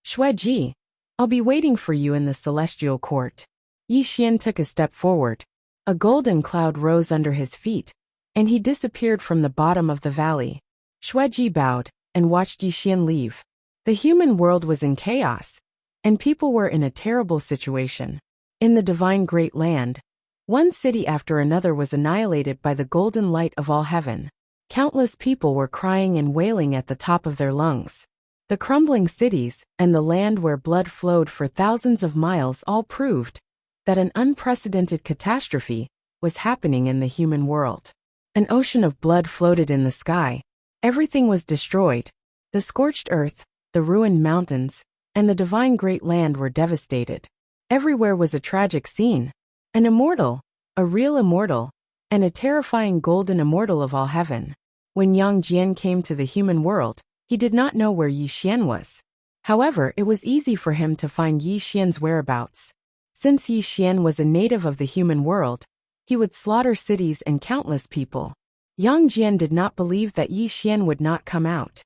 "Xueji, I'll be waiting for you in the Celestial Court." Yi Xian took a step forward. A golden cloud rose under his feet, and he disappeared from the bottom of the valley. Xueji bowed and watched Yi Xian leave. The human world was in chaos, and people were in a terrible situation. In the divine great land, one city after another was annihilated by the golden light of all heaven. Countless people were crying and wailing at the top of their lungs. The crumbling cities and the land where blood flowed for thousands of miles all proved that an unprecedented catastrophe was happening in the human world. An ocean of blood floated in the sky. Everything was destroyed. The scorched earth, the ruined mountains, and the divine great land were devastated. Everywhere was a tragic scene. An immortal, a real immortal, and a terrifying golden immortal of all heaven. When Yang Jian came to the human world, he did not know where Yi Xian was. However, it was easy for him to find Yi Xian's whereabouts. Since Yi Xian was a native of the human world, he would slaughter cities and countless people. Yang Jian did not believe that Yi Xian would not come out.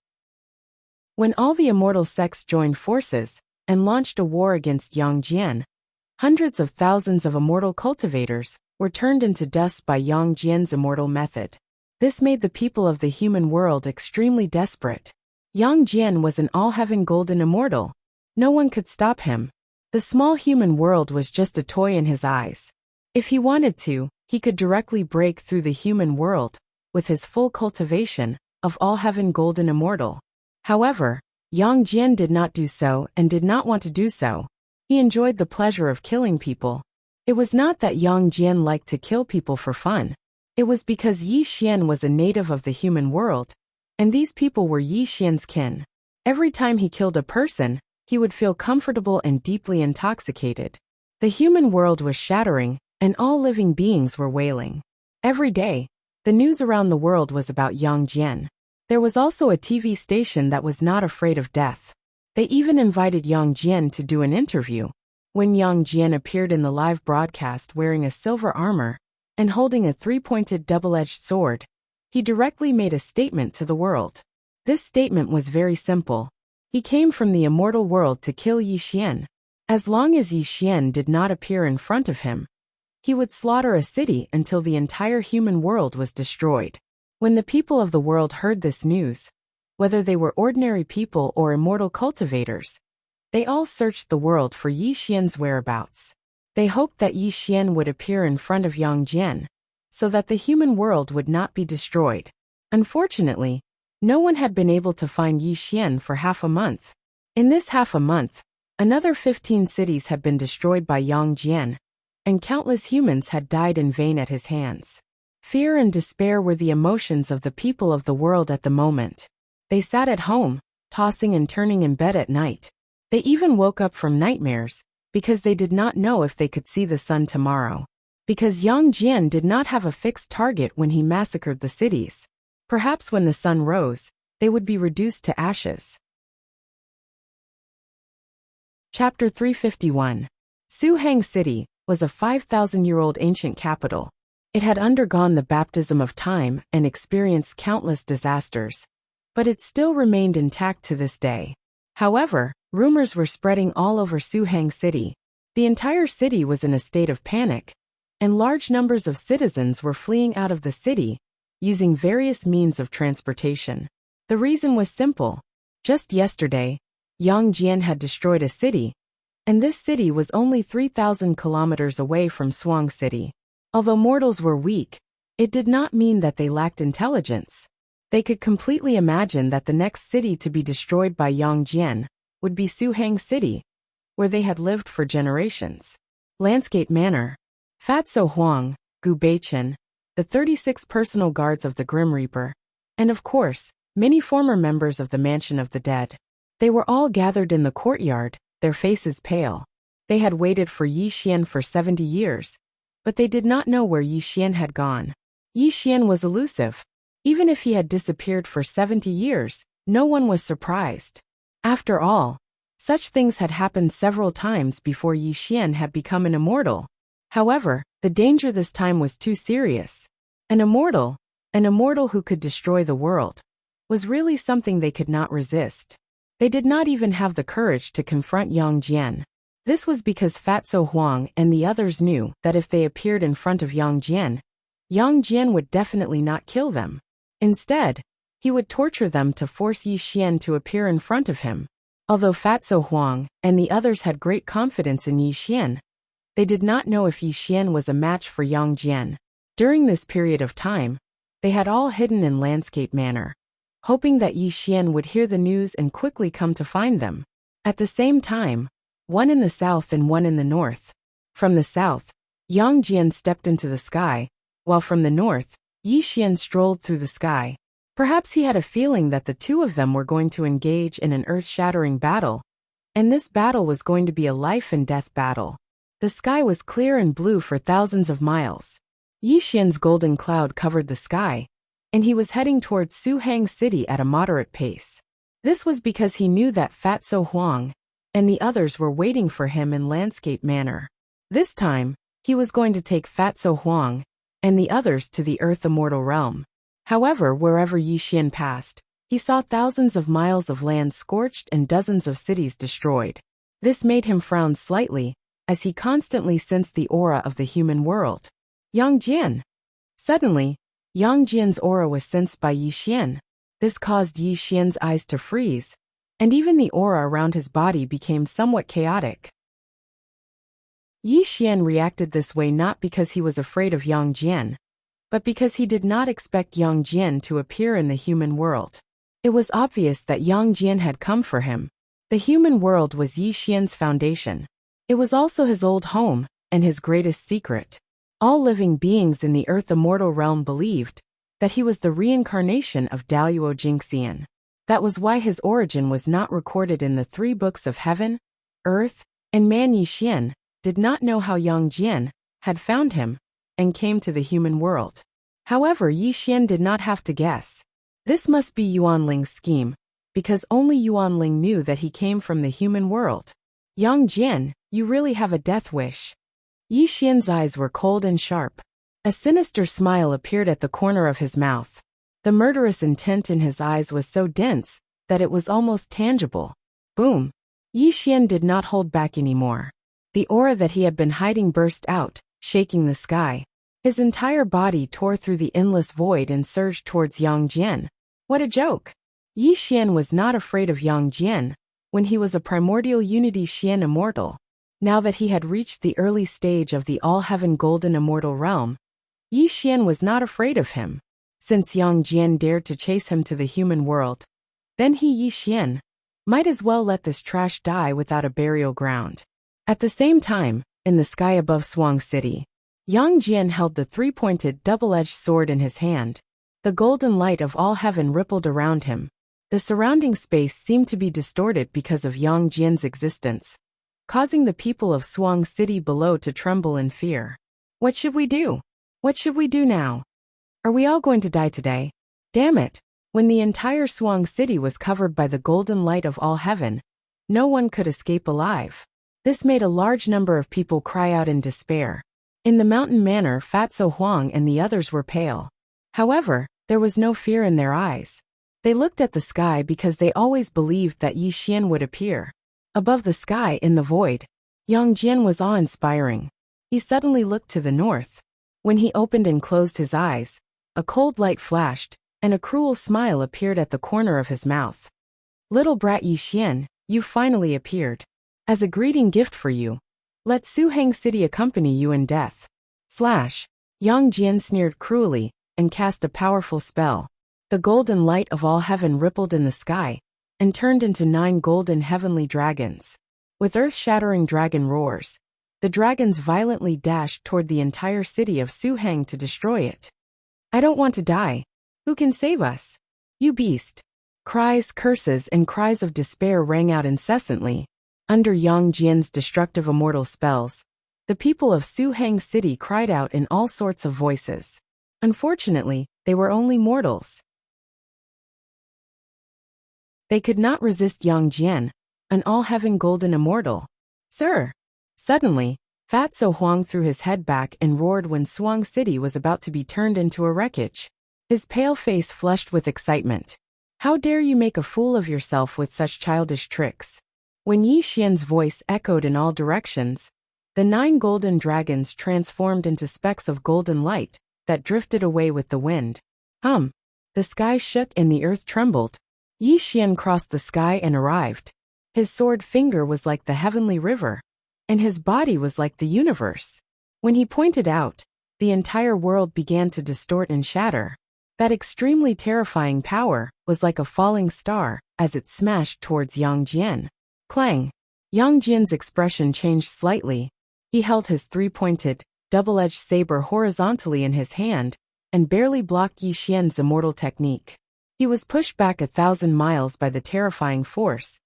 When all the immortal sects joined forces and launched a war against Yang Jian, hundreds of thousands of immortal cultivators were turned into dust by Yang Jian's immortal method. This made the people of the human world extremely desperate. Yang Jian was an all-heaven golden immortal. No one could stop him. The small human world was just a toy in his eyes. If he wanted to, he could directly break through the human world, with his full cultivation of all heaven golden immortal. However, Yang Jian did not do so and did not want to do so. He enjoyed the pleasure of killing people. It was not that Yang Jian liked to kill people for fun. It was because Yi Xian was a native of the human world, and these people were Yi Xian's kin. Every time he killed a person, he would feel comfortable and deeply intoxicated. The human world was shattering, and all living beings were wailing. Every day, the news around the world was about Yang Jian. There was also a TV station that was not afraid of death. They even invited Yang Jian to do an interview. When Yang Jian appeared in the live broadcast wearing a silver armor and holding a three-pointed double-edged sword, he directly made a statement to the world. This statement was very simple. He came from the immortal world to kill Yi Xian. As long as Yi Xian did not appear in front of him, he would slaughter a city until the entire human world was destroyed. When the people of the world heard this news, whether they were ordinary people or immortal cultivators, they all searched the world for Yi Xian's whereabouts. They hoped that Yi Xian would appear in front of Yang Jian, so that the human world would not be destroyed. Unfortunately, no one had been able to find Yi Xian for half a month. In this half a month, another 15 cities had been destroyed by Yang Jian, and countless humans had died in vain at his hands. Fear and despair were the emotions of the people of the world at the moment. They sat at home, tossing and turning in bed at night. They even woke up from nightmares, because they did not know if they could see the sun tomorrow. Because Yang Jian did not have a fixed target when he massacred the cities. Perhaps when the sun rose, they would be reduced to ashes. Chapter 351. Suhang City was a 5,000-year-old ancient capital. It had undergone the baptism of time and experienced countless disasters, but it still remained intact to this day. However, rumors were spreading all over Suhang City. The entire city was in a state of panic, and large numbers of citizens were fleeing out of the city, using various means of transportation. The reason was simple. Just yesterday, Yang Jian had destroyed a city, and this city was only 3,000 kilometers away from Shuang City. Although mortals were weak, it did not mean that they lacked intelligence. They could completely imagine that the next city to be destroyed by Yang Jian would be Suhang City, where they had lived for generations. Landscape Manor. Fatso Huang, Gu Beichen, the 36 personal guards of the Grim Reaper, and of course, many former members of the Mansion of the Dead. They were all gathered in the courtyard, their faces pale. They had waited for Yi Xian for 70 years, but they did not know where Yi Xian had gone. Yi Xian was elusive. Even if he had disappeared for 70 years, no one was surprised. After all, such things had happened several times before Yi Xian had become an immortal. However, the danger this time was too serious. An immortal who could destroy the world, was really something they could not resist. They did not even have the courage to confront Yang Jian. This was because Fatso Huang and the others knew that if they appeared in front of Yang Jian would definitely not kill them. Instead, he would torture them to force Yi Xian to appear in front of him. Although Fatso Huang and the others had great confidence in Yi Xian, they did not know if Yi Xian was a match for Yang Jian. During this period of time, they had all hidden in Landscape Manor, hoping that Yi Xian would hear the news and quickly come to find them. At the same time, one in the south and one in the north. From the south, Yang Jian stepped into the sky, while from the north, Yi Xian strolled through the sky. Perhaps he had a feeling that the two of them were going to engage in an earth-shattering battle, and this battle was going to be a life-and-death battle. The sky was clear and blue for thousands of miles. Yi Xian's golden cloud covered the sky, and he was heading towards Suhang City at a moderate pace. This was because he knew that Fatso Huang and the others were waiting for him in Landscape Manor. This time, he was going to take Fatso Huang and the others to the Earth Immortal Realm. However, wherever Yi Xian passed, he saw thousands of miles of land scorched and dozens of cities destroyed. This made him frown slightly, as he constantly sensed the aura of the human world. Yang Jian. Suddenly, Yang Jian's aura was sensed by Yi Xian. This caused Yi Xian's eyes to freeze, and even the aura around his body became somewhat chaotic. Yi Xian reacted this way not because he was afraid of Yang Jian, but because he did not expect Yang Jian to appear in the human world. It was obvious that Yang Jian had come for him. The human world was Yi Xian's foundation. It was also his old home, and his greatest secret. All living beings in the Earth Immortal realm believed that he was the reincarnation of Daluo Jingxian. That was why his origin was not recorded in the 3 books of heaven, earth, and man. Yi Xian did not know how Yang Jian had found him and came to the human world. However, Yi Xian did not have to guess. This must be Yuanling's scheme, because only Yuanling knew that he came from the human world. Yang Jian, you really have a death wish. Yi Xian's eyes were cold and sharp. A sinister smile appeared at the corner of his mouth. The murderous intent in his eyes was so dense that it was almost tangible. Boom! Yi Xian did not hold back anymore. The aura that he had been hiding burst out, shaking the sky. His entire body tore through the endless void and surged towards Yang Jian. What a joke! Yi Xian was not afraid of Yang Jian when he was a primordial unity Xian immortal. Now that he had reached the early stage of the all-heaven golden immortal realm, Yi Xian was not afraid of him. Since Yang Jian dared to chase him to the human world, then he, Yi Xian, might as well let this trash die without a burial ground. At the same time, in the sky above Swang City, Yang Jian held the 3-pointed double-edged sword in his hand. The golden light of all heaven rippled around him. The surrounding space seemed to be distorted because of Yang Jian's existence, causing the people of Swang City below to tremble in fear. What should we do? What should we do now? Are we all going to die today? Damn it! When the entire Swang City was covered by the golden light of all heaven, no one could escape alive. This made a large number of people cry out in despair. In the mountain manor, Fatso Huang and the others were pale. However, there was no fear in their eyes. They looked at the sky because they always believed that Yi Xian would appear. Above the sky in the void, Yang Jian was awe-inspiring. He suddenly looked to the north. When he opened and closed his eyes, a cold light flashed, and a cruel smile appeared at the corner of his mouth. Little brat Yi Xian, you finally appeared. As a greeting gift for you, let Suhang City accompany you in death. Yang Jian sneered cruelly and cast a powerful spell. The golden light of all heaven rippled in the sky and turned into 9 golden heavenly dragons. With earth-shattering dragon roars, the dragons violently dashed toward the entire city of Suhang to destroy it. I don't want to die. Who can save us? You beast! Cries, curses, and cries of despair rang out incessantly. Under Yang Jian's destructive immortal spells, the people of Suhang City cried out in all sorts of voices. Unfortunately, they were only mortals. They could not resist Yang Jian, an all-heaven golden immortal. Sir! Suddenly, Fatso Huang threw his head back and roared when Swang City was about to be turned into a wreckage. His pale face flushed with excitement. How dare you make a fool of yourself with such childish tricks? When Yi Xian's voice echoed in all directions, the 9 golden dragons transformed into specks of golden light that drifted away with the wind. The sky shook and the earth trembled. Yi Xian crossed the sky and arrived. His sword finger was like the heavenly river, and his body was like the universe. When he pointed out, the entire world began to distort and shatter. That extremely terrifying power was like a falling star as it smashed towards Yang Jian. Clang! Yang Jian's expression changed slightly. He held his 3-pointed, double-edged saber horizontally in his hand and barely blocked Yi Xian's immortal technique. He was pushed back 1,000 miles by the terrifying force.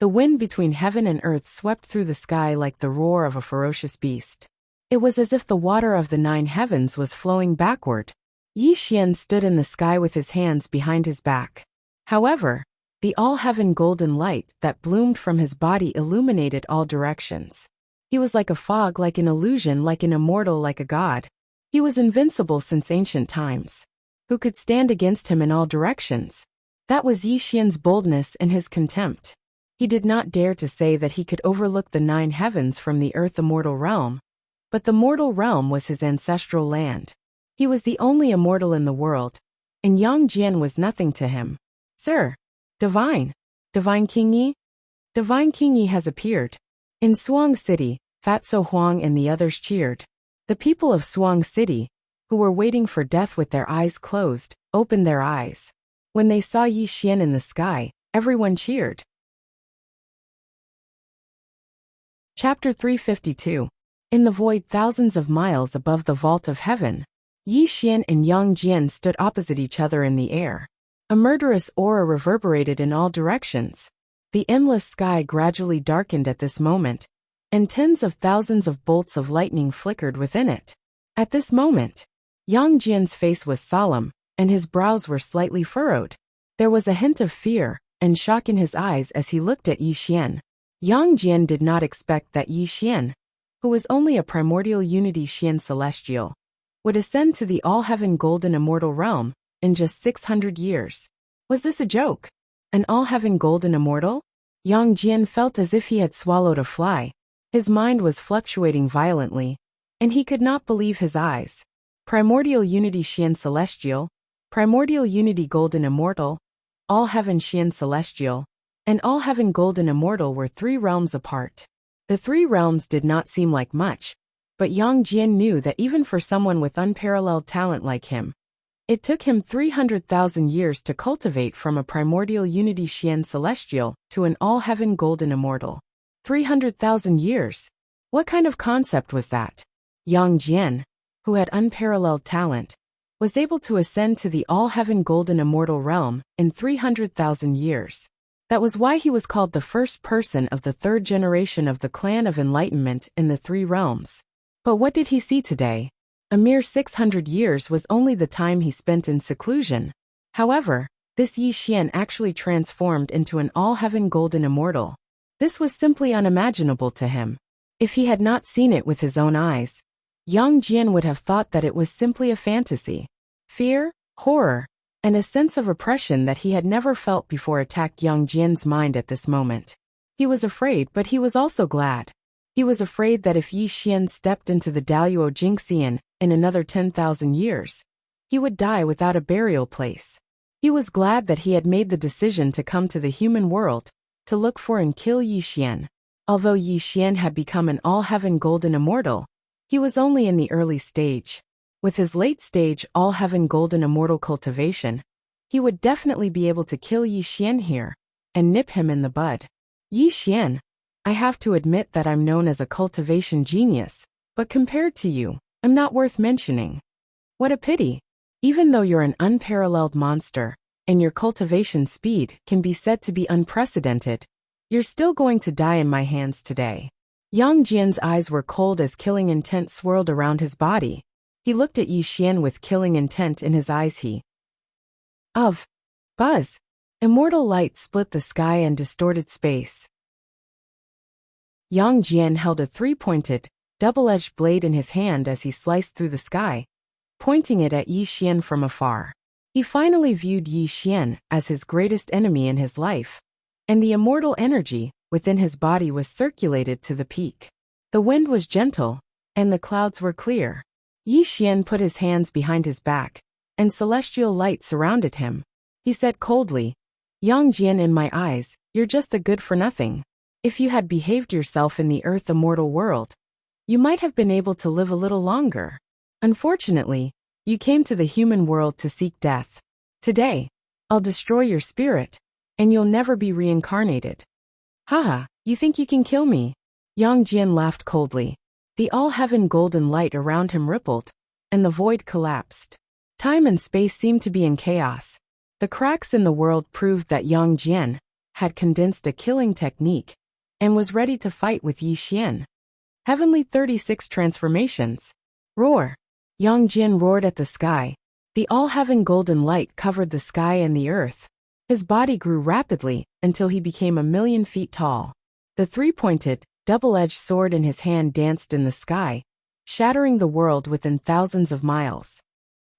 The wind between heaven and earth swept through the sky like the roar of a ferocious beast. It was as if the water of the 9 heavens was flowing backward. Yi Xian stood in the sky with his hands behind his back. However, the all-heaven golden light that bloomed from his body illuminated all directions. He was like a fog, like an illusion, like an immortal, like a god. He was invincible since ancient times. Who could stand against him in all directions? That was Yi Xian's boldness and his contempt. He did not dare to say that he could overlook the 9 heavens from the earth immortal realm, but the mortal realm was his ancestral land. He was the only immortal in the world, and Yang Jian was nothing to him. Sir! Divine King Yi? Divine King Yi has appeared. In Swang City, Fatso Huang and the others cheered. The people of Swang City, who were waiting for death with their eyes closed, opened their eyes. When they saw Yi Xian in the sky, everyone cheered. Chapter 352. In the void thousands of miles above the vault of heaven, Yi Xian and Yang Jian stood opposite each other in the air. A murderous aura reverberated in all directions. The endless sky gradually darkened at this moment, and tens of thousands of bolts of lightning flickered within it. At this moment, Yang Jian's face was solemn, and his brows were slightly furrowed. There was a hint of fear and shock in his eyes as he looked at Yi Xian. Yang Jian did not expect that Yi Xian, who was only a primordial unity Xian celestial, would ascend to the all-heaven golden immortal realm in just 600 years. Was this a joke? An all-heaven golden immortal? Yang Jian felt as if he had swallowed a fly. His mind was fluctuating violently, and he could not believe his eyes. Primordial unity Xian celestial, primordial unity golden immortal, all-heaven Xian celestial, and all-heaven golden immortal were 3 realms apart. The 3 realms did not seem like much, but Yang Jian knew that even for someone with unparalleled talent like him, it took him 300,000 years to cultivate from a primordial unity Xian celestial to an all-heaven golden immortal. 300,000 years? What kind of concept was that? Yang Jian, who had unparalleled talent, was able to ascend to the all-heaven golden immortal realm in 300,000 years. That was why he was called the first person of the 3rd generation of the clan of enlightenment in the 3 realms. But what did he see today? A mere 600 years was only the time he spent in seclusion. However, this Yi Xian actually transformed into an all-heaven golden immortal. This was simply unimaginable to him. If he had not seen it with his own eyes, Yang Jian would have thought that it was simply a fantasy. Fear, horror, and a sense of oppression that he had never felt before attacked Yang Jian's mind at this moment. He was afraid, but he was also glad. He was afraid that if Yi Xian stepped into the Daluo Jingxian in another 10,000 years, he would die without a burial place. He was glad that he had made the decision to come to the human world, to look for and kill Yi Xian. Although Yi Xian had become an all-heaven golden immortal, he was only in the early stage. With his late-stage all-heaven golden immortal cultivation, he would definitely be able to kill Yi Xian here and nip him in the bud. Yi Xian, I have to admit that I'm known as a cultivation genius, but compared to you, I'm not worth mentioning. What a pity. Even though you're an unparalleled monster, and your cultivation speed can be said to be unprecedented, you're still going to die in my hands today. Yang Jian's eyes were cold as killing intent swirled around his body. He looked at Yi Xian with killing intent in his eyes. Buzz. Immortal light split the sky and distorted space. Yang Jian held a 3-pointed, double-edged blade in his hand as he sliced through the sky, pointing it at Yi Xian from afar. He finally viewed Yi Xian as his greatest enemy in his life, and the immortal energy within his body was circulated to the peak. The wind was gentle, and the clouds were clear. Yi Xian put his hands behind his back, and celestial light surrounded him. He said coldly, Yang Jian, in my eyes, you're just a good-for-nothing. If you had behaved yourself in the Earth immortal world, you might have been able to live a little longer. Unfortunately, you came to the human world to seek death. Today, I'll destroy your spirit, and you'll never be reincarnated. Haha, you think you can kill me? Yang Jian laughed coldly. The all-heaven golden light around him rippled, and the void collapsed. Time and space seemed to be in chaos. The cracks in the world proved that Yang Jian had condensed a killing technique and was ready to fight with Yi Xian. Heavenly 36 transformations. Roar. Yang Jian roared at the sky. The all-heaven golden light covered the sky and the earth. His body grew rapidly until he became 1,000,000 feet tall. The 3-pointed, double-edged sword in his hand danced in the sky, shattering the world within thousands of miles.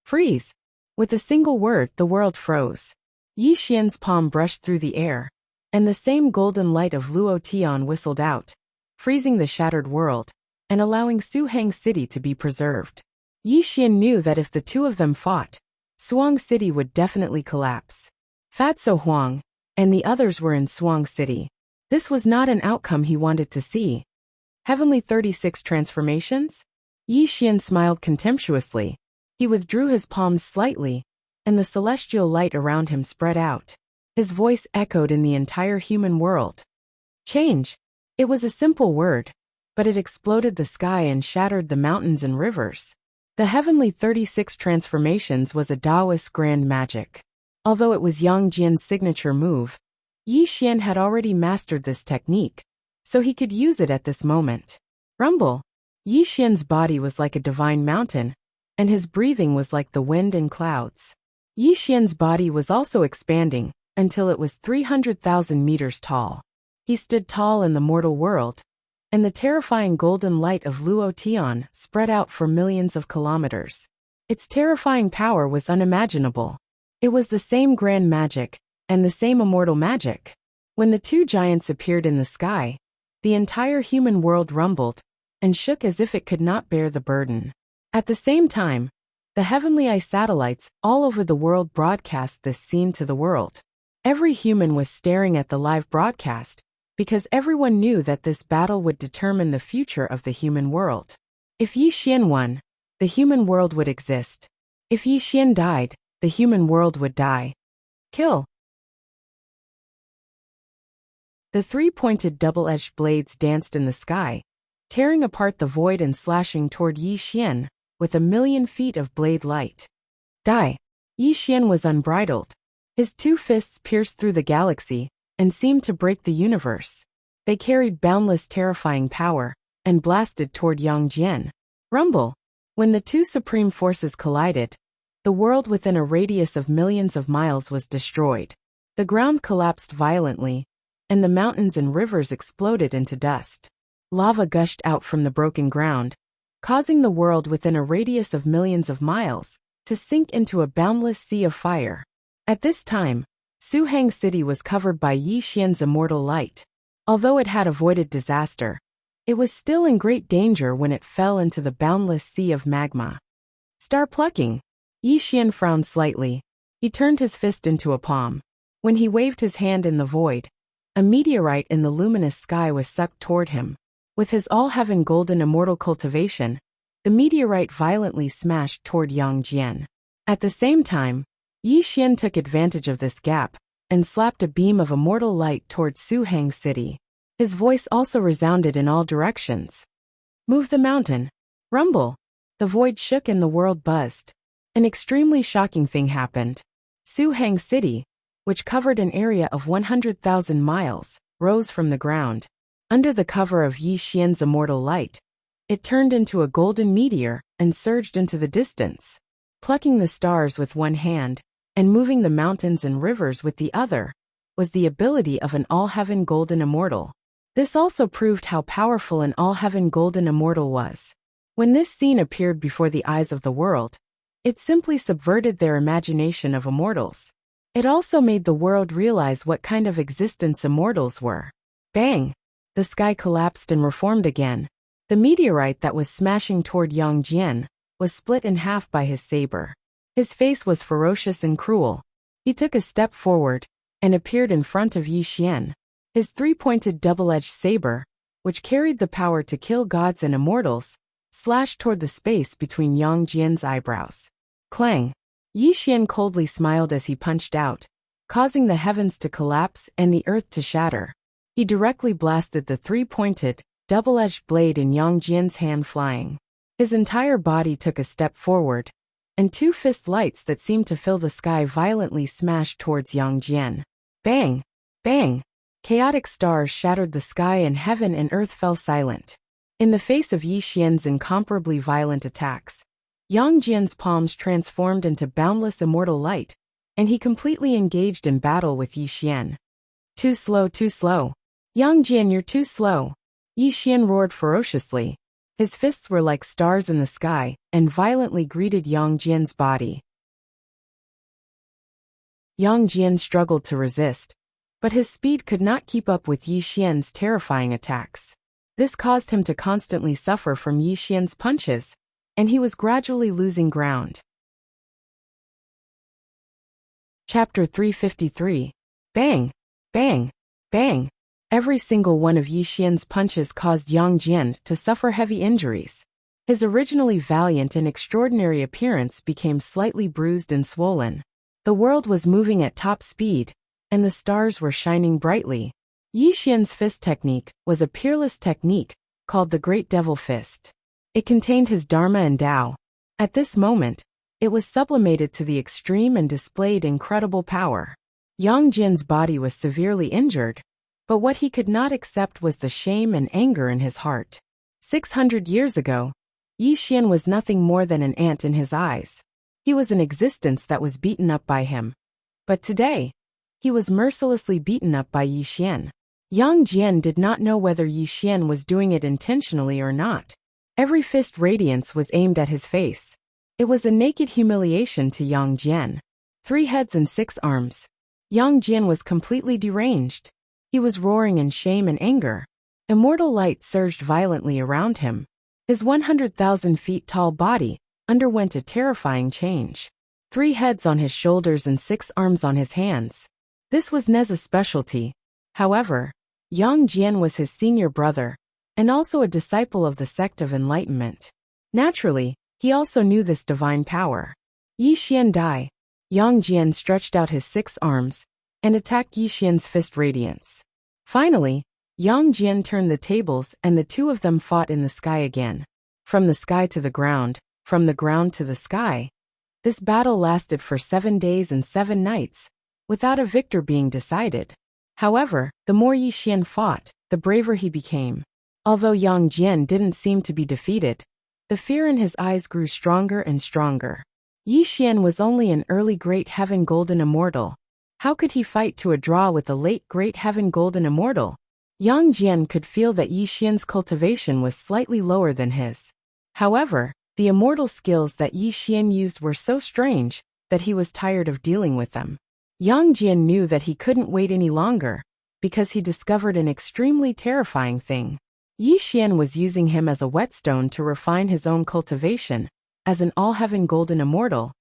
Freeze! With a single word, the world froze. Yi Xian's palm brushed through the air, and the same golden light of Luo Tian whistled out, freezing the shattered world, and allowing Suhang City to be preserved. Yi Xian knew that if the 2 of them fought, Swang City would definitely collapse. Fatso Huang and the others were in Swang City. This was not an outcome he wanted to see. Heavenly 36 transformations? Yi Xian smiled contemptuously. He withdrew his palms slightly, and the celestial light around him spread out. His voice echoed in the entire human world. Change. It was a simple word, but it exploded the sky and shattered the mountains and rivers. The Heavenly 36 transformations was a Taoist grand magic. Although it was Yang Jian's signature move, Yi Xian had already mastered this technique, so he could use it at this moment. Rumble. Yi Xian's body was like a divine mountain, and his breathing was like the wind and clouds. Yi Xian's body was also expanding, until it was 300,000 meters tall. He stood tall in the mortal world, and the terrifying golden light of Luo Tian spread out for millions of kilometers. Its terrifying power was unimaginable. It was the same grand magic, and the same immortal magic. When the two giants appeared in the sky, the entire human world rumbled and shook as if it could not bear the burden. At the same time, the heavenly eye satellites all over the world broadcast this scene to the world. Every human was staring at the live broadcast, because everyone knew that this battle would determine the future of the human world. If Yi Xian won, the human world would exist. If Yi Xian died, the human world would die. Kill. The three-pointed double-edged blades danced in the sky, tearing apart the void and slashing toward Yi Xian with 1,000,000 feet of blade light. Die. Yi Xian was unbridled. His two fists pierced through the galaxy and seemed to break the universe. They carried boundless terrifying power and blasted toward Yang Jian. Rumble. When the two supreme forces collided, the world within a radius of millions of miles was destroyed. The ground collapsed violently, and the mountains and rivers exploded into dust. Lava gushed out from the broken ground, causing the world within a radius of millions of miles to sink into a boundless sea of fire. At this time, Suhang City was covered by Yi Xian's immortal light. Although it had avoided disaster, it was still in great danger when it fell into the boundless sea of magma. Star plucking. Yi Xian frowned slightly. He turned his fist into a palm. When he waved his hand in the void, a meteorite in the luminous sky was sucked toward him. With his all-heaven golden immortal cultivation, the meteorite violently smashed toward Yang Jian. At the same time, Yi Xian took advantage of this gap and slapped a beam of immortal light toward Suhang City. His voice also resounded in all directions. Move the mountain. Rumble. The void shook and the world buzzed. An extremely shocking thing happened. Suhang City, which covered an area of 100,000 miles, rose from the ground. Under the cover of Yi Xian's immortal light, it turned into a golden meteor and surged into the distance. Plucking the stars with one hand and moving the mountains and rivers with the other was the ability of an all-heaven golden immortal. This also proved how powerful an all-heaven golden immortal was. When this scene appeared before the eyes of the world, it simply subverted their imagination of immortals. It also made the world realize what kind of existence immortals were. Bang! The sky collapsed and reformed again. The meteorite that was smashing toward Yang Jian was split in half by his saber. His face was ferocious and cruel. He took a step forward and appeared in front of Yi Xian. His three-pointed double-edged saber, which carried the power to kill gods and immortals, slashed toward the space between Yang Jian's eyebrows. Clang! Yi Xian coldly smiled as he punched out, causing the heavens to collapse and the earth to shatter. He directly blasted the three-pointed, double-edged blade in Yang Jian's hand, flying. His entire body took a step forward, and two fist lights that seemed to fill the sky violently smashed towards Yang Jian. Bang! Bang! Chaotic stars shattered the sky and heaven and earth fell silent. In the face of Yi Xian's incomparably violent attacks, Yang Jian's palms transformed into boundless immortal light, and he completely engaged in battle with Yi Xian. Too slow, too slow. Yang Jian, you're too slow. Yi Xian roared ferociously. His fists were like stars in the sky and violently greeted Yang Jian's body. Yang Jian struggled to resist, but his speed could not keep up with Yi Xian's terrifying attacks. This caused him to constantly suffer from Yi Xian's punches, and he was gradually losing ground. Chapter 353. Bang! Bang! Bang! Every single one of Yi Xian's punches caused Yang Jian to suffer heavy injuries. His originally valiant and extraordinary appearance became slightly bruised and swollen. The world was moving at top speed, and the stars were shining brightly. Yi Xian's fist technique was a peerless technique called the Great Devil Fist. It contained his Dharma and Tao. At this moment, it was sublimated to the extreme and displayed incredible power. Yang Jian's body was severely injured, but what he could not accept was the shame and anger in his heart. 600 years ago, Yi Xian was nothing more than an ant in his eyes. He was an existence that was beaten up by him. But today, he was mercilessly beaten up by Yi Xian. Yang Jian did not know whether Yi Xian was doing it intentionally or not. Every fist radiance was aimed at his face. It was a naked humiliation to Yang Jian. 3 heads and 6 arms. Yang Jian was completely deranged. He was roaring in shame and anger. Immortal light surged violently around him. His 100,000 feet tall body underwent a terrifying change. 3 heads on his shoulders and 6 arms on his hands. This was Neza's specialty. However, Yang Jian was his senior brother, and also a disciple of the sect of enlightenment. Naturally, he also knew this divine power. Yi Xian Dai. Yang Jian stretched out his 6 arms and attacked Yi Xian's fist radiance. Finally, Yang Jian turned the tables and the two of them fought in the sky again. From the sky to the ground, from the ground to the sky. This battle lasted for 7 days and 7 nights, without a victor being decided. However, the more Yi Xian fought, the braver he became. Although Yang Jian didn't seem to be defeated, the fear in his eyes grew stronger and stronger. Yi Xian was only an early Great Heaven Golden Immortal. How could he fight to a draw with the late Great Heaven Golden Immortal? Yang Jian could feel that Yi Xian's cultivation was slightly lower than his. However, the immortal skills that Yi Xian used were so strange that he was tired of dealing with them. Yang Jian knew that he couldn't wait any longer, because he discovered an extremely terrifying thing. Yi Xian was using him as a whetstone to refine his own cultivation, as an all-heaven golden immortal,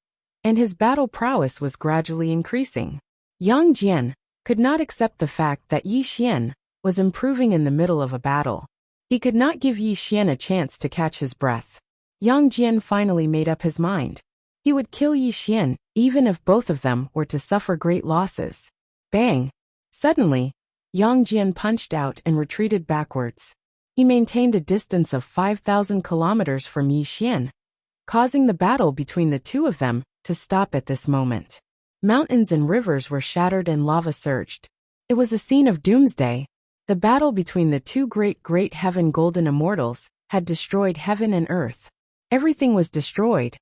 and his battle prowess was gradually increasing. Yang Jian could not accept the fact that Yi Xian was improving in the middle of a battle. He could not give Yi Xian a chance to catch his breath. Yang Jian finally made up his mind. He would kill Yi Xian, even if both of them were to suffer great losses. Bang! Suddenly, Yang Jian punched out and retreated backwards. He maintained a distance of 5,000 kilometers from Yi Xian, causing the battle between the two of them to stop at this moment. Mountains and rivers were shattered and lava surged. It was a scene of doomsday. The battle between the two Great Heaven Golden Immortals had destroyed heaven and earth. Everything was destroyed.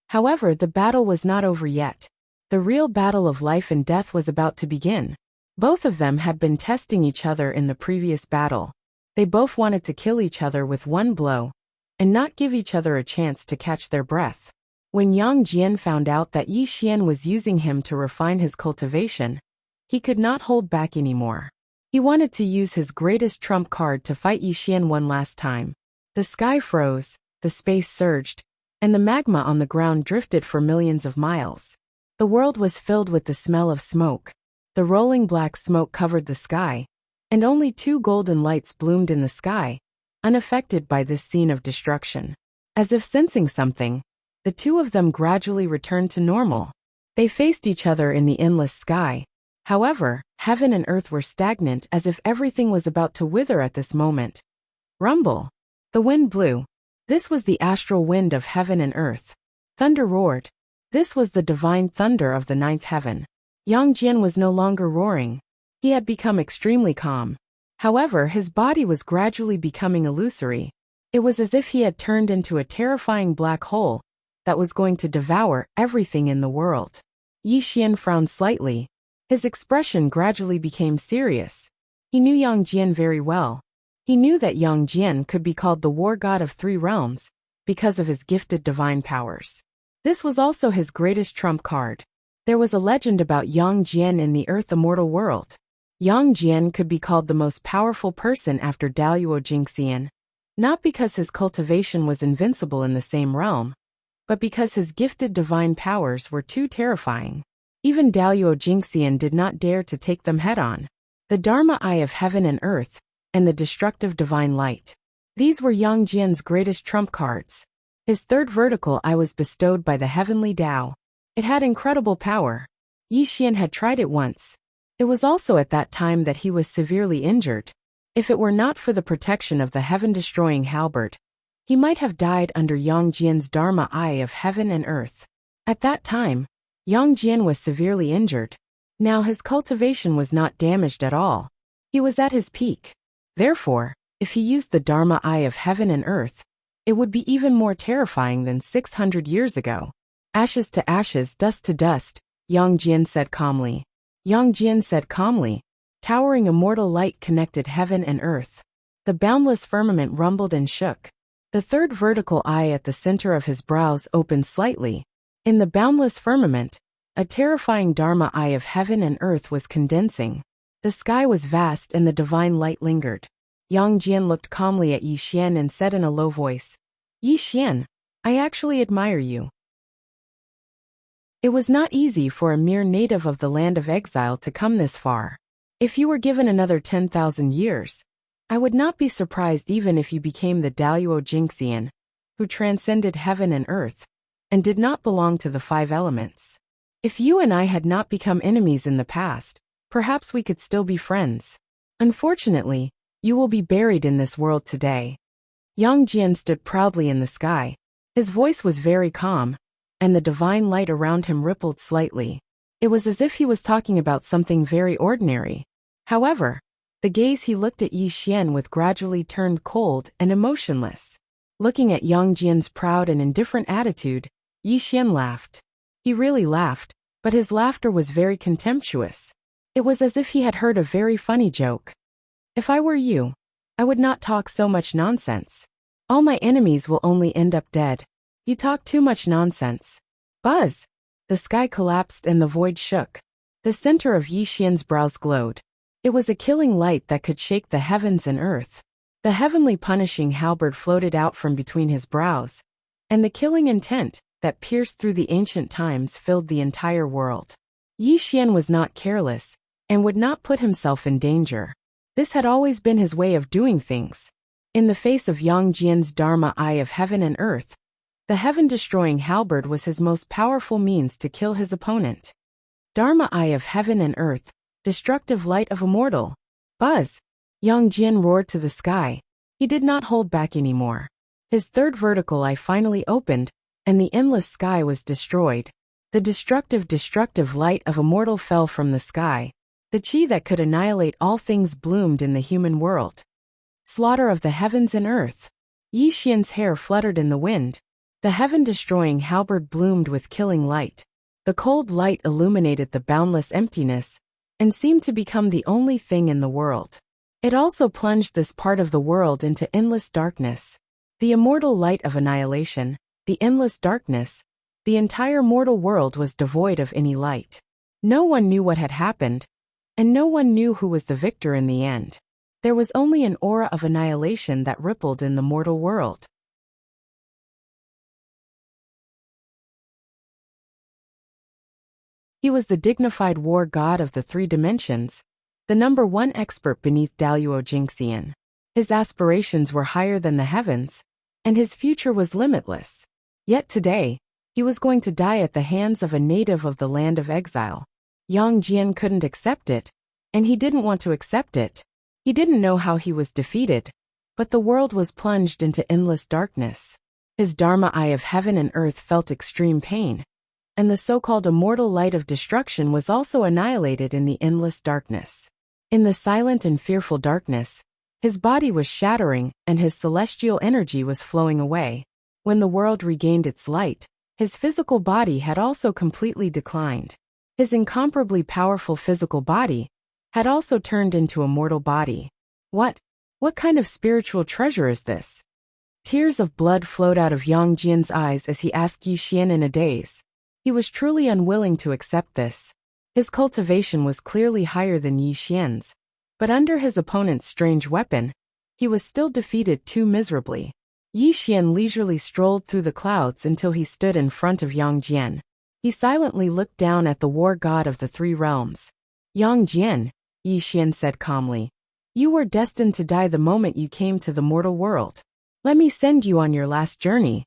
However, the battle was not over yet. The real battle of life and death was about to begin. Both of them had been testing each other in the previous battle. They both wanted to kill each other with one blow, and not give each other a chance to catch their breath. When Yang Jian found out that Yi Xian was using him to refine his cultivation, he could not hold back anymore. He wanted to use his greatest trump card to fight Yi Xian one last time. The sky froze, the space surged, and the magma on the ground drifted for millions of miles. The world was filled with the smell of smoke. The rolling black smoke covered the sky, and only 2 golden lights bloomed in the sky, unaffected by this scene of destruction. As if sensing something, the two of them gradually returned to normal. They faced each other in the endless sky. However, heaven and earth were stagnant as if everything was about to wither at this moment. Rumble. The wind blew. This was the astral wind of heaven and earth. Thunder roared. This was the divine thunder of the 9th heaven. Yang Jian was no longer roaring. He had become extremely calm. However, his body was gradually becoming illusory. It was as if he had turned into a terrifying black hole that was going to devour everything in the world. Yi Xian frowned slightly. His expression gradually became serious. He knew Yang Jian very well. He knew that Yang Jian could be called the war god of 3 realms because of his gifted divine powers. This was also his greatest trump card. There was a legend about Yang Jian in the Earth Immortal world. Yang Jian could be called the most powerful person after Daluo Jingxian, not because his cultivation was invincible in the same realm, but because his gifted divine powers were too terrifying. Even Daluo Jingxian did not dare to take them head-on. the Dharma Eye of Heaven and Earth, and the Destructive Divine Light. These were Yang Jian's greatest trump cards. His third vertical eye was bestowed by the heavenly Tao. It had incredible power. Yi Xian had tried it once. It was also at that time that he was severely injured. If it were not for the protection of the heaven-destroying halberd, he might have died under Yang Jian's Dharma Eye of Heaven and Earth. At that time, Yang Jian was severely injured. Now his cultivation was not damaged at all. He was at his peak. Therefore, if he used the Dharma Eye of Heaven and Earth, it would be even more terrifying than 600 years ago. Ashes to ashes, dust to dust, Yang Jian said calmly. Yang Jian said calmly. Towering immortal light connected heaven and earth. The boundless firmament rumbled and shook. The third vertical eye at the center of his brows opened slightly. In the boundless firmament, a terrifying Dharma Eye of Heaven and Earth was condensing. The sky was vast and the divine light lingered. Yang Jian looked calmly at Yi Xian and said in a low voice, "Yi Xian, I actually admire you." It was not easy for a mere native of the land of exile to come this far. If you were given another 10,000 years, I would not be surprised even if you became the Daluo Jingxian, who transcended heaven and earth, and did not belong to the five elements. If you and I had not become enemies in the past, perhaps we could still be friends. Unfortunately, you will be buried in this world today. Yang Jian stood proudly in the sky. His voice was very calm, and the divine light around him rippled slightly. It was as if he was talking about something very ordinary. However, the gaze he looked at Yi Xian with gradually turned cold and emotionless. Looking at Yang Jian's proud and indifferent attitude, Yi Xian laughed. He really laughed, but his laughter was very contemptuous. It was as if he had heard a very funny joke. If I were you, I would not talk so much nonsense. All my enemies will only end up dead. You talk too much nonsense. Buzz! The sky collapsed and the void shook. The center of Yi Xian's brows glowed. It was a killing light that could shake the heavens and earth. The heavenly punishing halberd floated out from between his brows, and the killing intent that pierced through the ancient times filled the entire world. Yi Xian was not careless, and would not put himself in danger. This had always been his way of doing things. In the face of Yang Jian's Dharma Eye of Heaven and Earth, the heaven-destroying halberd was his most powerful means to kill his opponent. Dharma Eye of Heaven and Earth, destructive light of Immortal. Buzz! Yang Jian roared to the sky. He did not hold back anymore. His third vertical eye finally opened, and the endless sky was destroyed. The destructive light of Immortal fell from the sky. The chi that could annihilate all things bloomed in the human world. Slaughter of the heavens and earth. Yi Xian's hair fluttered in the wind. The heaven-destroying halberd bloomed with killing light. The cold light illuminated the boundless emptiness, and seemed to become the only thing in the world. It also plunged this part of the world into endless darkness. The immortal light of annihilation, the endless darkness, the entire mortal world was devoid of any light. No one knew what had happened, and no one knew who was the victor in the end. There was only an aura of annihilation that rippled in the mortal world. He was the dignified war god of the three dimensions, the number one expert beneath Daluo Jingxian. His aspirations were higher than the heavens, and his future was limitless. Yet today, he was going to die at the hands of a native of the land of exile. Yang Jian couldn't accept it, and he didn't want to accept it. He didn't know how he was defeated, but the world was plunged into endless darkness. His Dharma Eye of Heaven and Earth felt extreme pain, and the so-called immortal light of destruction was also annihilated in the endless darkness. In the silent and fearful darkness, his body was shattering and his celestial energy was flowing away. When the world regained its light, his physical body had also completely declined. His incomparably powerful physical body had also turned into a mortal body. What kind of spiritual treasure is this? Tears of blood flowed out of Yang Jian's eyes as he asked Yi Xian in a daze. He was truly unwilling to accept this. His cultivation was clearly higher than Yi Xian's, but under his opponent's strange weapon, he was still defeated too miserably. Yi Xian leisurely strolled through the clouds until he stood in front of Yang Jian. He silently looked down at the war god of the three realms. Yang Jian, Yi Xian said calmly. You were destined to die the moment you came to the mortal world. Let me send you on your last journey.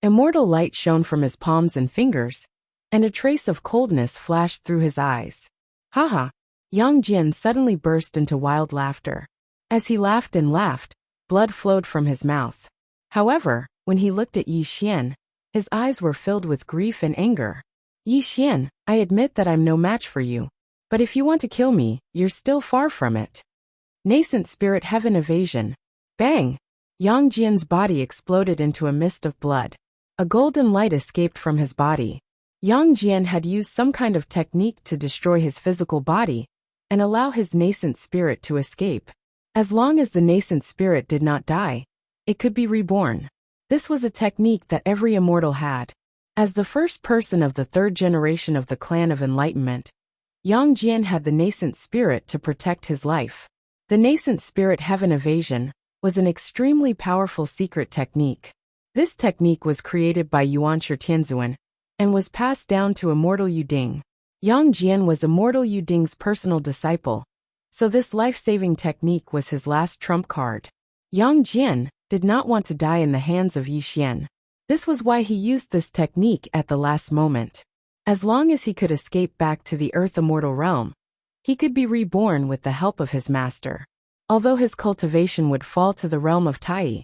Immortal light shone from his palms and fingers, and a trace of coldness flashed through his eyes. Haha! Yang Jian suddenly burst into wild laughter. As he laughed and laughed, blood flowed from his mouth. However, when he looked at Yi Xian, his eyes were filled with grief and anger. Yi Xian, I admit that I'm no match for you. But if you want to kill me, you're still far from it. Nascent spirit heaven evasion. Bang! Yang Jian's body exploded into a mist of blood. A golden light escaped from his body. Yang Jian had used some kind of technique to destroy his physical body and allow his nascent spirit to escape. As long as the nascent spirit did not die, it could be reborn. This was a technique that every immortal had. As the first person of the third generation of the clan of enlightenment, Yang Jian had the nascent spirit to protect his life. The nascent spirit heaven evasion was an extremely powerful secret technique. This technique was created by Yuanshi Tianzuan and was passed down to Immortal Yu Ding. Yang Jian was Immortal Yu Ding's personal disciple, so this life-saving technique was his last trump card. Yang Jian did not want to die in the hands of Yi Xian. This was why he used this technique at the last moment. As long as he could escape back to the Earth Immortal realm, he could be reborn with the help of his master. Although his cultivation would fall to the realm of Tai,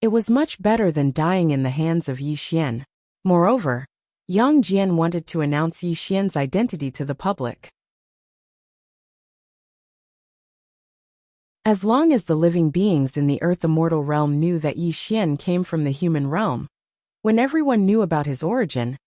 it was much better than dying in the hands of Yi Xian. Moreover, Yang Jian wanted to announce Yi Xian's identity to the public. As long as the living beings in the Earth Immortal realm knew that Yi Xian came from the human realm, when everyone knew about his origin,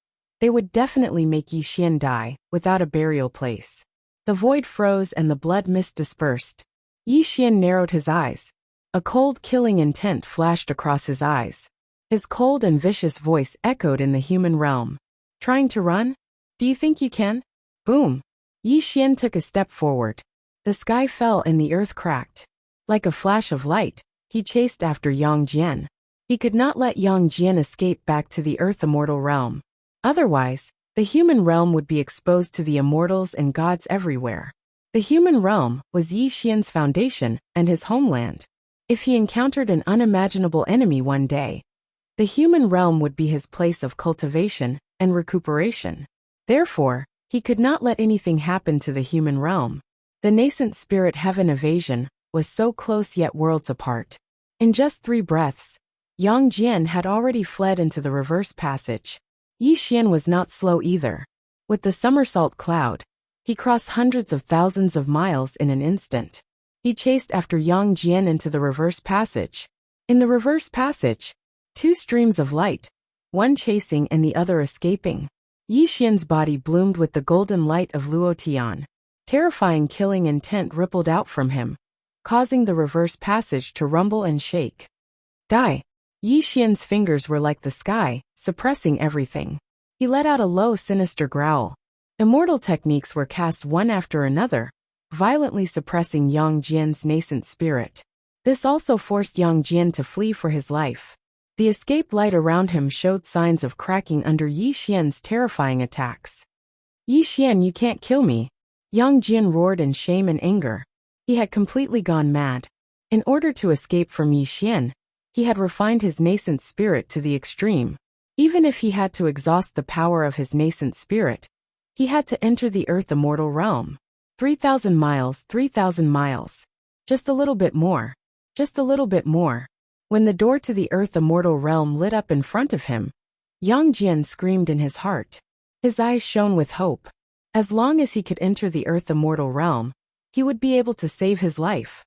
they would definitely make Yi Xian die without a burial place. The void froze and the blood mist dispersed. Yi Xian narrowed his eyes. A cold killing intent flashed across his eyes. His cold and vicious voice echoed in the human realm. Trying to run? Do you think you can? Boom! Yi Xian took a step forward. The sky fell and the earth cracked. Like a flash of light, he chased after Yang Jian. He could not let Yang Jian escape back to the Earth Immortal realm. Otherwise, the human realm would be exposed to the immortals and gods everywhere. The human realm was Yi Xian's foundation and his homeland. If he encountered an unimaginable enemy one day, the human realm would be his place of cultivation and recuperation. Therefore, he could not let anything happen to the human realm. The nascent spirit heaven evasion was so close yet worlds apart. In just 3 breaths, Yang Jian had already fled into the reverse passage. Yi Xian was not slow either. With the somersault cloud, he crossed hundreds of thousands of miles in an instant. He chased after Yang Jian into the reverse passage. In the reverse passage, 2 streams of light, one chasing and the other escaping. Yi Xian's body bloomed with the golden light of Luo Tian. Terrifying killing intent rippled out from him, causing the reverse passage to rumble and shake. Die! Yi Xian's fingers were like the sky, suppressing everything. He let out a low sinister growl. Immortal techniques were cast one after another, violently suppressing Yang Jian's nascent spirit. This also forced Yang Jian to flee for his life. The escape light around him showed signs of cracking under Yi Xian's terrifying attacks. Yi Xian, you can't kill me! Yang Jian roared in shame and anger. He had completely gone mad. In order to escape from Yi Xian, he had refined his nascent spirit to the extreme. Even if he had to exhaust the power of his nascent spirit, he had to enter the Earth Immortal realm. 3,000 miles, 3,000 miles. Just a little bit more. Just a little bit more. When the door to the Earth Immortal realm lit up in front of him, Yang Jian screamed in his heart. His eyes shone with hope. As long as he could enter the Earth Immortal realm, he would be able to save his life.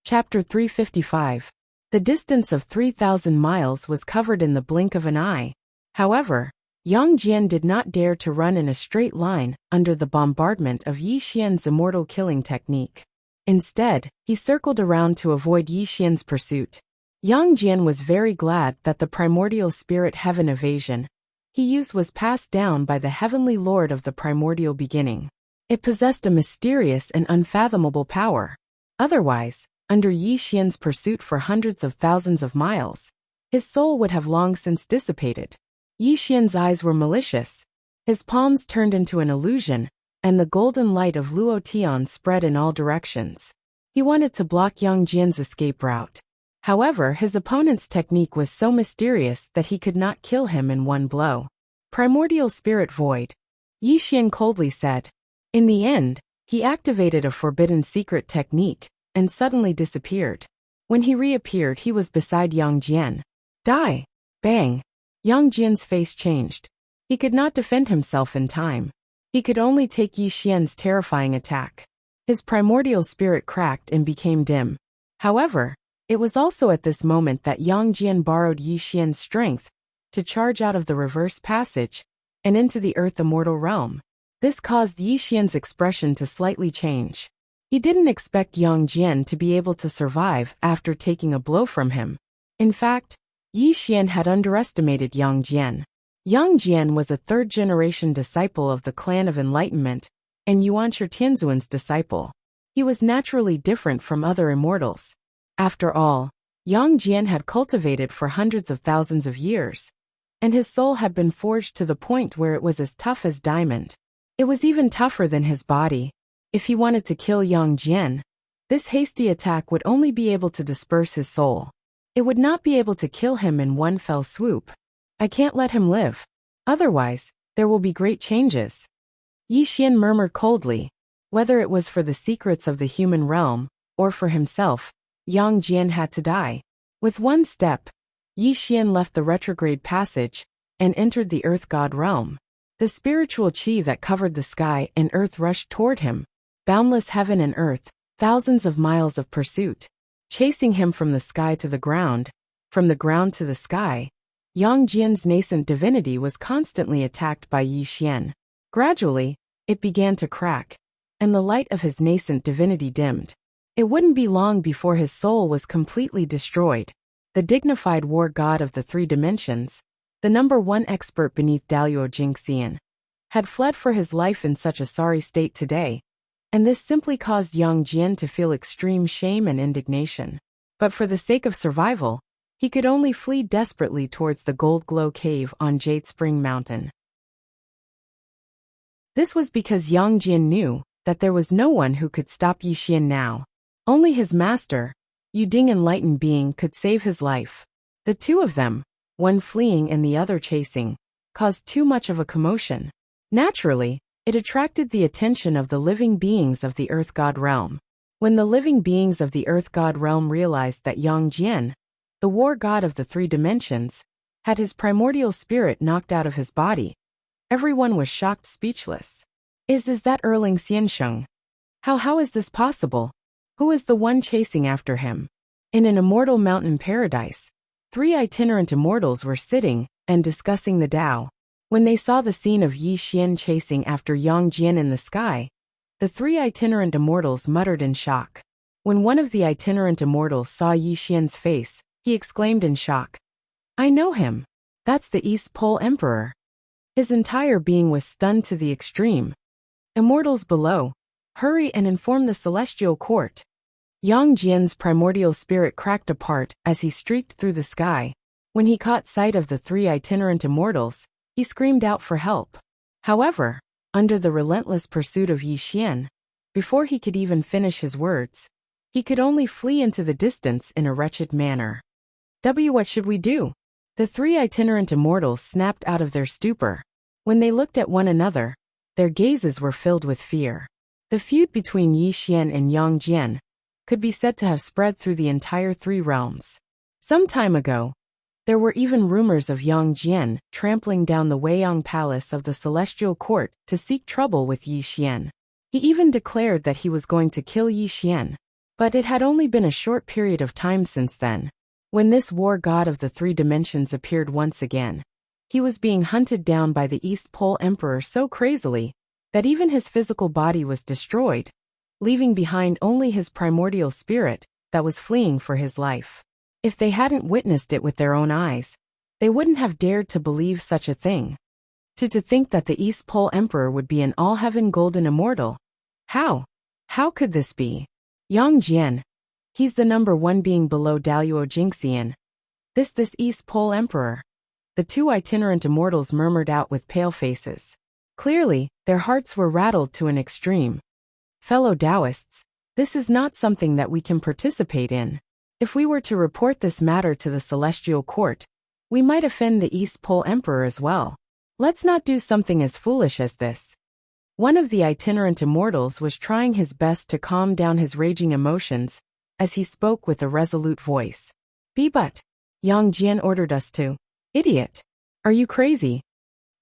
Chapter 355. The distance of 3,000 miles was covered in the blink of an eye. However, Yang Jian did not dare to run in a straight line under the bombardment of Yi Xian's immortal killing technique. Instead, he circled around to avoid Yi Xian's pursuit. Yang Jian was very glad that the primordial spirit heaven evasion he used was passed down by the heavenly lord of the primordial beginning. It possessed a mysterious and unfathomable power. Otherwise, under Yi Xian's pursuit for hundreds of thousands of miles, his soul would have long since dissipated. Yi Xian's eyes were malicious. His palms turned into an illusion, and the golden light of Luo Tian spread in all directions. He wanted to block Yang Jian's escape route. However, his opponent's technique was so mysterious that he could not kill him in one blow. Primordial Spirit Void. Yi Xian coldly said. In the end, he activated a forbidden secret technique, and suddenly disappeared. When he reappeared, he was beside Yang Jian. Die! Bang! Yang Jian's face changed. He could not defend himself in time. He could only take Yi Xian's terrifying attack. His primordial spirit cracked and became dim. However, it was also at this moment that Yang Jian borrowed Yi Xian's strength to charge out of the reverse passage and into the Earth Immortal realm. This caused Yi Xian's expression to slightly change. He didn't expect Yang Jian to be able to survive after taking a blow from him. In fact, Yi Xian had underestimated Yang Jian. Yang Jian was a third-generation disciple of the Clan of Enlightenment and Yuanshi Tianzuan's disciple. He was naturally different from other immortals. After all, Yang Jian had cultivated for hundreds of thousands of years, and his soul had been forged to the point where it was as tough as diamond. It was even tougher than his body. If he wanted to kill Yang Jian, this hasty attack would only be able to disperse his soul. It would not be able to kill him in one fell swoop. I can't let him live. Otherwise, there will be great changes. Yi Xian murmured coldly. Whether it was for the secrets of the human realm, or for himself, Yang Jian had to die. With one step, Yi Xian left the retrograde passage and entered the Earth God realm. The spiritual qi that covered the sky and earth rushed toward him. Boundless heaven and earth, thousands of miles of pursuit, chasing him from the sky to the ground, from the ground to the sky. Yang Jian's nascent divinity was constantly attacked by Yi Xian. Gradually, it began to crack, and the light of his nascent divinity dimmed. It wouldn't be long before his soul was completely destroyed. The dignified war god of the three dimensions, the #1 expert beneath Daluo Jingxian, had fled for his life in such a sorry state today, and this simply caused Yang Jian to feel extreme shame and indignation. But for the sake of survival, he could only flee desperately towards the Gold Glow Cave on Jade Spring Mountain. This was because Yang Jian knew that there was no one who could stop Yi Xian now. Only his master, Yuding Enlightened Being, could save his life. The two of them, one fleeing and the other chasing, caused too much of a commotion. Naturally, it attracted the attention of the living beings of the Earth God realm. When the living beings of the Earth God realm realized that Yang Jian, the war god of the three dimensions, had his primordial spirit knocked out of his body, everyone was shocked speechless. Is that Erling Xiansheng? How is this possible? Who is the one chasing after him? In an immortal mountain paradise, 3 itinerant immortals were sitting and discussing the Tao. When they saw the scene of Yi Xian chasing after Yang Jian in the sky, the 3 itinerant immortals muttered in shock. When one of the itinerant immortals saw Yi Xian's face, he exclaimed in shock. I know him. That's the East Pole Emperor. His entire being was stunned to the extreme. Immortals below, hurry and inform the celestial court. Yang Jian's primordial spirit cracked apart as he streaked through the sky. When he caught sight of the 3 itinerant immortals, he screamed out for help. However, under the relentless pursuit of Yi Xian, before he could even finish his words, he could only flee into the distance in a wretched manner. What should we do? The 3 itinerant immortals snapped out of their stupor. When they looked at one another, their gazes were filled with fear. The feud between Yi Xian and Yang Jian could be said to have spread through the entire 3 realms. Some time ago, there were even rumors of Yang Jian trampling down the Weiyang Palace of the Celestial Court to seek trouble with Yi Xian. He even declared that he was going to kill Yi Xian. But it had only been a short period of time since then. When this war god of the 3 dimensions appeared once again, he was being hunted down by the East Pole Emperor so crazily that even his physical body was destroyed, leaving behind only his primordial spirit that was fleeing for his life. If they hadn't witnessed it with their own eyes, they wouldn't have dared to believe such a thing. To think that the East Pole Emperor would be an all-heaven golden immortal. How? How could this be? Yang Jian. He's the #1 being below Daluo Jingxian. This East Pole Emperor. The 2 itinerant immortals murmured out with pale faces. Clearly, their hearts were rattled to an extreme. Fellow Taoists, this is not something that we can participate in. If we were to report this matter to the Celestial Court, we might offend the East Pole Emperor as well. Let's not do something as foolish as this. One of the itinerant immortals was trying his best to calm down his raging emotions, as he spoke with a resolute voice. But Yang Jian ordered us to. Idiot. Are you crazy?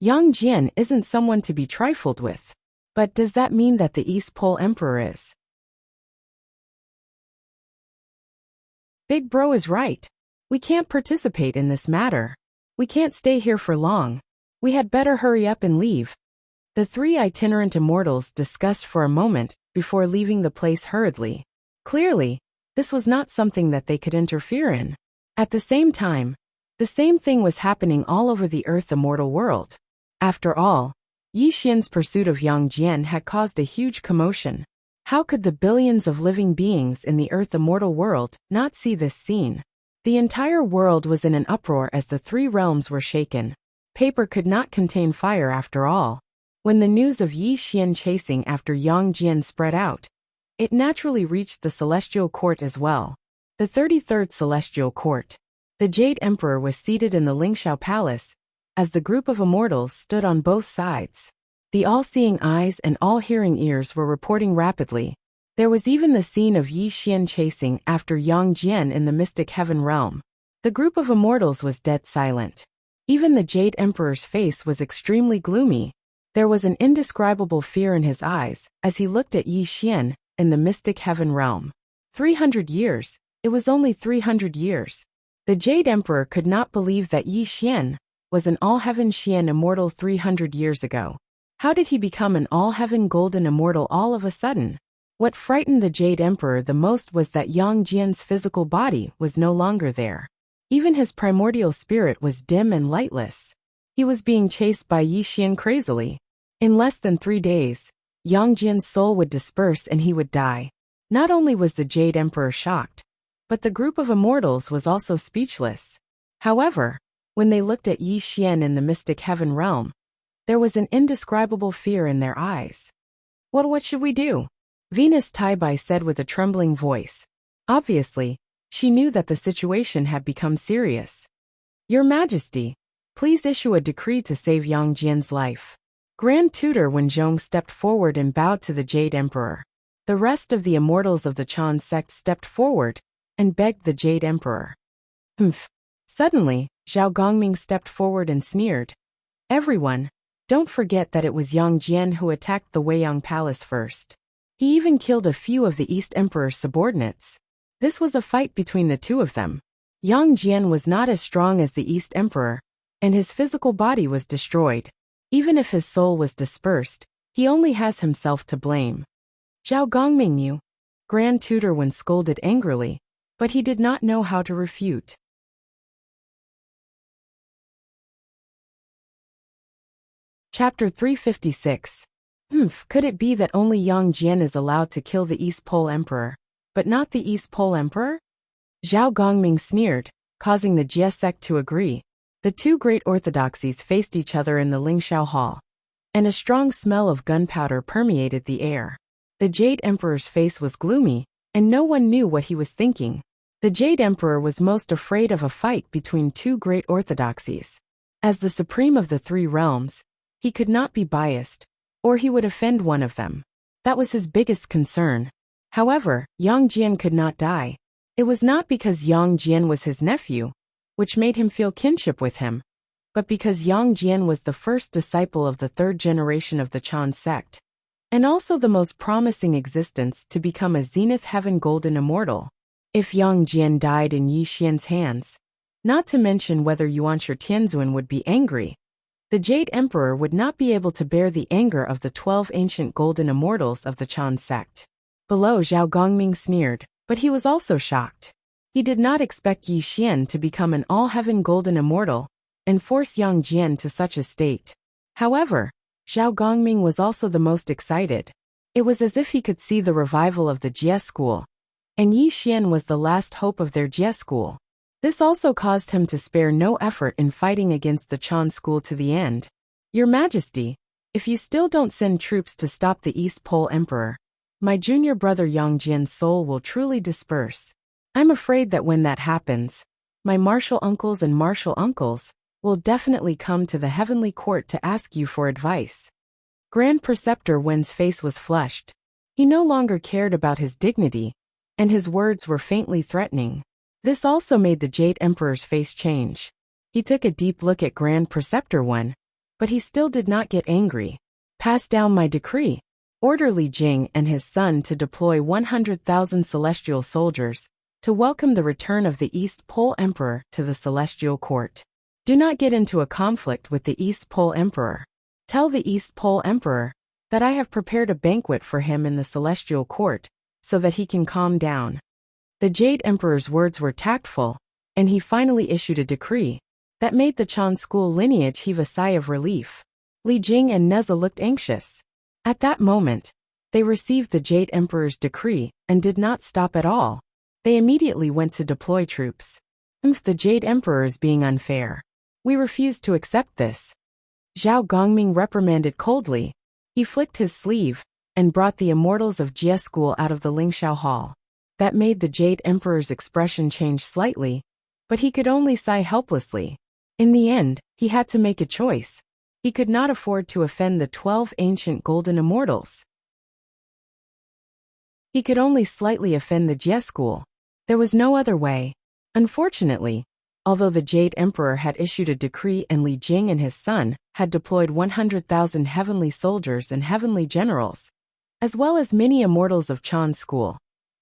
Yang Jian isn't someone to be trifled with. But does that mean that the East Pole Emperor is? Big Bro is right. We can't participate in this matter. We can't stay here for long. We had better hurry up and leave. The three itinerant immortals discussed for a moment before leaving the place hurriedly. Clearly, this was not something that they could interfere in. At the same time, the same thing was happening all over the Earth Immortal world. After all, Yi Xian's pursuit of Yang Jian had caused a huge commotion. How could the billions of living beings in the Earth Immortal world not see this scene? The entire world was in an uproar as the three realms were shaken. Paper could not contain fire after all. When the news of Yi Xian chasing after Yang Jian spread out, it naturally reached the Celestial Court as well. The 33rd Celestial Court. The Jade Emperor was seated in the Lingxiao Palace, as the group of immortals stood on both sides. The all-seeing eyes and all-hearing ears were reporting rapidly. There was even the scene of Yi Xian chasing after Yang Jian in the Mystic Heaven realm. The group of immortals was dead silent. Even the Jade Emperor's face was extremely gloomy. There was an indescribable fear in his eyes as he looked at Yi Xian in the Mystic Heaven realm. 300 years. It was only 300 years. The Jade Emperor could not believe that Yi Xian was an all-heaven Xian immortal 300 years ago. How did he become an all-heaven golden immortal all of a sudden? What frightened the Jade Emperor the most was that Yang Jian's physical body was no longer there. Even his primordial spirit was dim and lightless. He was being chased by Yi Xian crazily. In less than 3 days, Yang Jian's soul would disperse and he would die. Not only was the Jade Emperor shocked, but the group of immortals was also speechless. However, when they looked at Yi Xian in the Mystic Heaven realm, there was an indescribable fear in their eyes. What should we do? Venus Taibai said with a trembling voice. Obviously, she knew that the situation had become serious. Your Majesty, please issue a decree to save Yang Jian's life. Grand Tutor Wenzhong stepped forward and bowed to the Jade Emperor. The rest of the immortals of the Chan sect stepped forward and begged the Jade Emperor. Suddenly, Zhao Gongming stepped forward and sneered. Everyone, don't forget that it was Yang Jian who attacked the Weiyang Palace first. He even killed a few of the East Emperor's subordinates. This was a fight between the two of them. Yang Jian was not as strong as the East Emperor, and his physical body was destroyed. Even if his soul was dispersed, he only has himself to blame. Zhao Gongming knew. Grand Tutor Wen scolded angrily, but he did not know how to refute. Chapter 356. Could it be that only Yang Jian is allowed to kill the East Pole Emperor, but not the East Pole Emperor? Zhao Gongming sneered, causing the Jie sect to agree. The two great orthodoxies faced each other in the Lingxiao Hall, and a strong smell of gunpowder permeated the air. The Jade Emperor's face was gloomy, and no one knew what he was thinking. The Jade Emperor was most afraid of a fight between two great orthodoxies. As the supreme of the three realms, he could not be biased, or he would offend one of them. That was his biggest concern. However, Yang Jian could not die. It was not because Yang Jian was his nephew, which made him feel kinship with him, but because Yang Jian was the first disciple of the third generation of the Chan sect, and also the most promising existence to become a Zenith Heaven Golden Immortal. If Yang Jian died in Yi Xian's hands, not to mention whether Yuanshi Tianzun would be angry, the Jade Emperor would not be able to bear the anger of the 12 ancient golden immortals of the Chan sect. Below, Zhao Gongming sneered, but he was also shocked. He did not expect Yi Xian to become an all-heaven golden immortal and force Yang Jian to such a state. However, Zhao Gongming was also the most excited. It was as if he could see the revival of the Jie school, and Yi Xian was the last hope of their Jie school. This also caused him to spare no effort in fighting against the Chan school to the end. Your Majesty, If you still don't send troops to stop the East Pole Emperor, my junior brother Yang Jian's soul will truly disperse. I'm afraid that when that happens, my martial uncles and martial uncles will definitely come to the heavenly court to ask you for advice. Grand Preceptor Wen's face was flushed. He no longer cared about his dignity, and his words were faintly threatening. This also made the Jade Emperor's face change. He took a deep look at Grand Preceptor Wen, but he still did not get angry. Pass down my decree. Order Li Jing and his son to deploy 100,000 celestial soldiers to welcome the return of the East Pole Emperor to the celestial court. Do not get into a conflict with the East Pole Emperor. Tell the East Pole Emperor that I have prepared a banquet for him in the celestial court so that he can calm down. The Jade Emperor's words were tactful, and he finally issued a decree that made the Chan school lineage heave a sigh of relief. Li Jing and Neza looked anxious. At that moment, they received the Jade Emperor's decree and did not stop at all. They immediately went to deploy troops. The Jade Emperor is being unfair. We refuse to accept this. Zhao Gongming reprimanded coldly. He flicked his sleeve and brought the Immortals of Jie School out of the Lingxiao Hall. That made the Jade Emperor's expression change slightly, but he could only sigh helplessly. In the end, he had to make a choice. He could not afford to offend the 12 ancient golden immortals. He could only slightly offend the Jie School. There was no other way. Unfortunately, although the Jade Emperor had issued a decree and Li Jing and his son had deployed 100,000 heavenly soldiers and heavenly generals, as well as many immortals of Chan school,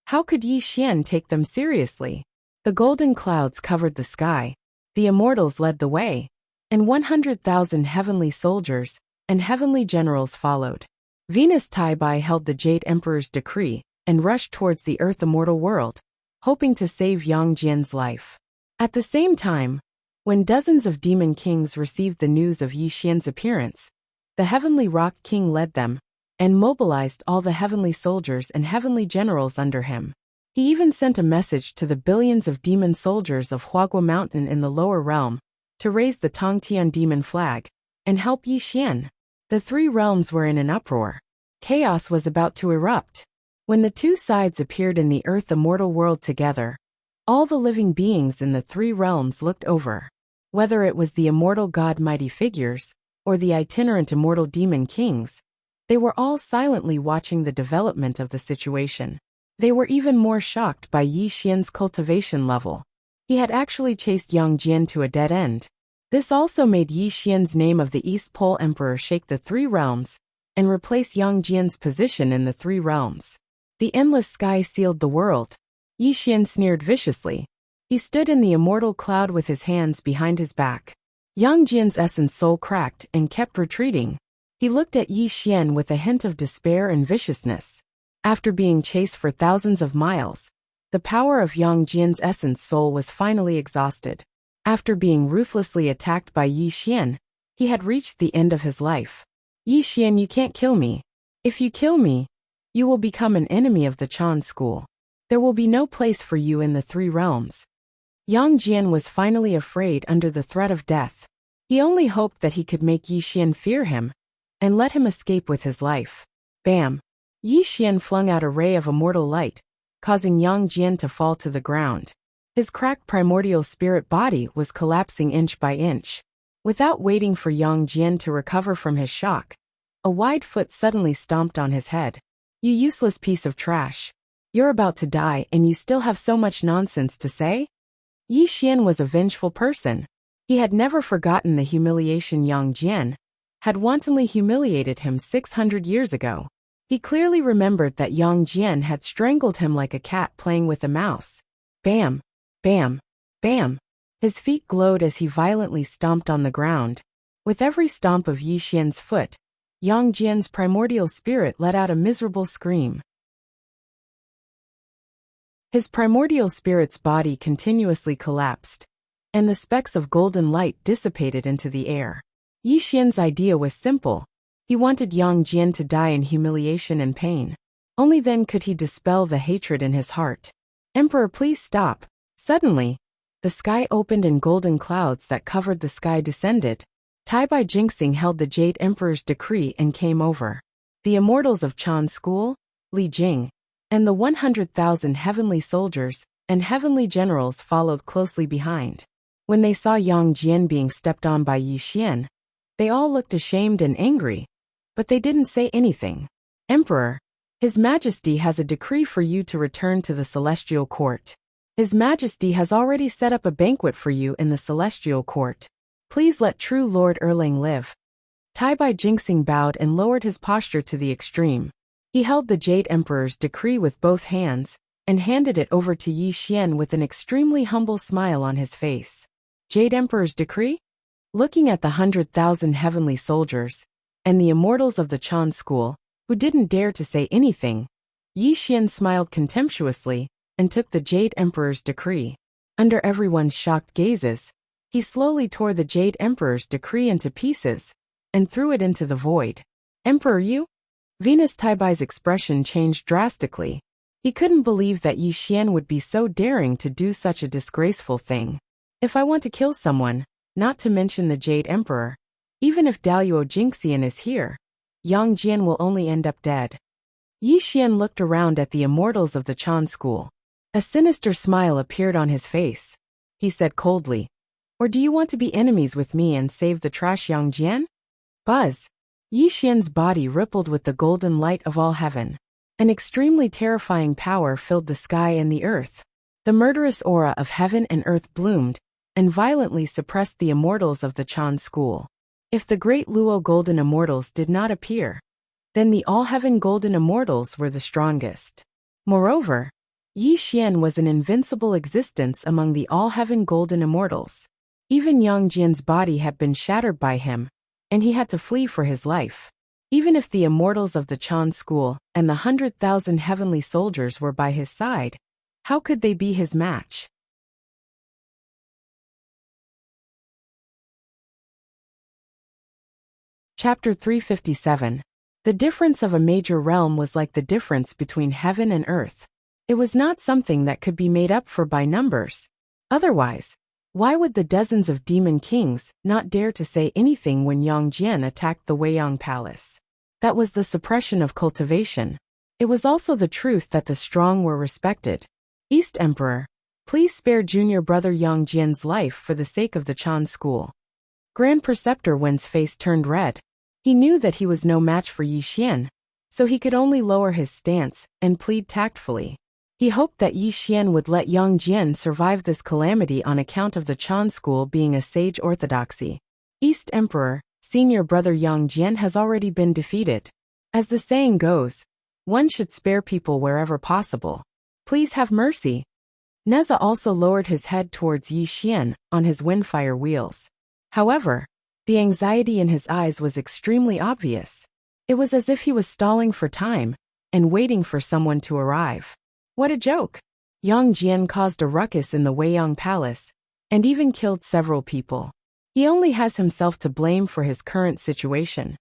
how could Yi Xian take them seriously? The golden clouds covered the sky, the immortals led the way, and 100,000 heavenly soldiers and heavenly generals followed. Venus Taibai held the Jade Emperor's decree and rushed towards the Earth immortal world, hoping to save Yang Jian's life. At the same time, when dozens of demon kings received the news of Yi Xian's appearance, the Heavenly Rock King led them and mobilized all the heavenly soldiers and heavenly generals under him. He even sent a message to the billions of demon soldiers of Huagua Mountain in the lower realm to raise the Tongtian demon flag and help Yi Xian. The three realms were in an uproar. Chaos was about to erupt. When the two sides appeared in the Earth immortal world together, all the living beings in the three realms looked over. Whether it was the immortal god mighty figures or the itinerant immortal demon kings, they were all silently watching the development of the situation. They were even more shocked by Yi Xian's cultivation level. He had actually chased Yang Jian to a dead end. This also made Yi Xian's name of the East Pole Emperor shake the three realms and replace Yang Jian's position in the three realms. The endless sky sealed the world. Yi Xian sneered viciously. He stood in the immortal cloud with his hands behind his back. Yang Jian's essence soul cracked and kept retreating. He looked at Yi Xian with a hint of despair and viciousness. After being chased for thousands of miles, the power of Yang Jian's essence soul was finally exhausted. After being ruthlessly attacked by Yi Xian, he had reached the end of his life. Yi Xian, you can't kill me. If you kill me, you will become an enemy of the Chan school. There will be no place for you in the three realms. Yang Jian was finally afraid under the threat of death. He only hoped that he could make Yi Xian fear him and let him escape with his life. Bam! Yi Xian flung out a ray of immortal light, causing Yang Jian to fall to the ground. His cracked primordial spirit body was collapsing inch by inch. Without waiting for Yang Jian to recover from his shock, a wide foot suddenly stomped on his head. You useless piece of trash. You're about to die and you still have so much nonsense to say? Yi Xian was a vengeful person. He had never forgotten the humiliation Yang Jian had wantonly humiliated him 600 years ago. He clearly remembered that Yang Jian had strangled him like a cat playing with a mouse. Bam! Bam! Bam! His feet glowed as he violently stomped on the ground. With every stomp of Yi Xian's foot, Yang Jian's primordial spirit let out a miserable scream. His primordial spirit's body continuously collapsed, and the specks of golden light dissipated into the air. Yi Xian's idea was simple. He wanted Yang Jian to die in humiliation and pain. Only then could he dispel the hatred in his heart. Emperor, please stop. Suddenly, the sky opened and golden clouds that covered the sky descended, Taibai Jingxing held the Jade Emperor's decree and came over. The immortals of Chan's school, Li Jing, and the 100,000 heavenly soldiers and heavenly generals followed closely behind. When they saw Yang Jian being stepped on by Yi Xian, they all looked ashamed and angry, but they didn't say anything. Emperor, His Majesty has a decree for you to return to the Celestial Court. His Majesty has already set up a banquet for you in the Celestial Court. Please let true Lord Erlang live. Taibai Jingxing bowed and lowered his posture to the extreme. He held the Jade Emperor's decree with both hands and handed it over to Yi Xian with an extremely humble smile on his face. Jade Emperor's decree? Looking at the 100,000 heavenly soldiers and the immortals of the Chan school, who didn't dare to say anything, Yi Xian smiled contemptuously and took the Jade Emperor's decree. Under everyone's shocked gazes, he slowly tore the Jade Emperor's decree into pieces and threw it into the void. Emperor you? Venus Taibai's expression changed drastically. He couldn't believe that Yi Xian would be so daring to do such a disgraceful thing. If I want to kill someone, not to mention the Jade Emperor, even if Daluo Jingxian is here, Yang Jian will only end up dead. Yi Xian looked around at the immortals of the Chan school. A sinister smile appeared on his face. He said coldly, "Or do you want to be enemies with me and save the trash Yang Jian?" Buzz! Yi Xian's body rippled with the golden light of all heaven. An extremely terrifying power filled the sky and the earth. The murderous aura of heaven and earth bloomed and violently suppressed the immortals of the Chan school. If the great Luo golden immortals did not appear, then the all-heaven golden immortals were the strongest. Moreover, Yi Xian was an invincible existence among the all-heaven golden immortals. Even Yang Jian's body had been shattered by him, and he had to flee for his life. Even if the immortals of the Chan school and the 100,000 heavenly soldiers were by his side, how could they be his match? Chapter 357. The difference of a major realm was like the difference between heaven and earth. It was not something that could be made up for by numbers. Otherwise, why would the dozens of demon kings not dare to say anything when Yang Jian attacked the Weiyang Palace? That was the suppression of cultivation. It was also the truth that the strong were respected. East Emperor, please spare junior brother Yang Jian's life for the sake of the Chan school. Grand Preceptor Wen's face turned red. He knew that he was no match for Yi Xian, so he could only lower his stance and plead tactfully. He hoped that Yi Xian would let Yang Jian survive this calamity on account of the Chan school being a sage orthodoxy. East Emperor, senior brother Yang Jian has already been defeated. As the saying goes, one should spare people wherever possible. Please have mercy. Neza also lowered his head towards Yi Xian on his windfire wheels. However, the anxiety in his eyes was extremely obvious. It was as if he was stalling for time and waiting for someone to arrive. What a joke! Yang Jian caused a ruckus in the Weiyang Palace and even killed several people. He only has himself to blame for his current situation.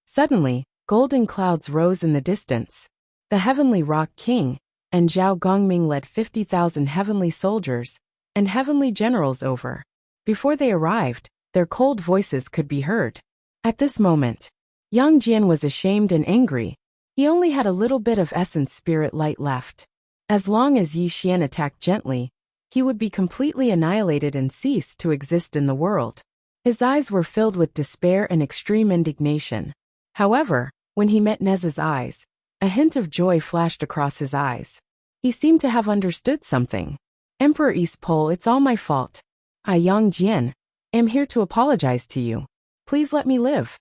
Suddenly, golden clouds rose in the distance. The Heavenly Rock King and Zhao Gongming led 50,000 heavenly soldiers and heavenly generals over. Before they arrived, their cold voices could be heard. At this moment, Yang Jian was ashamed and angry. He only had a little bit of essence spirit light left. As long as Yi Xian attacked gently, he would be completely annihilated and cease to exist in the world. His eyes were filled with despair and extreme indignation. However, when he met Neza's eyes, a hint of joy flashed across his eyes. He seemed to have understood something. Emperor East Pole, it's all my fault. I, Yang Jian, am here to apologize to you. Please let me live.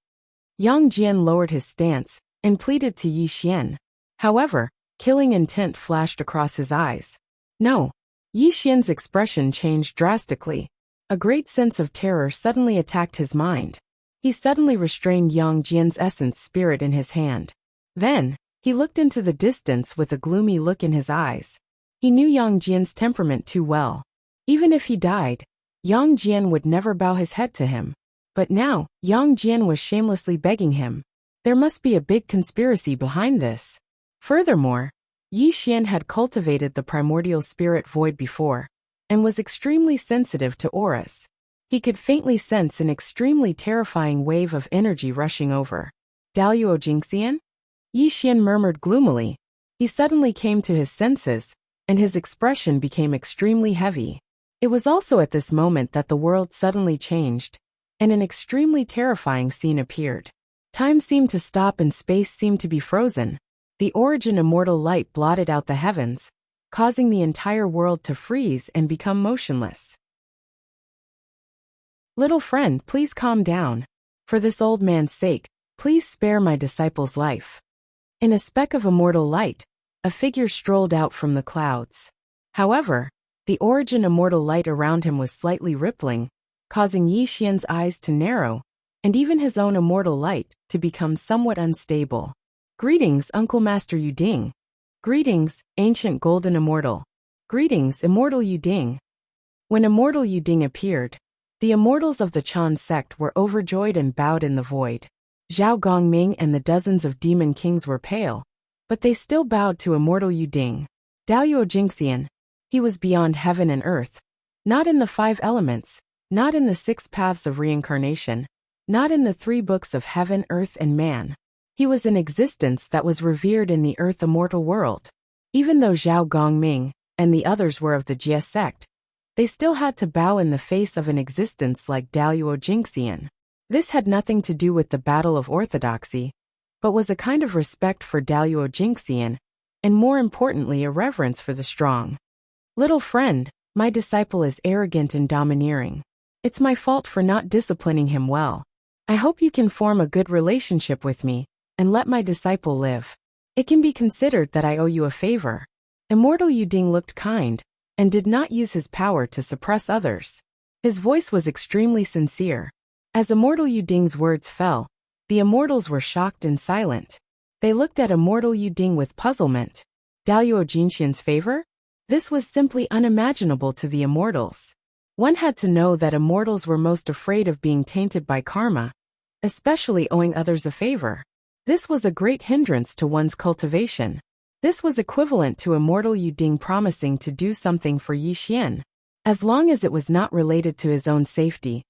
Yang Jian lowered his stance and pleaded to Yi Xian. However, killing intent flashed across his eyes. No. Yi Xian's expression changed drastically. A great sense of terror suddenly attacked his mind. He suddenly restrained Yang Jian's essence spirit in his hand. Then, he looked into the distance with a gloomy look in his eyes. He knew Yang Jian's temperament too well. Even if he died, Yang Jian would never bow his head to him. But now, Yang Jian was shamelessly begging him. There must be a big conspiracy behind this. Furthermore, Yi Xian had cultivated the primordial spirit void before, and was extremely sensitive to auras. He could faintly sense an extremely terrifying wave of energy rushing over. Daluo Jingxian? Yi Xian murmured gloomily. He suddenly came to his senses, and his expression became extremely heavy. It was also at this moment that the world suddenly changed, and an extremely terrifying scene appeared. Time seemed to stop and space seemed to be frozen. The origin immortal light blotted out the heavens, causing the entire world to freeze and become motionless. Little friend, please calm down. For this old man's sake, please spare my disciple's life. In a speck of immortal light, a figure strolled out from the clouds. However, the origin immortal light around him was slightly rippling, causing Yi Xian's eyes to narrow, and even his own immortal light to become somewhat unstable. Greetings, Uncle Master Yuding. Greetings, ancient golden immortal. Greetings, immortal Yuding. When immortal Yuding appeared, the immortals of the Chan sect were overjoyed and bowed in the void. Zhao Gongming and the dozens of demon kings were pale, but they still bowed to immortal Yuding. Daluo Jingxian. He was beyond heaven and earth, not in the 5 elements, not in the 6 paths of reincarnation, not in the 3 books of heaven, earth, and man. He was an existence that was revered in the earth immortal world. Even though Zhao Gongming and the others were of the Jie sect, they still had to bow in the face of an existence like Daluo Jingxian. This had nothing to do with the battle of orthodoxy, but was a kind of respect for Daluo Jingxian, and more importantly a reverence for the strong. Little friend, my disciple is arrogant and domineering. It's my fault for not disciplining him well. I hope you can form a good relationship with me, and let my disciple live. It can be considered that I owe you a favor. Immortal Yuding looked kind, and did not use his power to suppress others. His voice was extremely sincere. As Immortal Yuding's words fell, the immortals were shocked and silent. They looked at Immortal Yuding with puzzlement. Daluo Jingxian's favor? This was simply unimaginable to the immortals. One had to know that immortals were most afraid of being tainted by karma, especially owing others a favor. This was a great hindrance to one's cultivation. This was equivalent to Immortal Yuding promising to do something for Yi Xian. As long as it was not related to his own safety,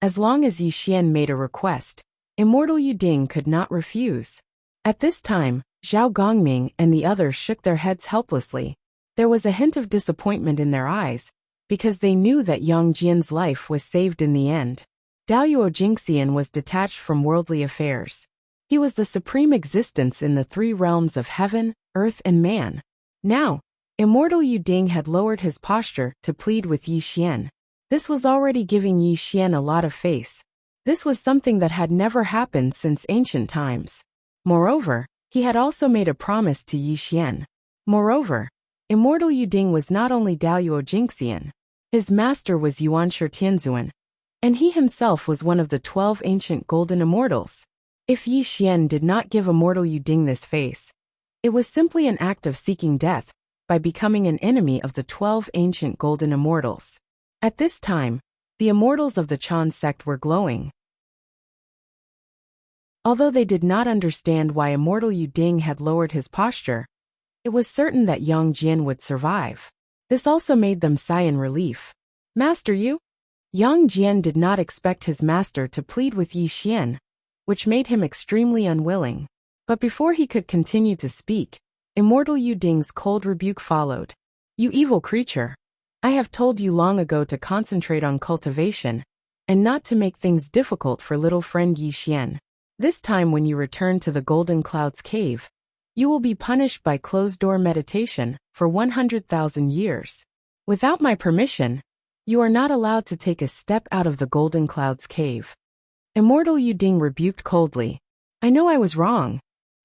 as long as Yi Xian made a request, Immortal Yuding could not refuse. At this time, Zhao Gongming and the others shook their heads helplessly. There was a hint of disappointment in their eyes, because they knew that Yang Jian's life was saved in the end. Daluo Jingxian was detached from worldly affairs. He was the supreme existence in the 3 realms of heaven, earth, and man. Now, Immortal Yuding had lowered his posture to plead with Yi Xian. This was already giving Yi Xian a lot of face. This was something that had never happened since ancient times. Moreover, he had also made a promise to Yi Xian. Moreover, Immortal Yuding was not only Daluo Jingxian. His master was Yuanshi Tianzuan, and he himself was one of the 12 ancient golden immortals. If Yi Xian did not give Immortal Yuding this face, it was simply an act of seeking death, by becoming an enemy of the 12 ancient golden immortals. At this time, the immortals of the Chan sect were glowing. Although they did not understand why Immortal Yuding had lowered his posture, it was certain that Yang Jian would survive. This also made them sigh in relief. Master Yu? Yang Jian did not expect his master to plead with Yi Xian, which made him extremely unwilling. But before he could continue to speak, Immortal Yuding's cold rebuke followed. You evil creature! I have told you long ago to concentrate on cultivation, and not to make things difficult for little friend Yi Xian. This time when you return to the Golden Clouds cave, you will be punished by closed-door meditation for 100,000 years. Without my permission, you are not allowed to take a step out of the Golden Clouds cave. Immortal Yuding rebuked coldly. I know I was wrong.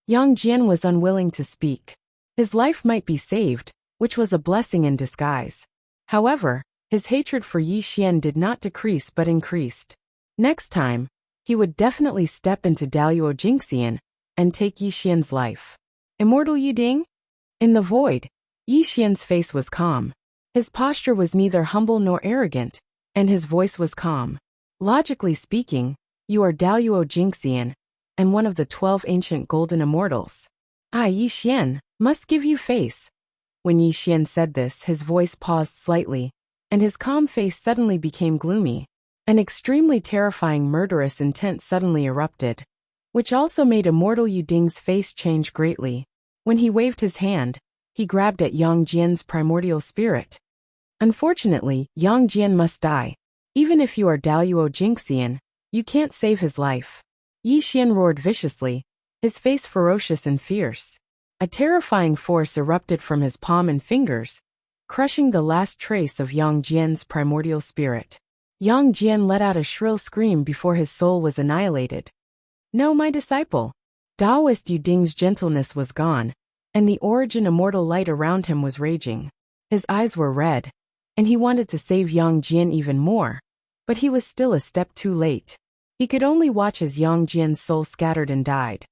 Yang Jian was unwilling to speak. His life might be saved, which was a blessing in disguise. However, his hatred for Yi Xian did not decrease but increased. Next time, he would definitely step into Daluo Jingxian and take Yi Xian's life. Immortal Yuding? In the void, Yi Xian's face was calm. His posture was neither humble nor arrogant, and his voice was calm. Logically speaking, you are Daluo Jingxian, and one of the 12 ancient golden immortals. I, Yi Xian, must give you face. When Yi Xian said this, his voice paused slightly, and his calm face suddenly became gloomy. An extremely terrifying murderous intent suddenly erupted, which also made Immortal Yuding's face change greatly. When he waved his hand, he grabbed at Yang Jian's primordial spirit. Unfortunately, Yang Jian must die. Even if you are Daluo Jingxian, you can't save his life. Yi Xian roared viciously, his face ferocious and fierce. A terrifying force erupted from his palm and fingers, crushing the last trace of Yang Jian's primordial spirit. Yang Jian let out a shrill scream before his soul was annihilated. No, my disciple. Taoist Yuding's gentleness was gone, and the origin immortal light around him was raging. His eyes were red, and he wanted to save Yang Jian even more, but he was still a step too late. He could only watch as Yang Jian's soul scattered and died.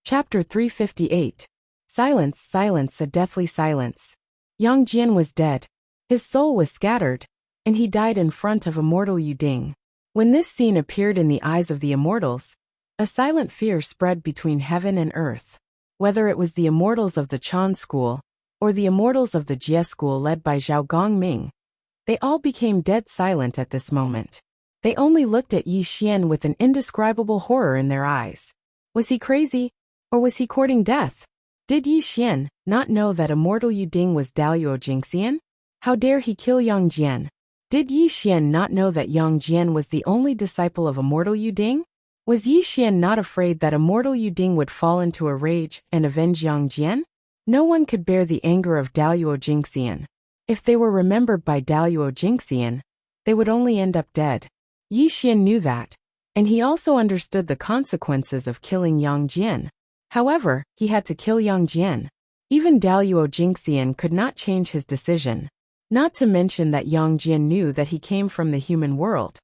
Chapter 358. Silence, silence, a deathly silence. Yang Jian was dead. His soul was scattered, and he died in front of Immortal Yuding. When this scene appeared in the eyes of the immortals, a silent fear spread between heaven and earth. Whether it was the immortals of the Chan school, or the immortals of the Jie school led by Zhao Gongming, they all became dead silent at this moment. They only looked at Yi Xian with an indescribable horror in their eyes. Was he crazy, or was he courting death? Did Yi Xian not know that Immortal Yuding was Daluo Jingxian? How dare he kill Yang Jian? Did Yi Xian not know that Yang Jian was the only disciple of Immortal Yuding? Was Yi Xian not afraid that Immortal Yuding would fall into a rage and avenge Yang Jian? No one could bear the anger of Daluo Jingxian. If they were remembered by Daluo Jingxian, they would only end up dead. Yi Xian knew that, and he also understood the consequences of killing Yang Jian. However, he had to kill Yang Jian. Even Daluo Jingxian could not change his decision. Not to mention that Yang Jian knew that he came from the human world.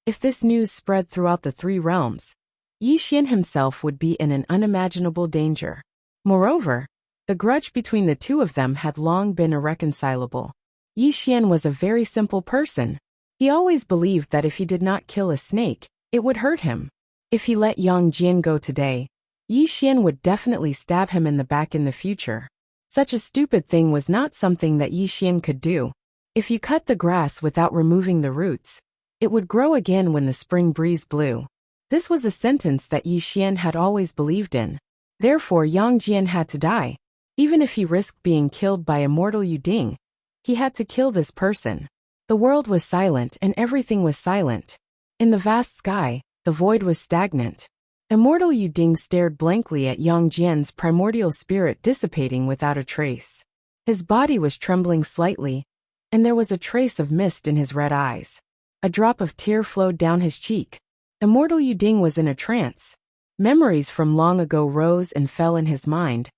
If this news spread throughout the three realms, Yi Xian himself would be in an unimaginable danger. Moreover, the grudge between the two of them had long been irreconcilable. Yi Xian was a very simple person. He always believed that if he did not kill a snake, it would hurt him. If he let Yang Jian go today, Yi Xian would definitely stab him in the back in the future. Such a stupid thing was not something that Yi Xian could do. If you cut the grass without removing the roots, it would grow again when the spring breeze blew. This was a sentence that Yi Xian had always believed in. Therefore Yang Jian had to die. Even if he risked being killed by Immortal Yuding, he had to kill this person. The world was silent and everything was silent. In the vast sky, the void was stagnant. Immortal Yuding stared blankly at Yang Jian's primordial spirit dissipating without a trace. His body was trembling slightly, and there was a trace of mist in his red eyes. A drop of tear flowed down his cheek. Immortal Yuding was in a trance. Memories from long ago rose and fell in his mind,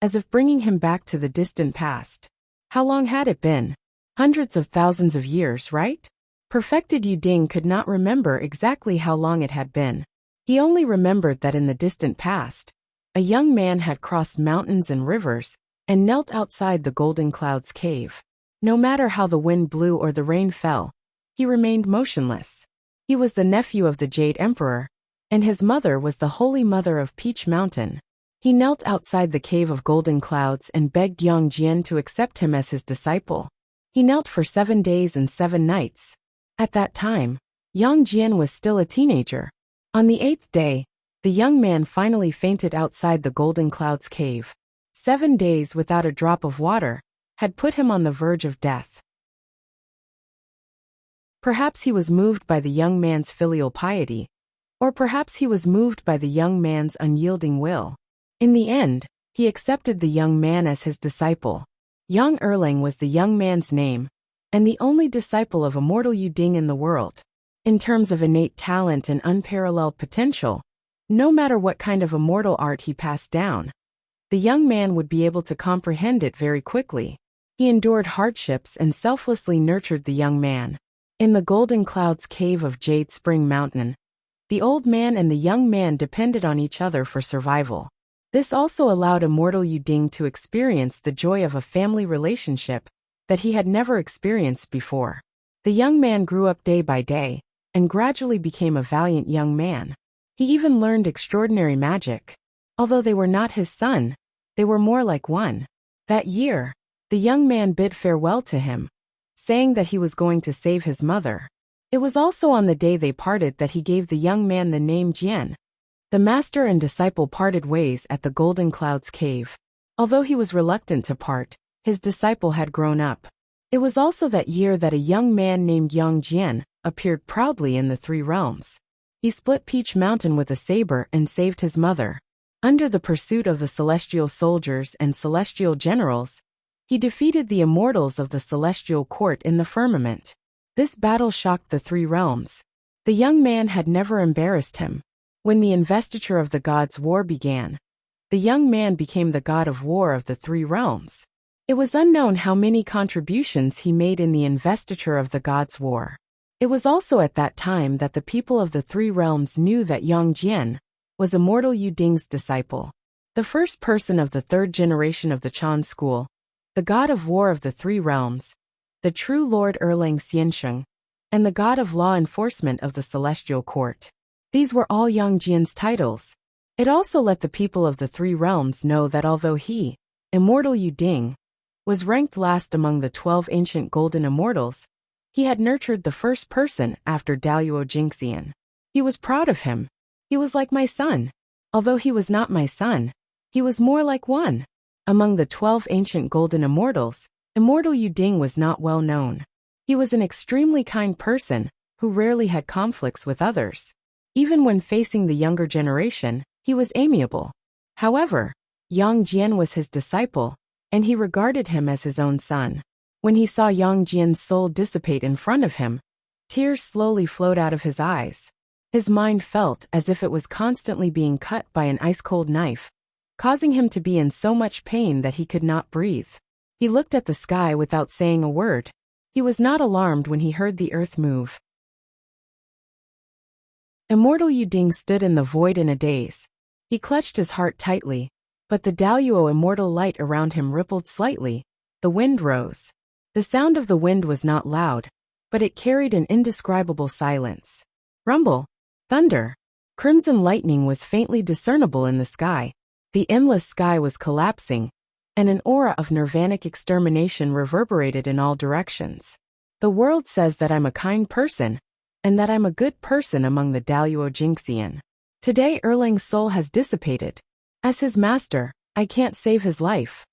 as if bringing him back to the distant past. How long had it been? Hundreds of thousands of years, right? Perfected Yuding could not remember exactly how long it had been. He only remembered that in the distant past, a young man had crossed mountains and rivers, and knelt outside the Golden Cloud's cave. No matter how the wind blew or the rain fell, he remained motionless. He was the nephew of the Jade Emperor, and his mother was the Holy Mother of Peach Mountain. He knelt outside the cave of Golden Clouds and begged Yang Jian to accept him as his disciple. He knelt for 7 days and 7 nights. At that time, Yang Jian was still a teenager. On the 8th day, the young man finally fainted outside the Golden Clouds cave. 7 days without a drop of water had put him on the verge of death. Perhaps he was moved by the young man's filial piety, or perhaps he was moved by the young man's unyielding will. In the end, he accepted the young man as his disciple. Yang Erlang was the young man's name, and the only disciple of Immortal Yuding in the world. In terms of innate talent and unparalleled potential, no matter what kind of immortal art he passed down, the young man would be able to comprehend it very quickly. He endured hardships and selflessly nurtured the young man. In the Golden Clouds cave of Jade Spring Mountain, the old man and the young man depended on each other for survival. This also allowed Immortal Yuding to experience the joy of a family relationship that he had never experienced before. The young man grew up day by day, and gradually became a valiant young man. He even learned extraordinary magic. Although they were not his son, they were more like one. That year, the young man bid farewell to him, saying that he was going to save his mother. It was also on the day they parted that he gave the young man the name Jian. The master and disciple parted ways at the Golden Clouds cave. Although he was reluctant to part, his disciple had grown up. It was also that year that a young man named Yang Jian appeared proudly in the Three Realms. He split Peach Mountain with a saber and saved his mother. Under the pursuit of the celestial soldiers and celestial generals, he defeated the immortals of the celestial court in the firmament. This battle shocked the Three Realms. The young man had never embarrassed him. When the investiture of the gods' war began, the young man became the god of war of the Three Realms. It was unknown how many contributions he made in the investiture of the gods' war. It was also at that time that the people of the Three Realms knew that Yang Jian was Immortal Yu Ding's disciple, the first person of the third generation of the Chan school, the god of war of the Three Realms, the true Lord Erlang Xiansheng, and the god of law enforcement of the celestial court. These were all Yang Jian's titles. It also let the people of the Three Realms know that although he, Immortal Yu Ding, was ranked last among the 12 ancient golden immortals, he had nurtured the first person after Daluo Jingxian. He was proud of him. He was like my son. Although he was not my son, he was more like one. Among the 12 ancient golden immortals, Immortal Yu Ding was not well known. He was an extremely kind person who rarely had conflicts with others. Even when facing the younger generation, he was amiable. However, Yang Jian was his disciple, and he regarded him as his own son. When he saw Yang Jian's soul dissipate in front of him, tears slowly flowed out of his eyes. His mind felt as if it was constantly being cut by an ice-cold knife, causing him to be in so much pain that he could not breathe. He looked at the sky without saying a word. He was not alarmed when he heard the earth move. Immortal Yu Ding stood in the void in a daze. He clutched his heart tightly, but the Daluo immortal light around him rippled slightly. The wind rose. The sound of the wind was not loud, but it carried an indescribable silence. Rumble, thunder, crimson lightning was faintly discernible in the sky. The endless sky was collapsing, and an aura of nirvanic extermination reverberated in all directions. The world says that I'm a kind person, and that I'm a good person among the Daluo Jingxian. Today Erlang's soul has dissipated. As his master, I can't save his life.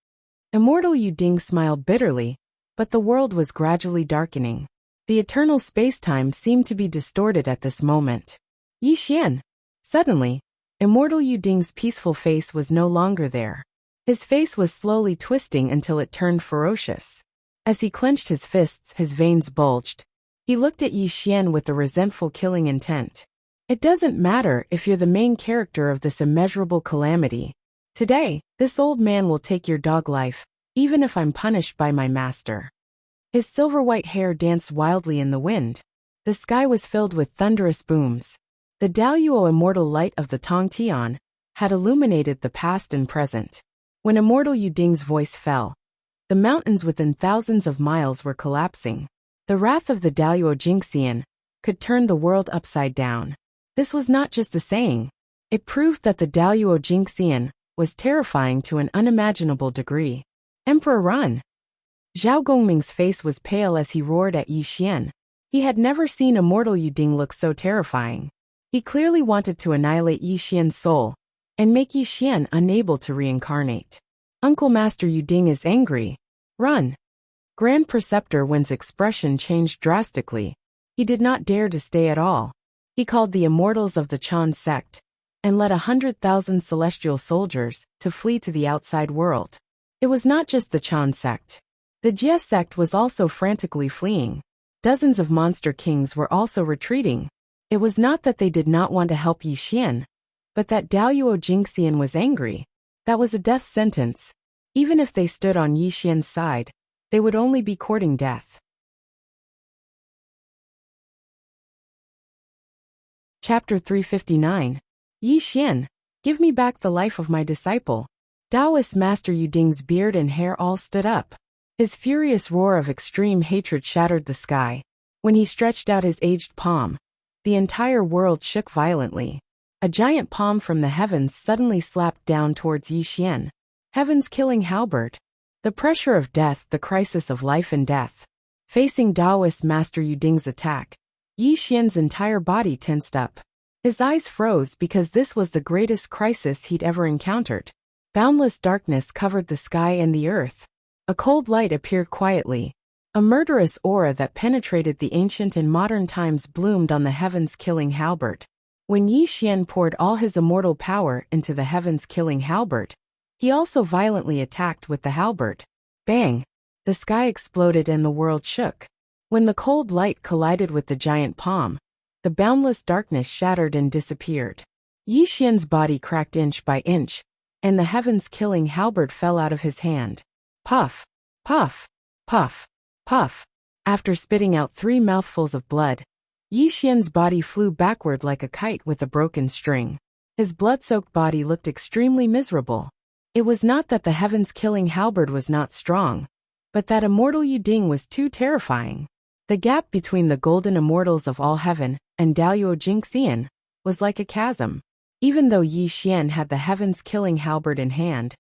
Immortal Yu Ding smiled bitterly, but the world was gradually darkening. The eternal space-time seemed to be distorted at this moment. Yi Xian. Suddenly, Immortal Yu Ding's peaceful face was no longer there. His face was slowly twisting until it turned ferocious. As he clenched his fists, his veins bulged. He looked at Yi Xian with a resentful killing intent. It doesn't matter if you're the main character of this immeasurable calamity. Today, this old man will take your dog life, even if I'm punished by my master. His silver-white hair danced wildly in the wind. The sky was filled with thunderous booms. The Daluo immortal light of the Tong Tian had illuminated the past and present. When Immortal Yu Ding's voice fell, the mountains within thousands of miles were collapsing. The wrath of the Daluo Jingxian could turn the world upside down. This was not just a saying. It proved that the Daluo Jingxian was terrifying to an unimaginable degree. Emperor Run! Zhao Gongming's face was pale as he roared at Yi Xian. He had never seen Immortal Yu Ding look so terrifying. He clearly wanted to annihilate Yi Xian's soul and make Yi Xian unable to reincarnate. Uncle Master Yu Ding is angry. Run! Grand Preceptor Wen's expression changed drastically. He did not dare to stay at all. He called the immortals of the Chan sect and led 100,000 celestial soldiers to flee to the outside world. It was not just the Chan sect. The Jie sect was also frantically fleeing. Dozens of monster kings were also retreating. It was not that they did not want to help Yi Xian, but that Daluo Jingxian was angry. That was a death sentence. Even if they stood on Yi Xian's side, they would only be courting death. Chapter 359. Yi Xian, give me back the life of my disciple. Taoist Master Yu Ding's beard and hair all stood up. His furious roar of extreme hatred shattered the sky. When he stretched out his aged palm, the entire world shook violently. A giant palm from the heavens suddenly slapped down towards Yi Xian. Heaven's killing halberd. The pressure of death, the crisis of life and death. Facing Taoist Master Yu Ding's attack, Yi Xian's entire body tensed up. His eyes froze because this was the greatest crisis he'd ever encountered. Boundless darkness covered the sky and the earth. A cold light appeared quietly. A murderous aura that penetrated the ancient and modern times bloomed on the heavens-killing halberd. When Yi Xian poured all his immortal power into the heavens-killing halberd, he also violently attacked with the halberd. Bang! The sky exploded and the world shook. When the cold light collided with the giant palm, the boundless darkness shattered and disappeared. Yi Xian's body cracked inch by inch, and the heavens-killing halberd fell out of his hand. Puff! Puff! Puff! Puff! After spitting out 3 mouthfuls of blood, Yi Xian's body flew backward like a kite with a broken string. His blood-soaked body looked extremely miserable. It was not that the heavens-killing halberd was not strong, but that Immortal Yu Ding was too terrifying. The gap between the golden immortals of all heaven and Daoyuo Jingxian was like a chasm. Even though Yi Xian had the heavens-killing halberd in hand,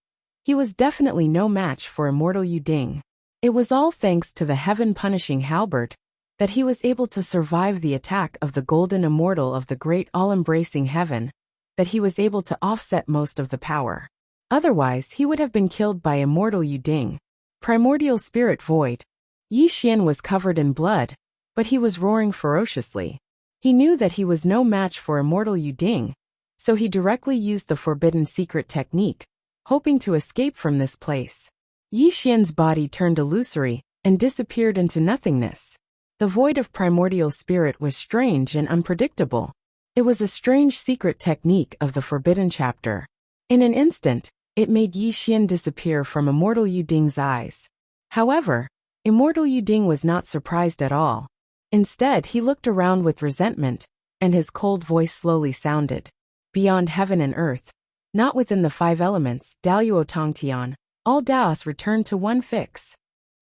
he was definitely no match for Immortal Yu Ding. It was all thanks to the heaven-punishing halberd that he was able to survive the attack of the golden immortal of the great all-embracing heaven, that he was able to offset most of the power. Otherwise, he would have been killed by Immortal Yu Ding. Primordial Spirit Void. Yi Xian was covered in blood, but he was roaring ferociously. He knew that he was no match for Immortal Yu Ding, so he directly used the forbidden secret technique, hoping to escape from this place. Yi Xian's body turned illusory and disappeared into nothingness. The void of primordial spirit was strange and unpredictable. It was a strange secret technique of the forbidden chapter. In an instant, it made Yi Xian disappear from Immortal Yu Ding's eyes. However, Immortal Yu Ding was not surprised at all. Instead, he looked around with resentment, and his cold voice slowly sounded. Beyond heaven and earth, not within the 5 elements, Daoyuo Tongtian, all Daos returned to one fix.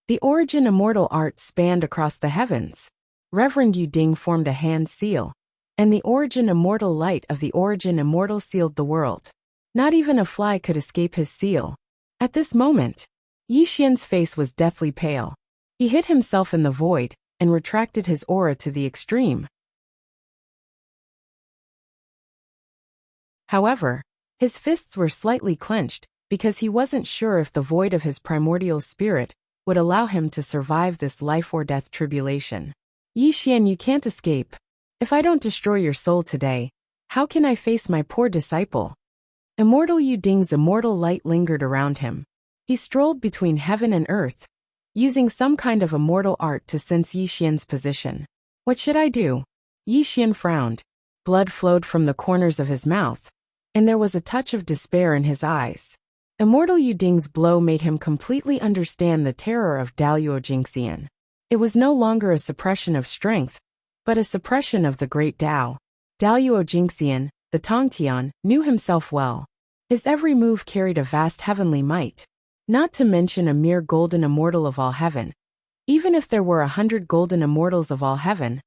The origin immortal art spanned across the heavens. Reverend Yu Ding formed a hand seal, and the origin immortal light of the origin immortal sealed the world. Not even a fly could escape his seal. At this moment, Yi Xian's face was deathly pale. He hid himself in the void and retracted his aura to the extreme. However, his fists were slightly clenched because he wasn't sure if the void of his primordial spirit would allow him to survive this life-or-death tribulation. Yi Xian, you can't escape. If I don't destroy your soul today, how can I face my poor disciple? Immortal Yu Ding's immortal light lingered around him. He strolled between heaven and earth, using some kind of immortal art to sense Yi Xian's position. What should I do? Yi Xian frowned. Blood flowed from the corners of his mouth, and there was a touch of despair in his eyes. Immortal Yu Ding's blow made him completely understand the terror of Daoyuo Jingxian. It was no longer a suppression of strength, but a suppression of the great Dao. Daoyuo Jingxian, the Tongtian, knew himself well. His every move carried a vast heavenly might, not to mention a mere golden immortal of all heaven. Even if there were 100 golden immortals of all heaven,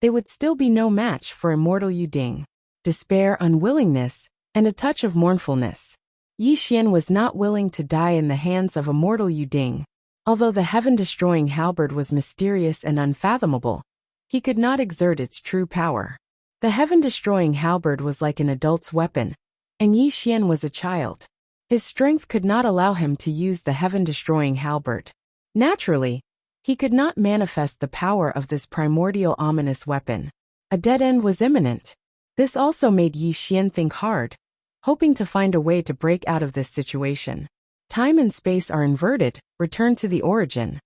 they would still be no match for Immortal Yu Ding. Despair, unwillingness, and a touch of mournfulness. Yi Xian was not willing to die in the hands of Immortal Yu Ding. Although the heaven-destroying halberd was mysterious and unfathomable, he could not exert its true power. The heaven-destroying halberd was like an adult's weapon, and Yi Xian was a child. His strength could not allow him to use the heaven-destroying halberd. Naturally, he could not manifest the power of this primordial ominous weapon. A dead end was imminent. This also made Yi Xian think hard, hoping to find a way to break out of this situation. Time and space are inverted, return to the origin.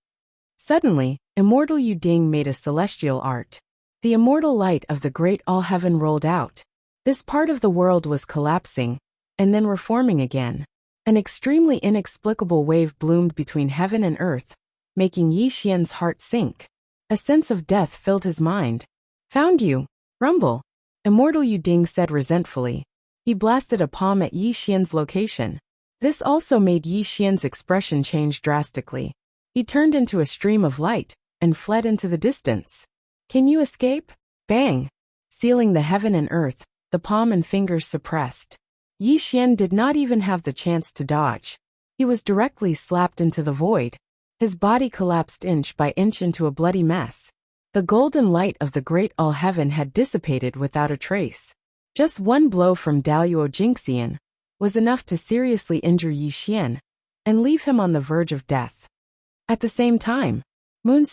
Suddenly, Immortal Yu Ding made a celestial art. The immortal light of the great all-heaven rolled out. This part of the world was collapsing, and then reforming again. An extremely inexplicable wave bloomed between heaven and earth, making Yi Xian's heart sink. A sense of death filled his mind. Found you, Rumble, Immortal Yu Ding said resentfully. He blasted a palm at Yi Xian's location. This also made Yi Xian's expression change drastically. He turned into a stream of light and fled into the distance. Can you escape? Bang! Sealing the heaven and earth, the palm and fingers suppressed. Yi Xian did not even have the chance to dodge. He was directly slapped into the void. His body collapsed inch by inch into a bloody mess. The golden light of the great all-heaven had dissipated without a trace. Just one blow from Daluo Jingxian was enough to seriously injure Yi Xian and leave him on the verge of death. At the same time, Moon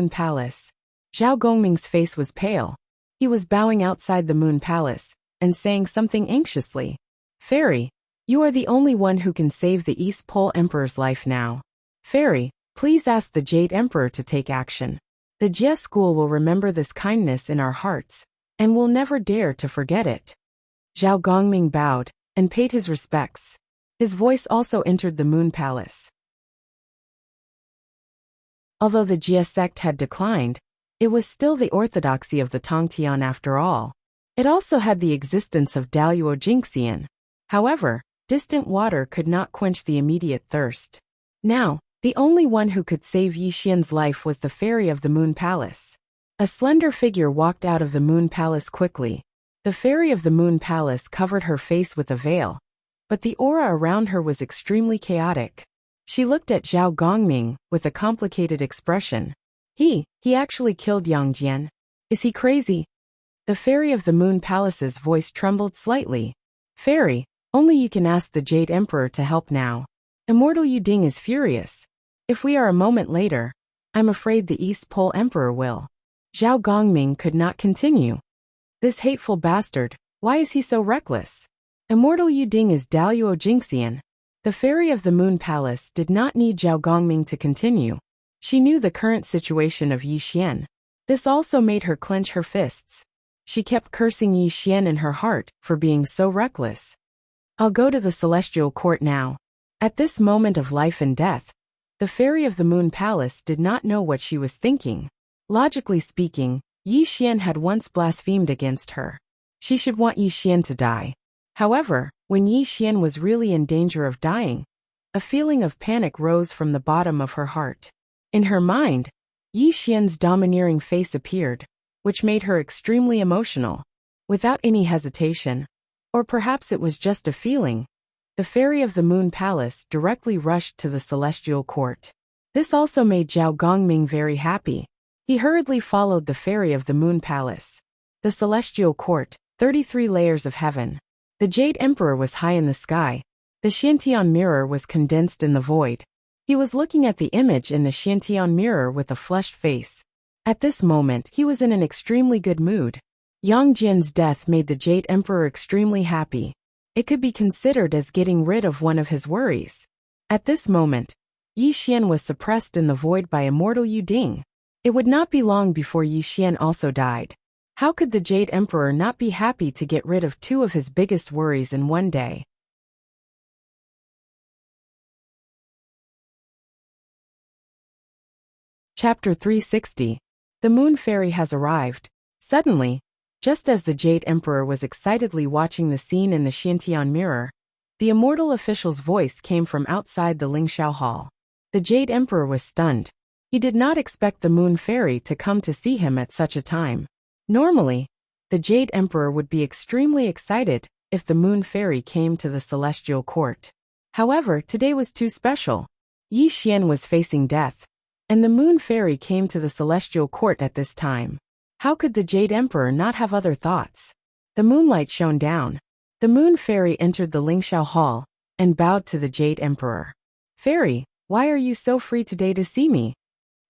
Palace. Zhao Gongming's face was pale. He was bowing outside the Moon Palace and saying something anxiously. Fairy, you are the only one who can save the East Pole Emperor's life now. Fairy, please ask the Jade Emperor to take action. The Jie school will remember this kindness in our hearts, and will never dare to forget it. Zhao Gongming bowed and paid his respects. His voice also entered the Moon Palace. Although the Jie sect had declined, it was still the orthodoxy of the Tongtian after all. It also had the existence of Daluo Jingxian. However, distant water could not quench the immediate thirst. Now, the only one who could save Yi Xian's life was the fairy of the Moon Palace. A slender figure walked out of the Moon Palace quickly. The fairy of the Moon Palace covered her face with a veil, but the aura around her was extremely chaotic. She looked at Zhao Gongming with a complicated expression. He actually killed Yang Jian. Is he crazy? The fairy of the Moon Palace's voice trembled slightly. Fairy, only you can ask the Jade Emperor to help now. Immortal Yuding is furious. If we are a moment later, I'm afraid the East Pole Emperor will. Zhao Gongming could not continue. This hateful bastard, why is he so reckless? Immortal Yuding is Daluo Jingxian. The fairy of the Moon Palace did not need Zhao Gongming to continue. She knew the current situation of Yi Xian. This also made her clench her fists. She kept cursing Yi Xian in her heart for being so reckless. I'll go to the Celestial Court now. At this moment of life and death, the fairy of the Moon Palace did not know what she was thinking. Logically speaking, Yi Xian had once blasphemed against her. She should want Yi Xian to die. However, when Yi Xian was really in danger of dying, a feeling of panic rose from the bottom of her heart. In her mind, Yi Xian's domineering face appeared, which made her extremely emotional. Without any hesitation, or perhaps it was just a feeling, the fairy of the Moon Palace directly rushed to the Celestial Court. This also made Zhao Gongming very happy. He hurriedly followed the fairy of the Moon Palace. The Celestial Court, 33 layers of heaven. The Jade Emperor was high in the sky. The Xiantian mirror was condensed in the void. He was looking at the image in the Xiantian mirror with a flushed face. At this moment, he was in an extremely good mood. Yang Jian's death made the Jade Emperor extremely happy. It could be considered as getting rid of one of his worries. At this moment, Yi Xian was suppressed in the void by Immortal Yuding. It would not be long before Yi Xian also died. How could the Jade Emperor not be happy to get rid of two of his biggest worries in one day? Chapter 360. The Moon Fairy has arrived. Suddenly, just as the Jade Emperor was excitedly watching the scene in the Xiantian mirror, the immortal official's voice came from outside the Lingxiao Hall. The Jade Emperor was stunned. He did not expect the Moon Fairy to come to see him at such a time. Normally, the Jade Emperor would be extremely excited if the Moon Fairy came to the Celestial Court. However, today was too special. Yi Xian was facing death, and the Moon Fairy came to the Celestial Court at this time. How could the Jade Emperor not have other thoughts? The moonlight shone down. The Moon Fairy entered the Lingxiao Hall and bowed to the Jade Emperor. Fairy, why are you so free today to see me?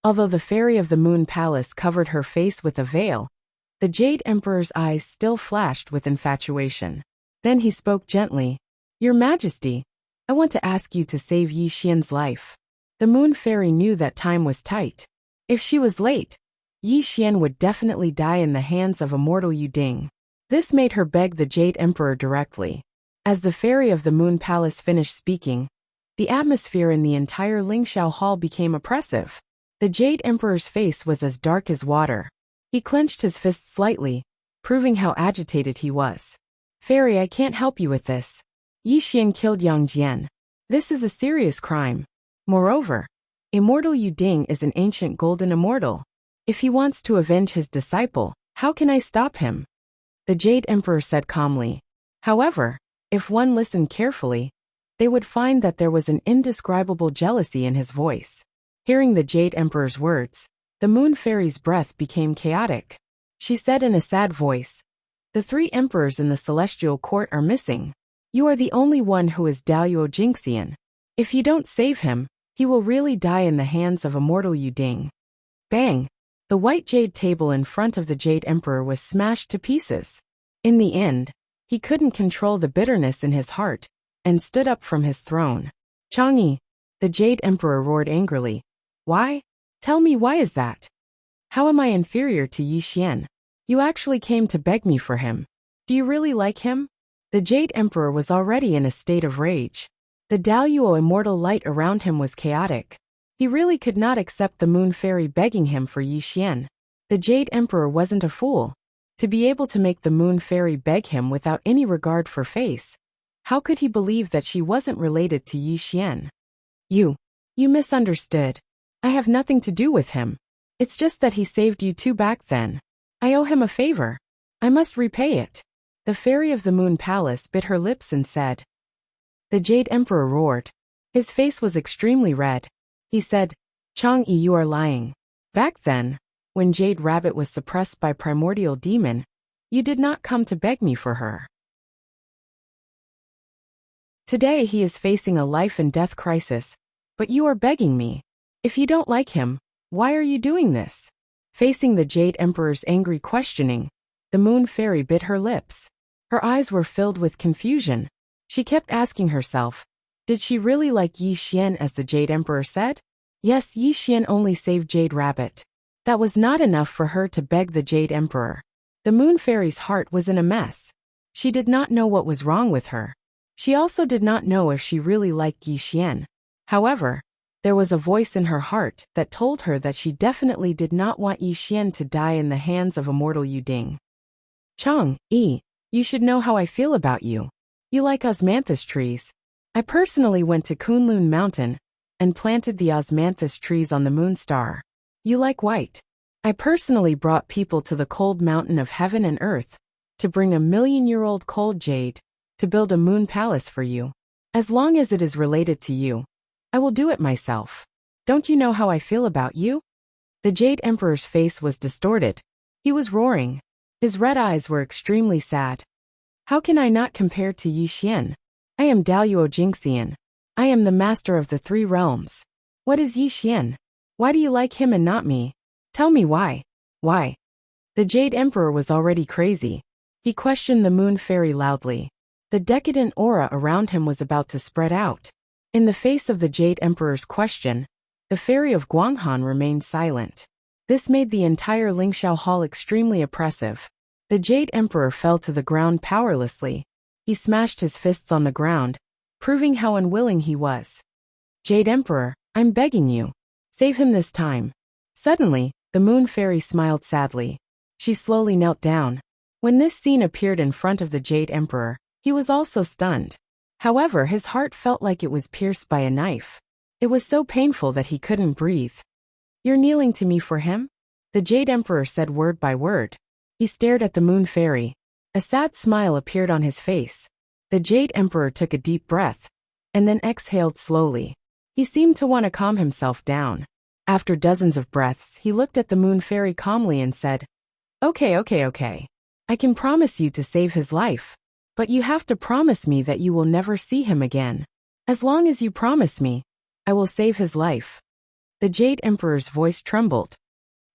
Although the fairy of the Moon Palace covered her face with a veil, the Jade Emperor's eyes still flashed with infatuation. Then he spoke gently. Your Majesty, I want to ask you to save Yi Xian's life. The Moon Fairy knew that time was tight. If she was late, Yi Xian would definitely die in the hands of Immortal Yuding. This made her beg the Jade Emperor directly. As the fairy of the Moon Palace finished speaking, the atmosphere in the entire Lingxiao Hall became oppressive. The Jade Emperor's face was as dark as water. He clenched his fist slightly, proving how agitated he was. Fairy, I can't help you with this. Yi Xian killed Yang Jian. This is a serious crime. Moreover, Immortal Yuding is an ancient golden immortal. If he wants to avenge his disciple, how can I stop him? The Jade Emperor said calmly. However, if one listened carefully, they would find that there was an indescribable jealousy in his voice. Hearing the Jade Emperor's words, the Moon Fairy's breath became chaotic. She said in a sad voice, "The 3 emperors in the celestial court are missing. You are the only one who is Daluo Jingxian. If you don't save him, he will really die in the hands of Immortal Yuding." Bang! The white jade table in front of the Jade Emperor was smashed to pieces. In the end, he couldn't control the bitterness in his heart and stood up from his throne. "Chang'e," the Jade Emperor roared angrily. "Why? Tell me, why is that? How am I inferior to Yi Xian? You actually came to beg me for him. Do you really like him?" The Jade Emperor was already in a state of rage. The Daluo immortal light around him was chaotic. He really could not accept the Moon Fairy begging him for Yi Xian. The Jade Emperor wasn't a fool. To be able to make the Moon Fairy beg him without any regard for face, how could he believe that she wasn't related to Yi Xian? You misunderstood. I have nothing to do with him. It's just that he saved you 2 back then. I owe him a favor. I must repay it." The Fairy of the Moon Palace bit her lips and said. The Jade Emperor roared. His face was extremely red. He said, "Chang'e, you are lying. Back then, when Jade Rabbit was suppressed by Primordial Demon, you did not come to beg me for her. Today he is facing a life and death crisis, but you are begging me. If you don't like him, why are you doing this?" Facing the Jade Emperor's angry questioning, the Moon Fairy bit her lips. Her eyes were filled with confusion. She kept asking herself, did she really like Yi Xian as the Jade Emperor said? Yes, Yi Xian only saved Jade Rabbit. That was not enough for her to beg the Jade Emperor. The Moon Fairy's heart was in a mess. She did not know what was wrong with her. She also did not know if she really liked Yi Xian. However, there was a voice in her heart that told her that she definitely did not want Yi Xian to die in the hands of Immortal Yuding. "Chang'e, you should know how I feel about you. You like osmanthus trees. I personally went to Kunlun Mountain and planted the osmanthus trees on the moon star. You like white. I personally brought people to the cold mountain of heaven and earth to bring a 1,000,000-year-old cold jade to build a moon palace for you. As long as it is related to you, I will do it myself. Don't you know how I feel about you?" The Jade Emperor's face was distorted. He was roaring. His red eyes were extremely sad. "How can I not compare to Yi Xian? I am Daluo Jingxian. I am the master of the 3 realms. What is Yi Xian? Why do you like him and not me? Tell me why. Why?" The Jade Emperor was already crazy. He questioned the Moon Fairy loudly. The decadent aura around him was about to spread out. In the face of the Jade Emperor's question, the Fairy of Guanghan remained silent. This made the entire Lingxiao Hall extremely oppressive. The Jade Emperor fell to the ground powerlessly. He smashed his fists on the ground, proving how unwilling he was. "Jade Emperor, I'm begging you. Save him this time." Suddenly, the Moon Fairy smiled sadly. She slowly knelt down. When this scene appeared in front of the Jade Emperor, he was also stunned. However, his heart felt like it was pierced by a knife. It was so painful that he couldn't breathe. "You're kneeling to me for him?" The Jade Emperor said word by word. He stared at the Moon Fairy. A sad smile appeared on his face. The Jade Emperor took a deep breath, and then exhaled slowly. He seemed to want to calm himself down. After dozens of breaths, he looked at the Moon Fairy calmly and said, Okay. I can promise you to save his life. But you have to promise me that you will never see him again. As long as you promise me, I will save his life." The Jade Emperor's voice trembled.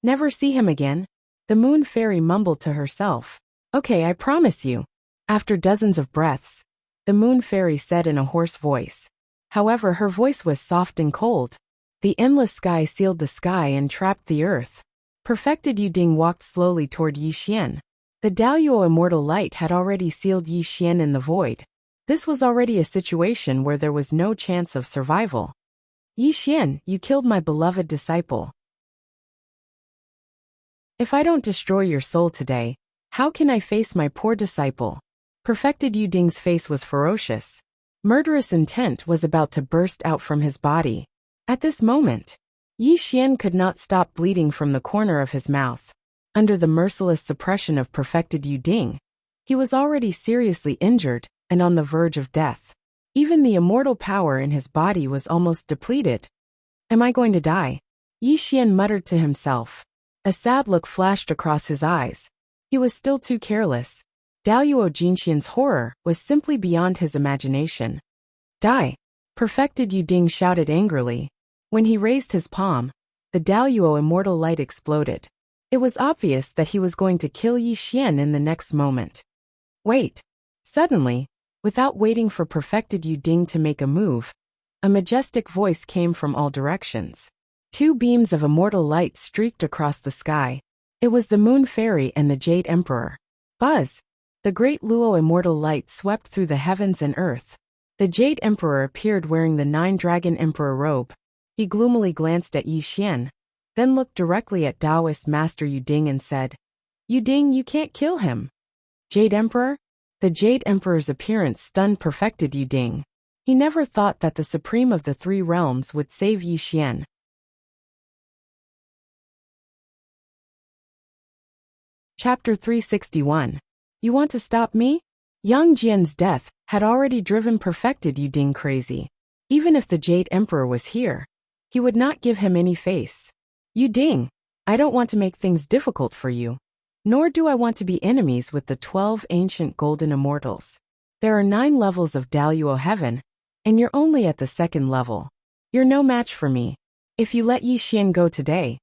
"Never see him again?" The Moon Fairy mumbled to herself. "Okay, I promise you." After dozens of breaths, the Moon Fairy said in a hoarse voice. However, her voice was soft and cold. The endless sky sealed the sky and trapped the earth. Perfected Yuding walked slowly toward Yi Xian. The Daluo immortal light had already sealed Yi Xian in the void. This was already a situation where there was no chance of survival. "Yi Xian, you killed my beloved disciple. If I don't destroy your soul today, how can I face my poor disciple?" Perfected Yuding's face was ferocious. Murderous intent was about to burst out from his body. At this moment, Yi Xian could not stop bleeding from the corner of his mouth. Under the merciless suppression of Perfected Yuding, he was already seriously injured and on the verge of death. Even the immortal power in his body was almost depleted. Am I going to die? Yi Xian muttered to himself. A sad look flashed across his eyes. He was still too careless. Daoyuo Jinxian's horror was simply beyond his imagination. Die! Perfected Yu Ding shouted angrily. When he raised his palm, the Daoyuo immortal light exploded. It was obvious that he was going to kill Yi Xian in the next moment. Wait! Suddenly, without waiting for Perfected Yu Ding to make a move, a majestic voice came from all directions. Two beams of immortal light streaked across the sky. It was the Moon Fairy and the Jade Emperor. Buzz! The great Luo immortal light swept through the heavens and earth. The Jade Emperor appeared wearing the Nine-Dragon Emperor robe. He gloomily glanced at Yi Xian, then looked directly at Taoist Master Yu Ding and said, "Yu Ding, you can't kill him." Jade Emperor? The Jade Emperor's appearance stunned Perfected Yu Ding. He never thought that the Supreme of the Three Realms would save Yi Xian. Chapter 361. You want to stop me? Yang Jian's death had already driven Perfected Yu Ding crazy. Even if the Jade Emperor was here, he would not give him any face. Yu Ding, I don't want to make things difficult for you. Nor do I want to be enemies with the 12 ancient golden immortals. There are 9 levels of Daoyuo heaven, and you're only at the 2nd level. You're no match for me. If you let Yi Xian go today,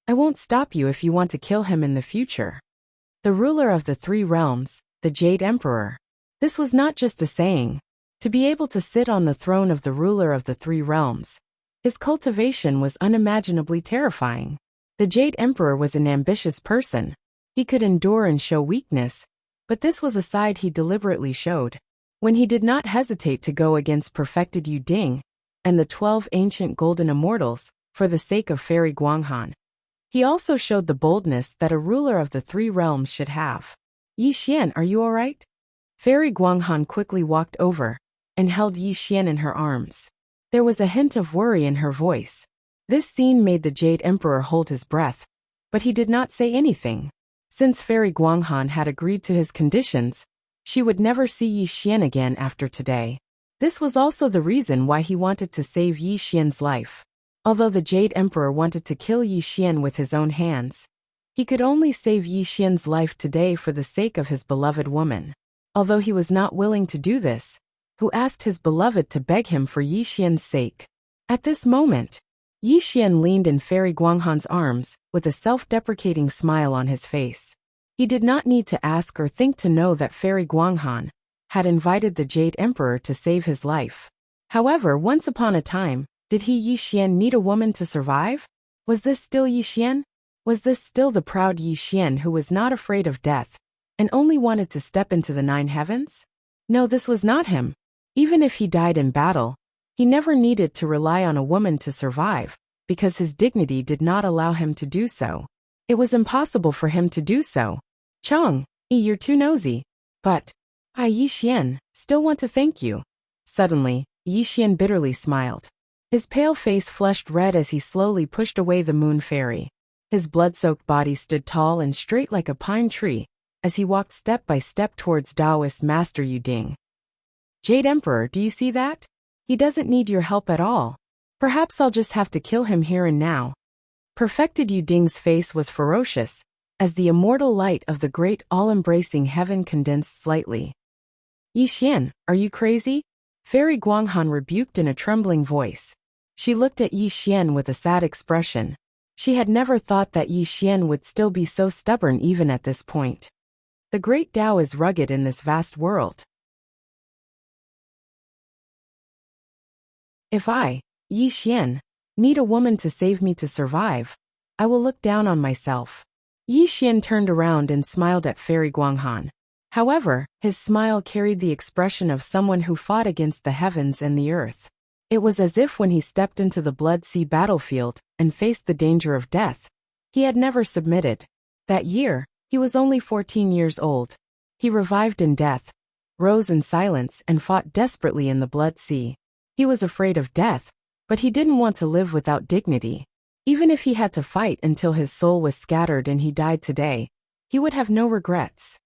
I won't stop you if you want to kill him in the future. The ruler of the 3 realms, the Jade Emperor. This was not just a saying. To be able to sit on the throne of the ruler of the 3 realms, his cultivation was unimaginably terrifying. The Jade Emperor was an ambitious person. He could endure and show weakness, but this was a side he deliberately showed. When he did not hesitate to go against Perfected Yu Ding and the 12 ancient golden immortals for the sake of Fairy Guanghan. He also showed the boldness that a ruler of the 3 realms should have. Yi Xian, are you all right? Fairy Guanghan quickly walked over and held Yi Xian in her arms. There was a hint of worry in her voice. This scene made the Jade Emperor hold his breath, but he did not say anything. Since Fairy Guanghan had agreed to his conditions, she would never see Yi Xian again after today. This was also the reason why he wanted to save Yi Xian's life. Although the Jade Emperor wanted to kill Yi Xian with his own hands, he could only save Yi Xian's life today for the sake of his beloved woman. Although he was not willing to do this, who asked his beloved to beg him for Yi Xian's sake. At this moment, Yi Xian leaned in Fairy Guanghan's arms with a self-deprecating smile on his face. He did not need to ask or think to know that Fairy Guanghan had invited the Jade Emperor to save his life. However, once upon a time, did Yi Xian need a woman to survive? Was this still Yi Xian? Was this still the proud Yi Xian who was not afraid of death and only wanted to step into the 9 heavens? No, this was not him. Even if he died in battle, he never needed to rely on a woman to survive, because his dignity did not allow him to do so. It was impossible for him to do so. Chang, you're too nosy. But I, Yi Xian, still want to thank you. Suddenly, Yi Xian bitterly smiled. His pale face flushed red as he slowly pushed away the Moon Fairy. His blood-soaked body stood tall and straight like a pine tree as he walked step by step towards Taoist Master Yu Ding. Jade Emperor, do you see that? He doesn't need your help at all. Perhaps I'll just have to kill him here and now. Perfected Yu Ding's face was ferocious as the immortal light of the great all-embracing heaven condensed slightly. Yi Xian, are you crazy? Fairy Guanghan rebuked in a trembling voice. She looked at Yi Xian with a sad expression. She had never thought that Yi Xian would still be so stubborn even at this point. The great Tao is rugged in this vast world. If I, Yi Xian, need a woman to save me to survive, I will look down on myself. Yi Xian turned around and smiled at Fairy Guanghan. However, his smile carried the expression of someone who fought against the heavens and the earth. It was as if when he stepped into the Blood Sea battlefield and faced the danger of death, he had never submitted. That year, he was only 14 years old. He revived in death, rose in silence and fought desperately in the Blood Sea. He was afraid of death, but he didn't want to live without dignity. Even if he had to fight until his soul was scattered and he died today, he would have no regrets.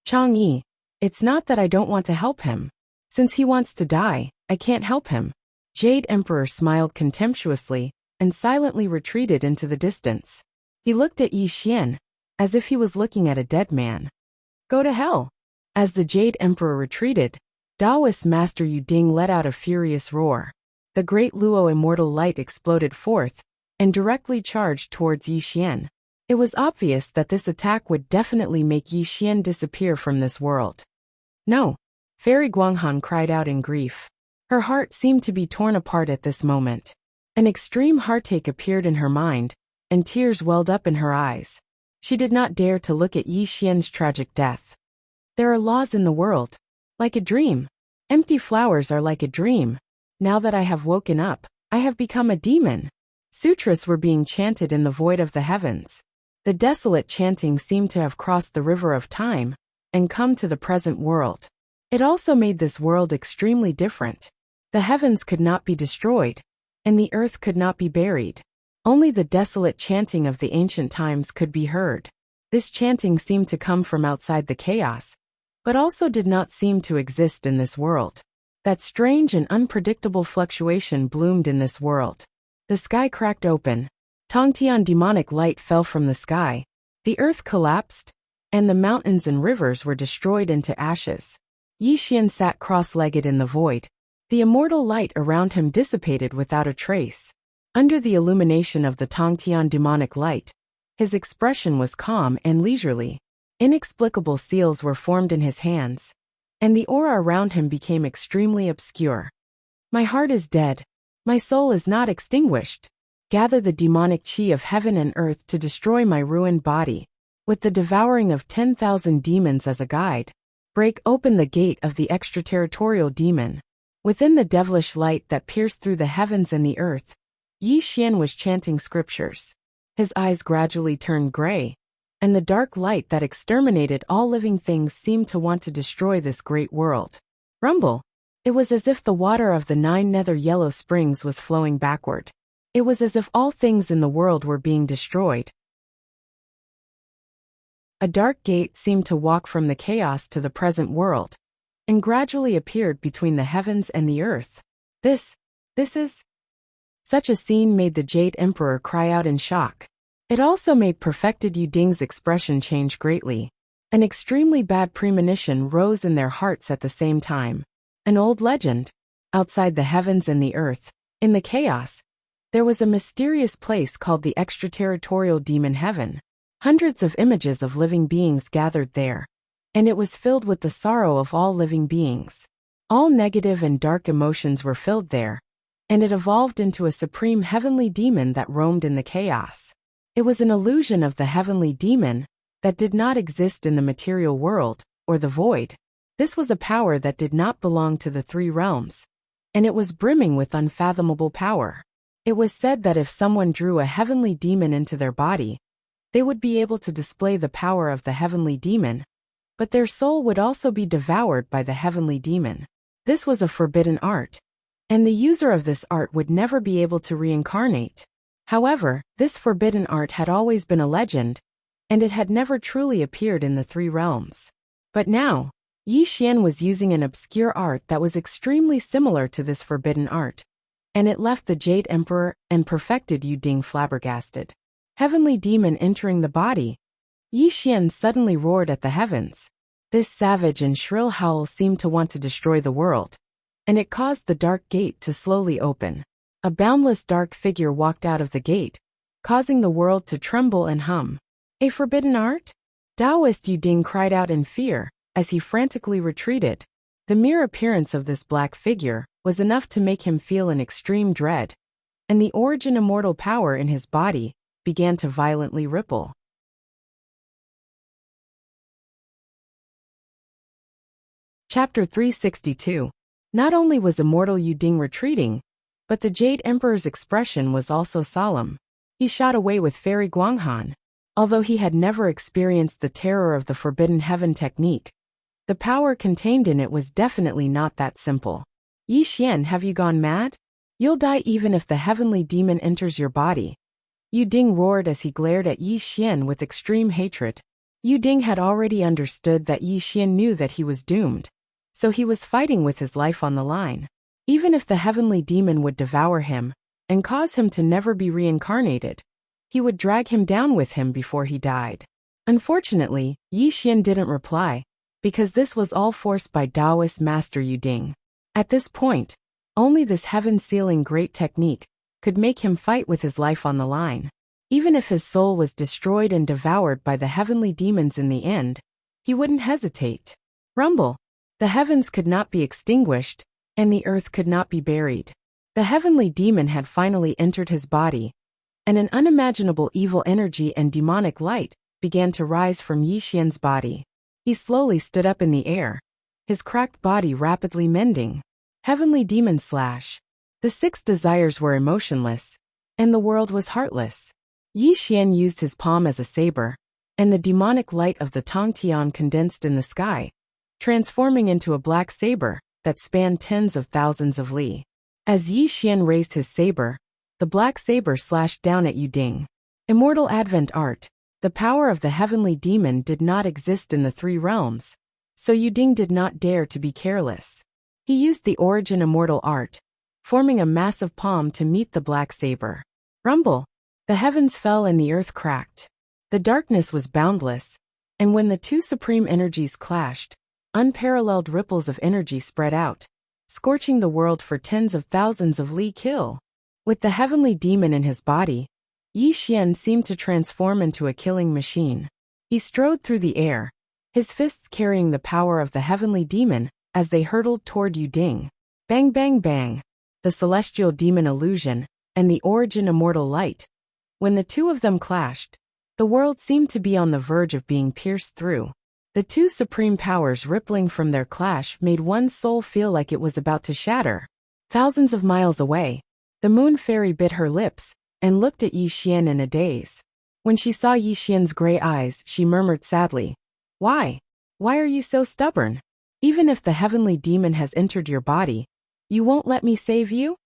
Chang Yi, it's not that I don't want to help him. Since he wants to die, I can't help him. Jade Emperor smiled contemptuously and silently retreated into the distance. He looked at Yi Xian, as if he was looking at a dead man. Go to hell! As the Jade Emperor retreated, Taoist Master Yu Ding let out a furious roar. The great Luo immortal light exploded forth, and directly charged towards Yi Xian. It was obvious that this attack would definitely make Yi Xian disappear from this world. No! Fairy Guanghan cried out in grief. Her heart seemed to be torn apart at this moment. An extreme heartache appeared in her mind, and tears welled up in her eyes. She did not dare to look at Yi Xian's tragic death. There are laws in the world. Like a dream. Empty flowers are like a dream. Now that I have woken up, I have become a demon. Sutras were being chanted in the void of the heavens. The desolate chanting seemed to have crossed the river of time, and come to the present world. It also made this world extremely different. The heavens could not be destroyed, and the earth could not be buried. Only the desolate chanting of the ancient times could be heard. This chanting seemed to come from outside the chaos, but also did not seem to exist in this world. That strange and unpredictable fluctuation bloomed in this world. The sky cracked open. Tongtian demonic light fell from the sky. The earth collapsed, and the mountains and rivers were destroyed into ashes. Yi Xian sat cross-legged in the void. The immortal light around him dissipated without a trace. Under the illumination of the Tongtian demonic light, his expression was calm and leisurely. Inexplicable seals were formed in his hands, and the aura around him became extremely obscure. My heart is dead. My soul is not extinguished. Gather the demonic chi of heaven and earth to destroy my ruined body. With the devouring of 10,000 demons as a guide, break open the gate of the extraterritorial demon. Within the devilish light that pierced through the heavens and the earth, Yi Xian was chanting scriptures. His eyes gradually turned gray, and the dark light that exterminated all living things seemed to want to destroy this great world. Rumble! It was as if the water of the 9 nether yellow springs was flowing backward. It was as if all things in the world were being destroyed. A dark gate seemed to walk from the chaos to the present world, and gradually appeared between the heavens and the earth. This is... Such a scene made the Jade Emperor cry out in shock. It also made perfected Yu Ding's expression change greatly. An extremely bad premonition rose in their hearts at the same time. An old legend. Outside the heavens and the earth, in the chaos, there was a mysterious place called the extraterritorial demon heaven. Hundreds of images of living beings gathered there, and it was filled with the sorrow of all living beings. All negative and dark emotions were filled there, and it evolved into a supreme heavenly demon that roamed in the chaos. It was an illusion of the heavenly demon that did not exist in the material world, or the void. This was a power that did not belong to the 3 realms, and it was brimming with unfathomable power. It was said that if someone drew a heavenly demon into their body, they would be able to display the power of the heavenly demon, but their soul would also be devoured by the heavenly demon. This was a forbidden art, and the user of this art would never be able to reincarnate. However, this forbidden art had always been a legend, and it had never truly appeared in the 3 realms. But now, Yi Xian was using an obscure art that was extremely similar to this forbidden art, and it left the Jade Emperor and perfected Yu Ding flabbergasted. Heavenly demon entering the body. Yi Xian suddenly roared at the heavens. This savage and shrill howl seemed to want to destroy the world, and it caused the dark gate to slowly open. A boundless dark figure walked out of the gate, causing the world to tremble and hum. A forbidden art? Taoist Yu Ding cried out in fear, as he frantically retreated. The mere appearance of this black figure was enough to make him feel an extreme dread, and the origin immortal power in his body began to violently ripple. Chapter 362. Not only was immortal Yu Ding retreating, but the Jade Emperor's expression was also solemn. He shot away with Fairy Guanghan. Although he had never experienced the terror of the Forbidden Heaven technique, the power contained in it was definitely not that simple. Yi Xian, have you gone mad? You'll die even if the heavenly demon enters your body. Yu Ding roared as he glared at Yi Xian with extreme hatred. Yu Ding had already understood that Yi Xian knew that he was doomed, so he was fighting with his life on the line. Even if the heavenly demon would devour him, and cause him to never be reincarnated. He would drag him down with him before he died. Unfortunately, Yi Xian didn't reply, because this was all forced by Taoist master Yu Ding. At this point, only this heaven-sealing great technique could make him fight with his life on the line. Even if his soul was destroyed and devoured by the heavenly demons in the end, he wouldn't hesitate. Rumble. The heavens could not be extinguished, and the earth could not be buried. The heavenly demon had finally entered his body, and an unimaginable evil energy and demonic light began to rise from Yi Xian's body. He slowly stood up in the air, his cracked body rapidly mending. Heavenly demon slash. The 6 desires were emotionless, and the world was heartless. Yi Xian used his palm as a saber, and the demonic light of the Tongtian condensed in the sky, transforming into a black saber that spanned tens of thousands of li. As Yi Xian raised his saber, the black saber slashed down at Yu Ding. Immortal Advent Art. The power of the heavenly demon did not exist in the 3 realms, so Yu Ding did not dare to be careless. He used the origin immortal art, forming a massive palm to meet the black saber. Rumble. The heavens fell and the earth cracked. The darkness was boundless, and when the 2 supreme energies clashed, unparalleled ripples of energy spread out, scorching the world for tens of thousands of li kill. With the heavenly demon in his body, Yi Xian seemed to transform into a killing machine. He strode through the air, his fists carrying the power of the heavenly demon as they hurtled toward Yu Ding. Bang bang bang. The celestial demon illusion and the origin immortal light. When the 2 of them clashed, the world seemed to be on the verge of being pierced through. The 2 supreme powers rippling from their clash made one's soul feel like it was about to shatter. Thousands of miles away, the moon fairy bit her lips and looked at Yi Xian in a daze. When she saw Yi Xian's gray eyes, she murmured sadly, "Why? Why are you so stubborn? Even if the heavenly demon has entered your body, you won't let me save you?"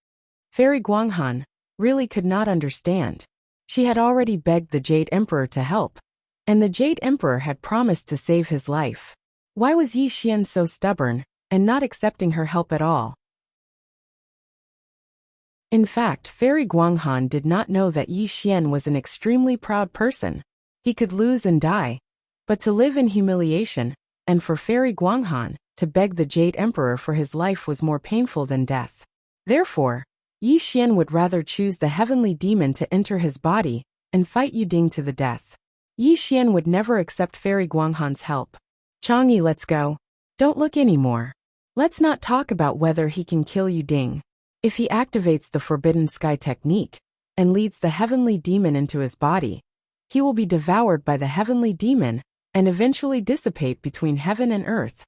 Fairy Guanghan really could not understand. She had already begged the Jade Emperor to help, and the Jade Emperor had promised to save his life. Why was Yi Xian so stubborn and not accepting her help at all? In fact, Fairy Guanghan did not know that Yi Xian was an extremely proud person. He could lose and die, but to live in humiliation, and for Fairy Guanghan to beg the Jade Emperor for his life was more painful than death. Therefore, Yi Xian would rather choose the heavenly demon to enter his body and fight Yu Ding to the death. Yi Xian would never accept Fairy Guanghan's help. "Chang'e, let's go. Don't look anymore. Let's not talk about whether he can kill Yu Ding. If he activates the Forbidden Sky technique and leads the heavenly demon into his body, he will be devoured by the heavenly demon and eventually dissipate between heaven and earth,"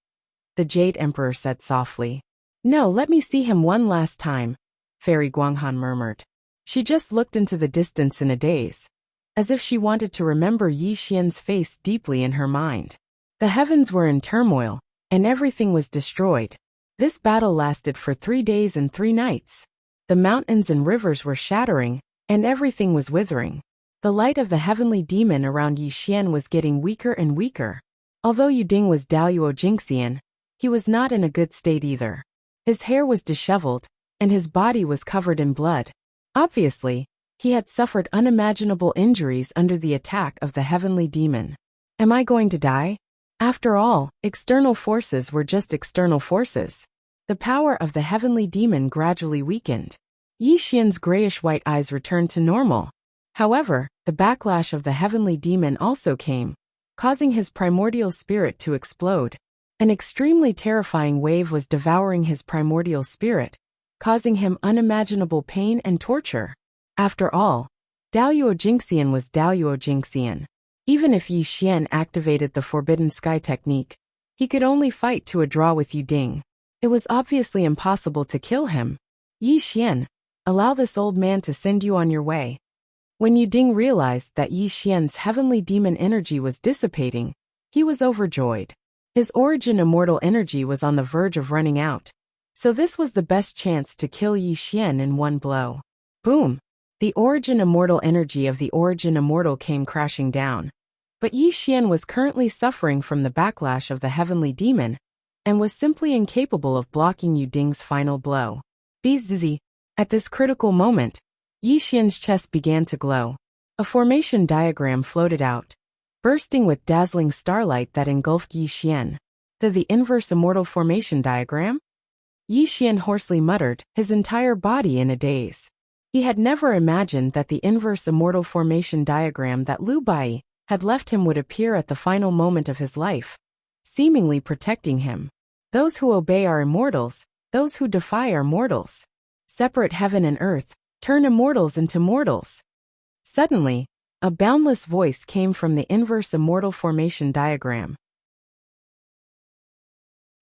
the Jade Emperor said softly. "No, let me see him one last time," Fairy Guanghan murmured. She just looked into the distance in a daze, as if she wanted to remember Yi Xian's face deeply in her mind. The heavens were in turmoil, and everything was destroyed. This battle lasted for 3 days and 3 nights. The mountains and rivers were shattering, and everything was withering. The light of the heavenly demon around Yi Xian was getting weaker and weaker. Although Yu Ding was Daluo Jingxian, he was not in a good state either. His hair was disheveled, and his body was covered in blood. Obviously, he had suffered unimaginable injuries under the attack of the heavenly demon. Am I going to die? After all, external forces were just external forces. The power of the heavenly demon gradually weakened. Yi Xian's grayish-white eyes returned to normal. However, the backlash of the heavenly demon also came, causing his primordial spirit to explode. An extremely terrifying wave was devouring his primordial spirit, causing him unimaginable pain and torture. After all, Daluo Jingxian was Daluo Jingxian. Even if Yi Xian activated the Forbidden Sky technique, he could only fight to a draw with Yu Ding. It was obviously impossible to kill him. "Yi Xian, allow this old man to send you on your way." When Yu Ding realized that Yi Xian's heavenly demon energy was dissipating, he was overjoyed. His origin immortal energy was on the verge of running out, so this was the best chance to kill Yi Xian in one blow. Boom! The origin immortal energy of the origin immortal came crashing down. But Yi Xian was currently suffering from the backlash of the heavenly demon, and was simply incapable of blocking Yu Ding's final blow. Bzz. At this critical moment, Yi Xian's chest began to glow. A formation diagram floated out, bursting with dazzling starlight that engulfed Yi Xian. The inverse immortal formation diagram? Yi Xian hoarsely muttered, his entire body in a daze. He had never imagined that the inverse immortal formation diagram that Liu Bai had left him would appear at the final moment of his life, seemingly protecting him. Those who obey are immortals, those who defy are mortals. Separate heaven and earth, turn immortals into mortals. Suddenly, a boundless voice came from the inverse immortal formation diagram.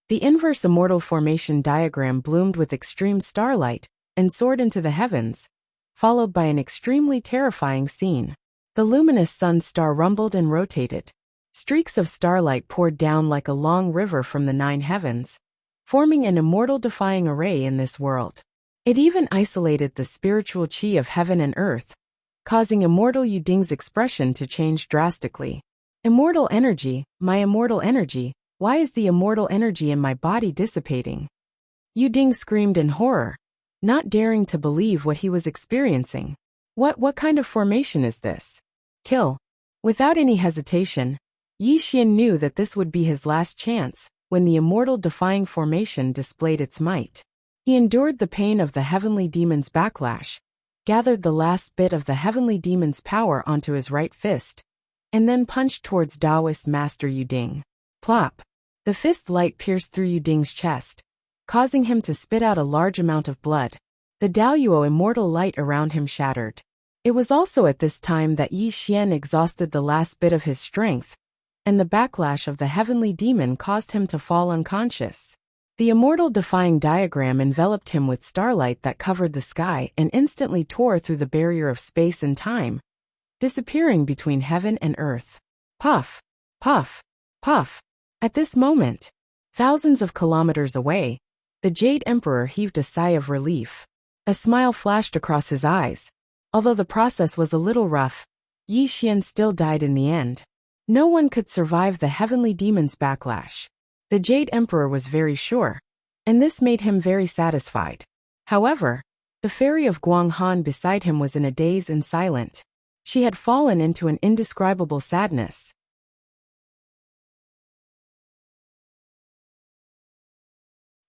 The inverse immortal formation diagram bloomed with extreme starlight and soared into the heavens, followed by an extremely terrifying scene. The luminous sun star rumbled and rotated. Streaks of starlight poured down like a long river from the 9 heavens, forming an immortal-defying array in this world. It even isolated the spiritual chi of heaven and earth, causing Immortal Yuding's expression to change drastically. Immortal energy, my immortal energy, why is the immortal energy in my body dissipating? Yuding screamed in horror, not daring to believe what he was experiencing. What kind of formation is this? Kill. Without any hesitation, Yi Xian knew that this would be his last chance when the immortal-defying formation displayed its might. He endured the pain of the heavenly demon's backlash, gathered the last bit of the heavenly demon's power onto his right fist, and then punched towards Taoist Master Yuding. Plop! The fist light pierced through Yuding's chest, causing him to spit out a large amount of blood. The Daoyuo immortal light around him shattered. It was also at this time that Yi Xian exhausted the last bit of his strength, and the backlash of the heavenly demon caused him to fall unconscious. The immortal-defying diagram enveloped him with starlight that covered the sky and instantly tore through the barrier of space and time, disappearing between heaven and earth. Puff! Puff! Puff! At this moment, thousands of kilometers away, the Jade Emperor heaved a sigh of relief. A smile flashed across his eyes. Although the process was a little rough, Yi Xian still died in the end. No one could survive the heavenly demon's backlash. The Jade Emperor was very sure, and this made him very satisfied. However, the fairy of Guanghan beside him was in a daze and silent. She had fallen into an indescribable sadness.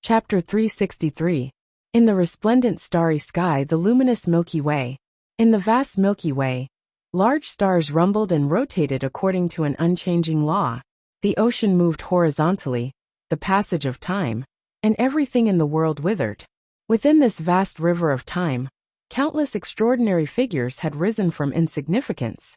Chapter 363. In the resplendent starry sky, the luminous Milky Way. In the vast Milky Way, large stars rumbled and rotated according to an unchanging law. The ocean moved horizontally, the passage of time, and everything in the world withered. Within this vast river of time, countless extraordinary figures had risen from insignificance,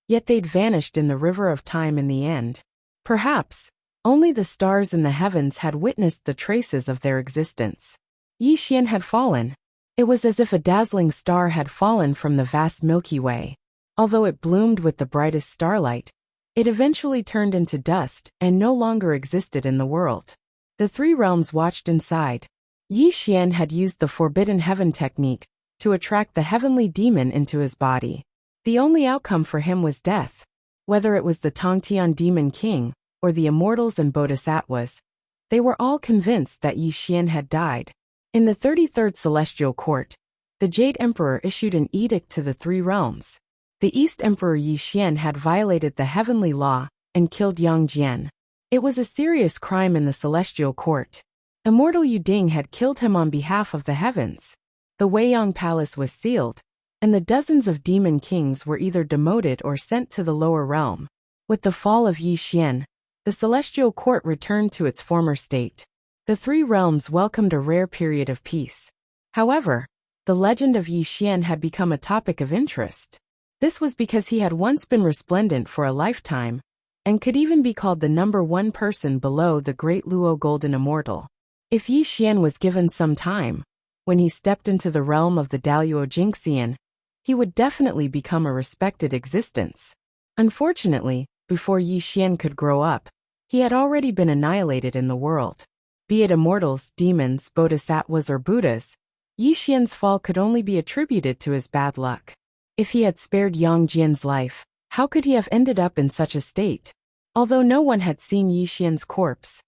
yet they'd vanished in the river of time in the end. Perhaps, only the stars in the heavens had witnessed the traces of their existence. Yi Xian had fallen. It was as if a dazzling star had fallen from the vast Milky Way. Although it bloomed with the brightest starlight, it eventually turned into dust and no longer existed in the world. The 3 realms watched inside. Yi Xian had used the Forbidden Heaven technique to attract the heavenly demon into his body. The only outcome for him was death. Whether it was the Tongtian Demon King or the immortals and bodhisattvas, they were all convinced that Yi Xian had died. In the 33rd Celestial Court, the Jade Emperor issued an edict to the 3 realms. The East Emperor Yi Xian had violated the heavenly law and killed Yang Jian. It was a serious crime in the Celestial Court. Immortal Yuding had killed him on behalf of the heavens. The Weiyang Palace was sealed, and the dozens of demon kings were either demoted or sent to the lower realm. With the fall of Yi Xian, the Celestial Court returned to its former state. The 3 realms welcomed a rare period of peace. However, the legend of Yi Xian had become a topic of interest. This was because he had once been resplendent for a lifetime, and could even be called the #1 person below the Great Luo Golden Immortal. If Yi Xian was given some time, when he stepped into the realm of the Daoyuo Jingxian, he would definitely become a respected existence. Unfortunately, before Yi Xian could grow up, he had already been annihilated in the world. Be it immortals, demons, bodhisattvas or Buddhas, Yi Xian's fall could only be attributed to his bad luck. If he had spared Yang Jian's life, how could he have ended up in such a state? Although no one had seen Yi Xian's corpse,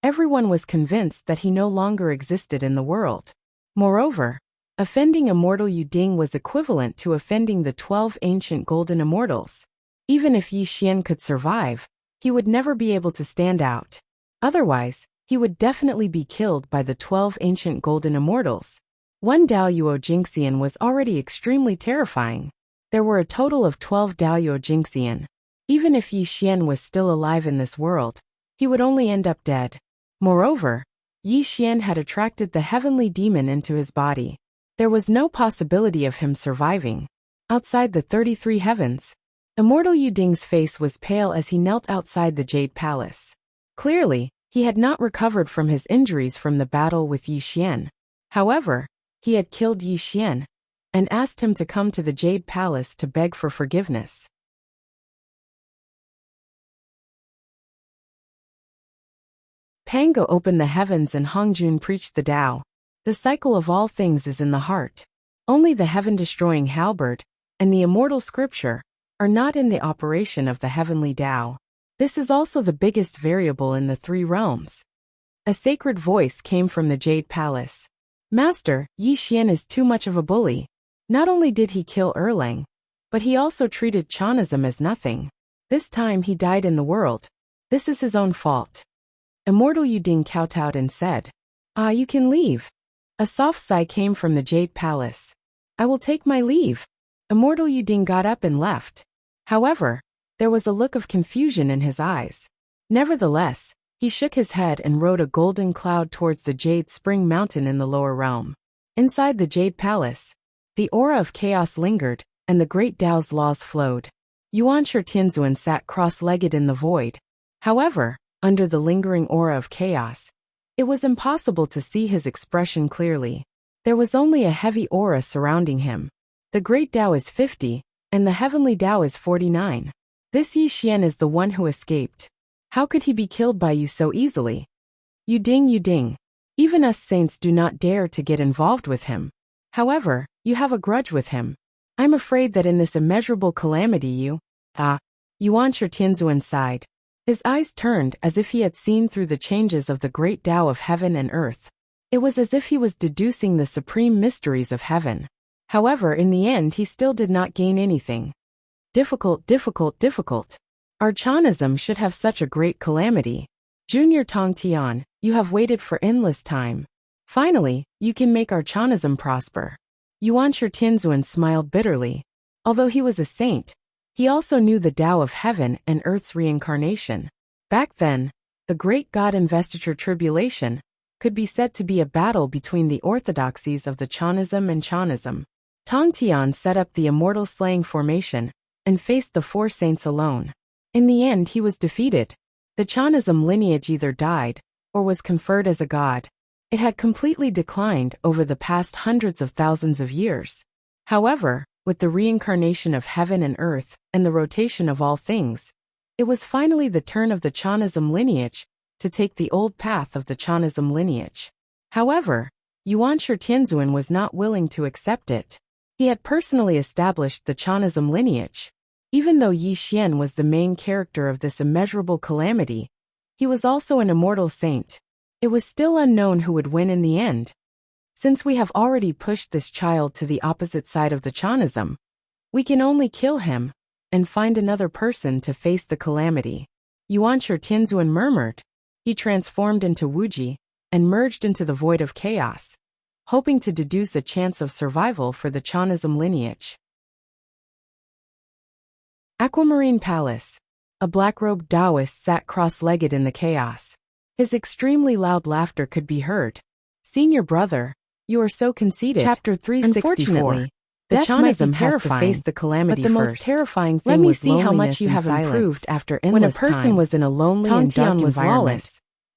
everyone was convinced that he no longer existed in the world. Moreover, Offending Immortal Yuding was equivalent to offending the 12 ancient golden immortals. Even if Yi Xian could survive, he would never be able to stand out. Otherwise, he would definitely be killed by the 12 ancient golden immortals. One Daoyuo Jingxian was already extremely terrifying. There were a total of 12 Daoyuo Jingxian. Even if Yi Xian was still alive in this world, he would only end up dead. Moreover, Yi Xian had attracted the heavenly demon into his body. There was no possibility of him surviving. Outside the 33 heavens, Immortal Yuding's face was pale as he knelt outside the Jade Palace. Clearly, he had not recovered from his injuries from the battle with Yi Xian. However, he had killed Yi Xian and asked him to come to the Jade Palace to beg for forgiveness. Pango opened the heavens and Hongjun preached the Tao. The cycle of all things is in the heart. Only the heaven-destroying halberd and the immortal scripture are not in the operation of the heavenly Tao. This is also the biggest variable in the three realms. A sacred voice came from the Jade Palace. Master, Yi Xian is too much of a bully. Not only did he kill Erlang, but he also treated Chanism as nothing. This time he died in the world. This is his own fault. Immortal Yuding kowtowed and said, you can leave. A soft sigh came from the Jade Palace. I will take my leave. Immortal Yuding got up and left. However, there was a look of confusion in his eyes. Nevertheless, he shook his head and rode a golden cloud towards the Jade Spring Mountain in the lower realm. Inside the Jade Palace, the aura of chaos lingered, and the great Tao's laws flowed. Yuan Tianzuan sat cross-legged in the void. However, under the lingering aura of chaos, it was impossible to see his expression clearly. There was only a heavy aura surrounding him. The great Tao is 50, and the heavenly Tao is 49. This Yi Xian is the one who escaped. How could he be killed by you so easily? Yuding. Even us saints do not dare to get involved with him. However, you have a grudge with him. I'm afraid that in this immeasurable calamity Yuan Tianzuan sighed. His eyes turned as if he had seen through the changes of the great Tao of heaven and earth. It was as if he was deducing the supreme mysteries of heaven. However, in the end he still did not gain anything. Difficult. Our Chanism should have such a great calamity. Junior Tong Tian, you have waited for endless time. Finally, you can make our Chanism prosper. Yuan Tianzuan smiled bitterly. Although he was a saint, he also knew the Tao of heaven and earth's reincarnation. Back then, the great God investiture tribulation could be said to be a battle between the orthodoxies of the Chanism and Chanism. Tong Tian set up the immortal slaying formation and faced the four saints alone. In the end he was defeated. The Chanism lineage either died or was conferred as a god. It had completely declined over the past hundreds of thousands of years. However, with the reincarnation of heaven and earth and the rotation of all things, it was finally the turn of the Chanism lineage to take the old path of the Chanism lineage. However, Yuan Tianzuan was not willing to accept it. He had personally established the Chanism lineage. Even though Yi Xian was the main character of this immeasurable calamity, he was also an immortal saint. It was still unknown who would win in the end. Since we have already pushed this child to the opposite side of the Chanism, we can only kill him and find another person to face the calamity. Yuan Tianzuan murmured. He transformed into Wuji and merged into the void of chaos, hoping to deduce a chance of survival for the Chanism lineage. Aquamarine Palace. A black-robed Taoist sat cross-legged in the chaos. His extremely loud laughter could be heard. Senior brother, you are so conceited. Chapter 364. Unfortunately, the Chanism has to face the calamity but the most terrifying thing was loneliness. Let me see how much you have improved after endless time. When a person was in a lonely and dark environment,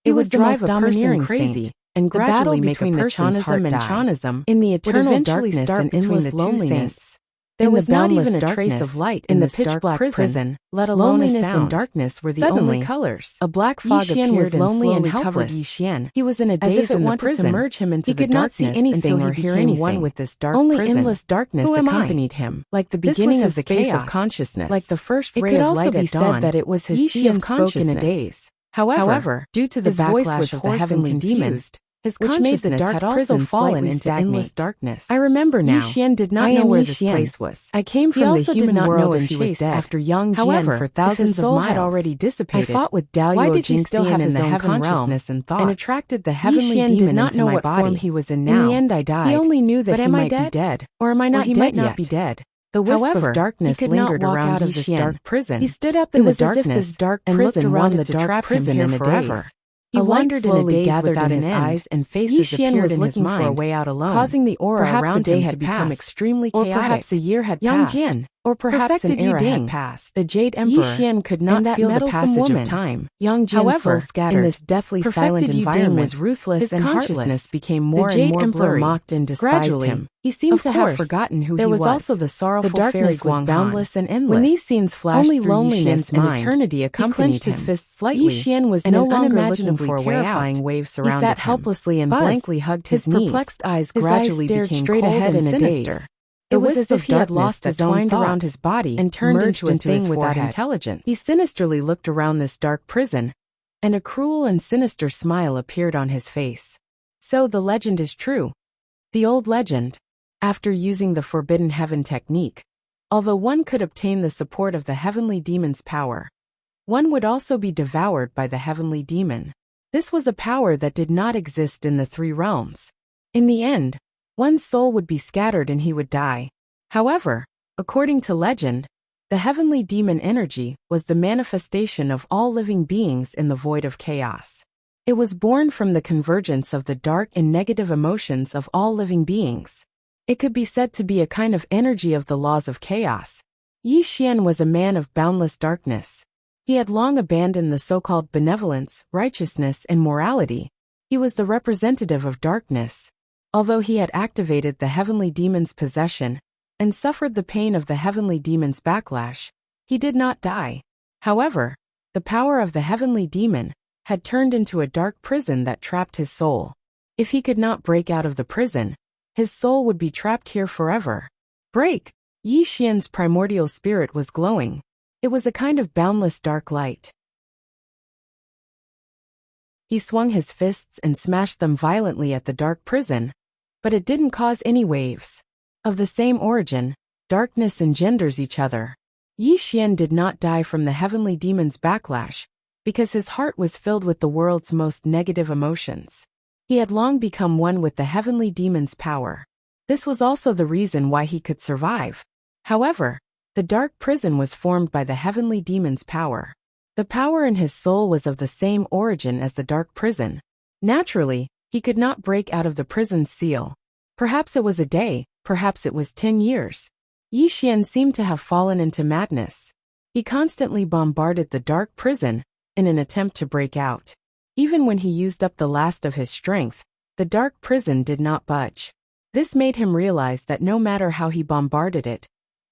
it would drive a person crazy and gradually make a person's heart die. In the eternal darkness and endless loneliness, there was not even a trace of light in the pitch-black prison, let alone a sound. Loneliness and darkness were the only colors. A black fog appeared and slowly covered Yi Xian. He was in a daze in the prison. To merge him into the darkness. He could not see anything or hear anything. One with this dark only prison. Endless darkness accompanied him, like the beginning of the chaos of consciousness, like the first ray of light at dawn. It could also be said that it was his sea of consciousness. In a daze. However, due to the backlash of the heavenly demons, His which made the dark had also prison fallen slightly into endless stagnate. darkness. I remember now. Yi Xian did not know where this place was. I came He from the also human did not world know and if he was chased dead. after young However, Jian for if his thousands soul of miles. had already dissipated, I fought with Dao why did he Yojing still have in his the own heaven realm consciousness and thoughts? and attracted the Yi heavenly Xian demon did not into know my what body. form he was in In now. the end, I died. He only knew that But he am I might be dead? dead, Or am I not he dead might yet? not be dead. The wisp However, of darkness he could not lingered walk around out of Yi this Xian. dark prison. He stood up It in the was as if darkness this dark and prison looked around wanted the to dark trap prison him here in a forever. daze. He A light wandered in a slowly daze gathered without in an his end. eyes and Yi faces Xian appeared was in his looking for a mind, way out alone, causing the aura perhaps around a day him had to become passed, extremely or chaotic. perhaps a year had Young passed, Jian, or perhaps an perfected era Yi had Ding. passed. The Jade Yi Emperor Xian could not and that feel the meddlesome passage woman. of time. Young Jian's However, soul scattered. in this deathly silent Perfected Yi Ding environment, was ruthless his and consciousness heartless. became more the and Jade more Emperor blurry. mocked and despised Gradually, him. he seemed Of to course, have forgotten who there he was was. also the sorrowful The darkness fairy was Guanghan. boundless and endless. When these scenes flashed only through Yi loneliness Xian's and mind, eternity he accompanied clenched him. his fists Yi slightly, Xian was and no an longer looking unimaginable for a way terrifying out. wave He surrounded sat him. helplessly and Buzz, blankly hugged his knees. perplexed eyes His gradually eyes stared became straight cold ahead and in a sinister. daze. It It was was as as if if he had darkness lost that his own twined around thoughts his body and turned merged into a his thing without forehead. intelligence. He sinisterly looked around this dark prison, and a cruel and sinister smile appeared on his face. So the legend is true. The old legend. After using the Forbidden Heaven technique, although one could obtain the support of the heavenly demon's power, one would also be devoured by the heavenly demon. This was a power that did not exist in the three realms. In the end, one's soul would be scattered and he would die. However, according to legend, the heavenly demon energy was the manifestation of all living beings in the void of chaos. It was born from the convergence of the dark and negative emotions of all living beings. It could be said to be a kind of energy of the laws of chaos. Yi Xian was a man of boundless darkness. He had long abandoned the so-called benevolence, righteousness, and morality. He was the representative of darkness. Although he had activated the heavenly demon's possession and suffered the pain of the heavenly demon's backlash, he did not die. However, the power of the heavenly demon had turned into a dark prison that trapped his soul. If he could not break out of the prison, his soul would be trapped here forever. Break! Yi Xian's primordial spirit was glowing. It was a kind of boundless dark light. He swung his fists and smashed them violently at the dark prison, but it didn't cause any waves. Of the same origin, darkness engenders each other. Yi Xian did not die from the heavenly demon's backlash, because his heart was filled with the world's most negative emotions. He had long become one with the heavenly demon's power. This was also the reason why he could survive. However, the dark prison was formed by the heavenly demon's power. The power in his soul was of the same origin as the dark prison. Naturally, he could not break out of the prison's seal. Perhaps it was a day, perhaps it was 10 years. Yi Xian seemed to have fallen into madness. He constantly bombarded the dark prison in an attempt to break out. Even when he used up the last of his strength, the dark prison did not budge. This made him realize that no matter how he bombarded it,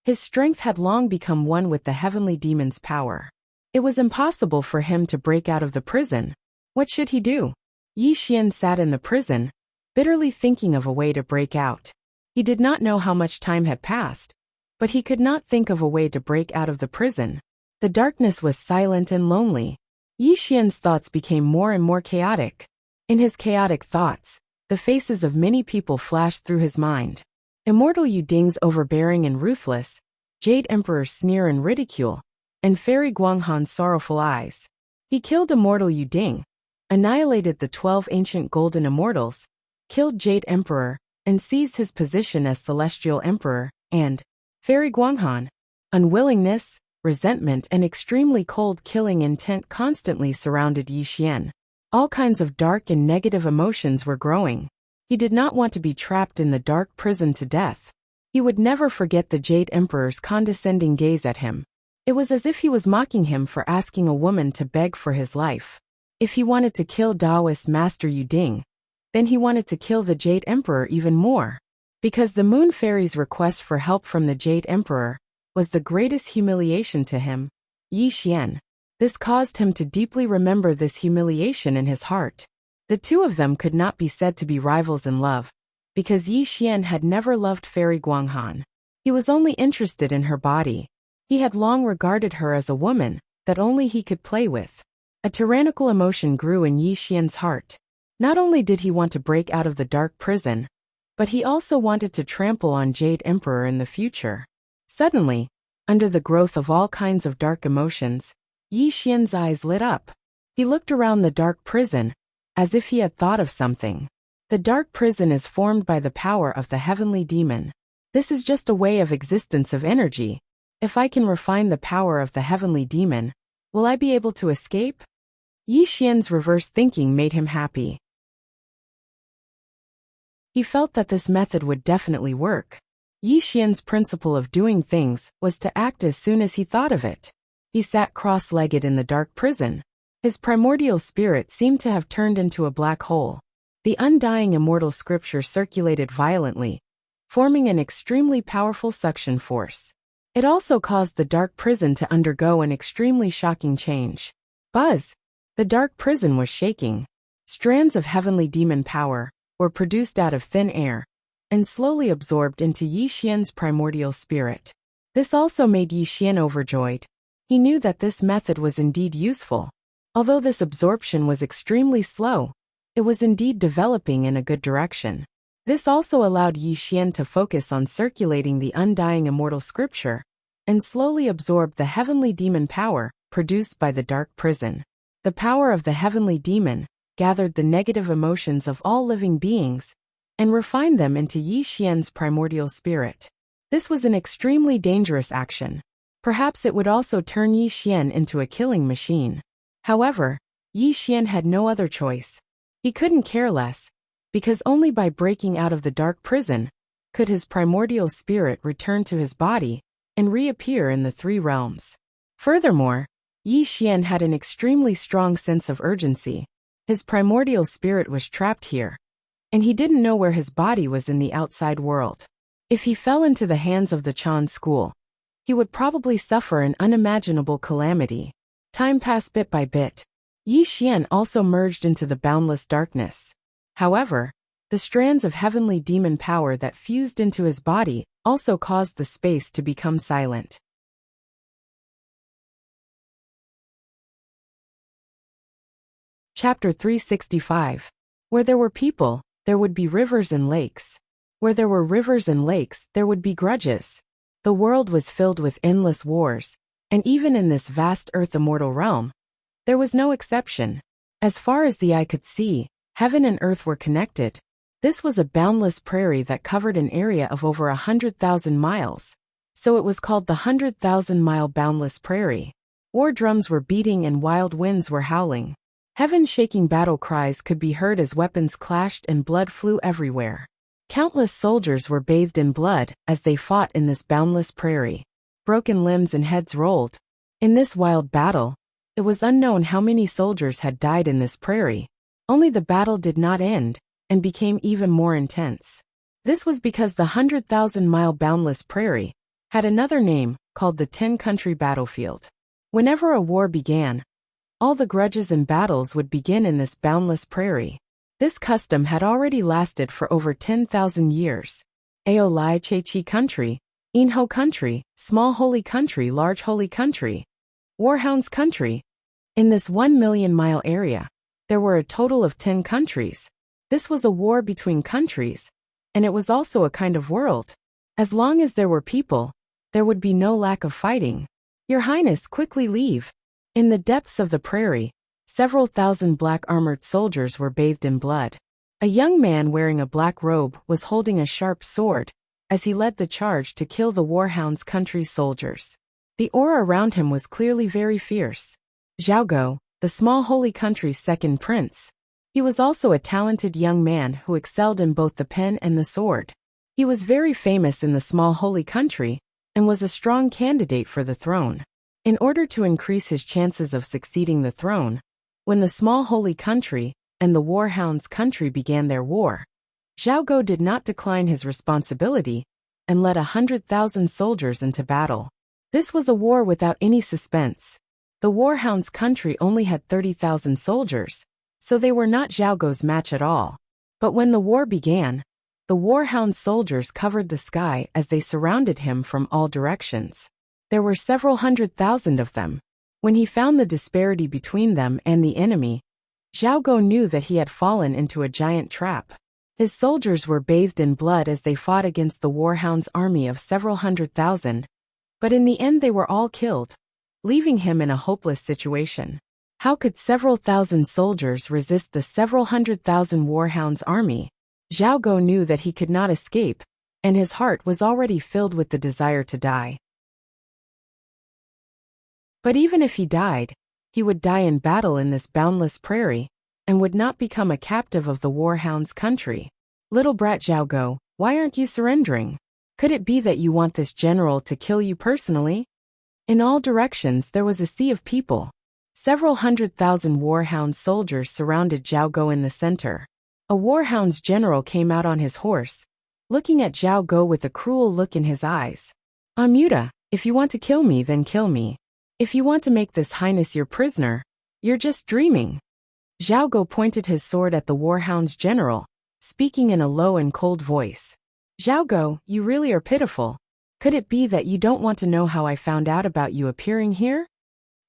his strength had long become one with the heavenly demon's power. It was impossible for him to break out of the prison. What should he do? Yi Xian sat in the prison, bitterly thinking of a way to break out. He did not know how much time had passed, but he could not think of a way to break out of the prison. The darkness was silent and lonely. Yi Xian's thoughts became more and more chaotic. In his chaotic thoughts, the faces of many people flashed through his mind. Immortal Yu Ding's overbearing and ruthless, Jade Emperor's sneer and ridicule, and Fairy Guanghan's sorrowful eyes. He killed Immortal Yu Ding, annihilated the 12 ancient golden immortals, killed Jade Emperor, and seized his position as Celestial Emperor, and Fairy Guanghan. Unwillingness, resentment, and extremely cold killing intent constantly surrounded Yi Xian. All kinds of dark and negative emotions were growing. He did not want to be trapped in the dark prison to death. He would never forget the Jade Emperor's condescending gaze at him. It was as if he was mocking him for asking a woman to beg for his life. If he wanted to kill Taoist Master Yu Ding, then he wanted to kill the Jade Emperor even more. Because the Moon Fairy's request for help from the Jade Emperor was the greatest humiliation to him, Yi Xian. This caused him to deeply remember this humiliation in his heart. The two of them could not be said to be rivals in love, because Yi Xian had never loved Fairy Guanghan. He was only interested in her body. He had long regarded her as a woman that only he could play with. A tyrannical emotion grew in Yi Xian's heart. Not only did he want to break out of the dark prison, but he also wanted to trample on Jade Emperor in the future. Suddenly, under the growth of all kinds of dark emotions, Yi Xian's eyes lit up. He looked around the dark prison, as if he had thought of something. The dark prison is formed by the power of the heavenly demon. This is just a way of existence of energy. If I can refine the power of the heavenly demon, will I be able to escape? Yi Xian's reverse thinking made him happy. He felt that this method would definitely work. Yi Xian's principle of doing things was to act as soon as he thought of it. He sat cross-legged in the dark prison. His primordial spirit seemed to have turned into a black hole. The undying immortal scripture circulated violently, forming an extremely powerful suction force. It also caused the dark prison to undergo an extremely shocking change. Buzz! The dark prison was shaking. Strands of heavenly demon power were produced out of thin air and slowly absorbed into Yi Xian's primordial spirit. This also made Yi Xian overjoyed. He knew that this method was indeed useful. Although this absorption was extremely slow, it was indeed developing in a good direction. This also allowed Yi Xian to focus on circulating the undying immortal scripture and slowly absorb the heavenly demon power produced by the dark prison. The power of the heavenly demon gathered the negative emotions of all living beings and refined them into Yi Xian's primordial spirit. This was an extremely dangerous action. Perhaps it would also turn Yi Xian into a killing machine. However, Yi Xian had no other choice. He couldn't care less, because only by breaking out of the dark prison could his primordial spirit return to his body and reappear in the three realms. Furthermore, Yi Xian had an extremely strong sense of urgency. His primordial spirit was trapped here, and he didn't know where his body was in the outside world. If he fell into the hands of the Chan school, he would probably suffer an unimaginable calamity. Time passed bit by bit. Yi Xian also merged into the boundless darkness. However, the strands of heavenly demon power that fused into his body also caused the space to become silent. Chapter 365. Where there were people, there would be rivers and lakes. Where there were rivers and lakes, there would be grudges. The world was filled with endless wars, and even in this vast earth immortal realm, there was no exception. As far as the eye could see, heaven and earth were connected. This was a boundless prairie that covered an area of over 100,000 miles, so it was called the 100,000-mile boundless prairie. War drums were beating and wild winds were howling. Heaven-shaking battle cries could be heard as weapons clashed and blood flew everywhere. Countless soldiers were bathed in blood as they fought in this boundless prairie. Broken limbs and heads rolled. In this wild battle, it was unknown how many soldiers had died in this prairie. Only the battle did not end and became even more intense. This was because the 100,000-mile boundless prairie had another name called the 10-country battlefield. Whenever a war began, all the grudges and battles would begin in this boundless prairie. This custom had already lasted for over 10,000 years. Ao Lai Che Chi country, Inho country, small holy country, large holy country, Warhounds country. In this 1,000,000-mile area, there were a total of 10 countries. This was a war between countries, and it was also a kind of world. As long as there were people, there would be no lack of fighting. Your Highness, quickly leave. In the depths of the prairie, several thousand black-armored soldiers were bathed in blood. A young man wearing a black robe was holding a sharp sword as he led the charge to kill the Warhounds country's soldiers. The aura around him was clearly very fierce. Zhaogo, the small holy country's second prince. He was also a talented young man who excelled in both the pen and the sword. He was very famous in the small holy country and was a strong candidate for the throne. In order to increase his chances of succeeding the throne, when the small holy country and the Warhounds country began their war, Zhaogo did not decline his responsibility and led 100,000 soldiers into battle. This was a war without any suspense. The Warhounds country only had 30,000 soldiers, so they were not Zhaogo's match at all. But when the war began, the Warhound soldiers covered the sky as they surrounded him from all directions. There were several 100,000 of them. When he found the disparity between them and the enemy, Zhao Go knew that he had fallen into a giant trap. His soldiers were bathed in blood as they fought against the Warhound's army of several 100,000, but in the end they were all killed, leaving him in a hopeless situation. How could several thousand soldiers resist the several 100,000 Warhound's army? Zhao Go knew that he could not escape, and his heart was already filled with the desire to die. But even if he died, he would die in battle in this boundless prairie, and would not become a captive of the Warhound's country. Little brat Zhao Go, why aren't you surrendering? Could it be that you want this general to kill you personally? In all directions there was a sea of people. Several 100,000 Warhound soldiers surrounded Zhao Go in the center. A Warhound's general came out on his horse, looking at Zhao Go with a cruel look in his eyes. Muta, if you want to kill me, then kill me. If you want to make this highness your prisoner, you're just dreaming. Zhao Go pointed his sword at the Warhound's general, speaking in a low and cold voice. Zhao Go, you really are pitiful. Could it be that you don't want to know how I found out about you appearing here?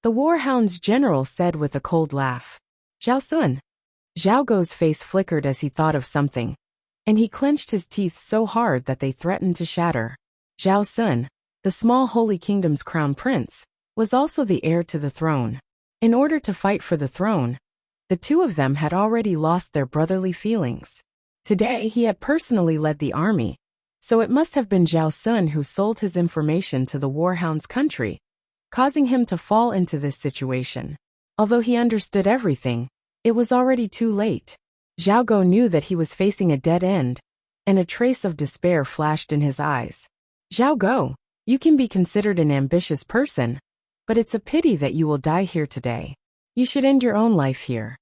The Warhound's general said with a cold laugh. Zhao Sun. Zhao Go's face flickered as he thought of something, and he clenched his teeth so hard that they threatened to shatter. Zhao Sun, the small Holy Kingdom's crown prince, was also the heir to the throne. In order to fight for the throne, the two of them had already lost their brotherly feelings. Today he had personally led the army, so it must have been Zhao Sun who sold his information to the Warhound's country, causing him to fall into this situation. Although he understood everything, it was already too late. Zhao Go knew that he was facing a dead end, and a trace of despair flashed in his eyes. Zhao Go, you can be considered an ambitious person, but it's a pity that you will die here today. You should end your own life here.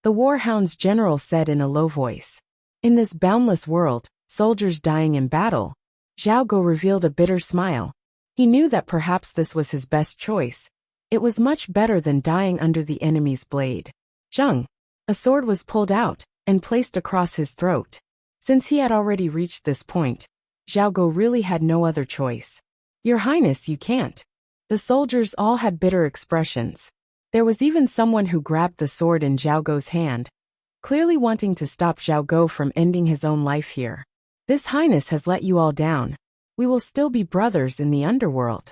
The Warhound's general said in a low voice. In this boundless world, soldiers dying in battle, Zhao Go revealed a bitter smile. He knew that perhaps this was his best choice. It was much better than dying under the enemy's blade. Zheng. A sword was pulled out and placed across his throat. Since he had already reached this point, Zhao Go really had no other choice. Your Highness, you can't. The soldiers all had bitter expressions. There was even someone who grabbed the sword in Zhao Go's hand, clearly wanting to stop Zhao Go from ending his own life here. This Highness has let you all down. We will still be brothers in the underworld.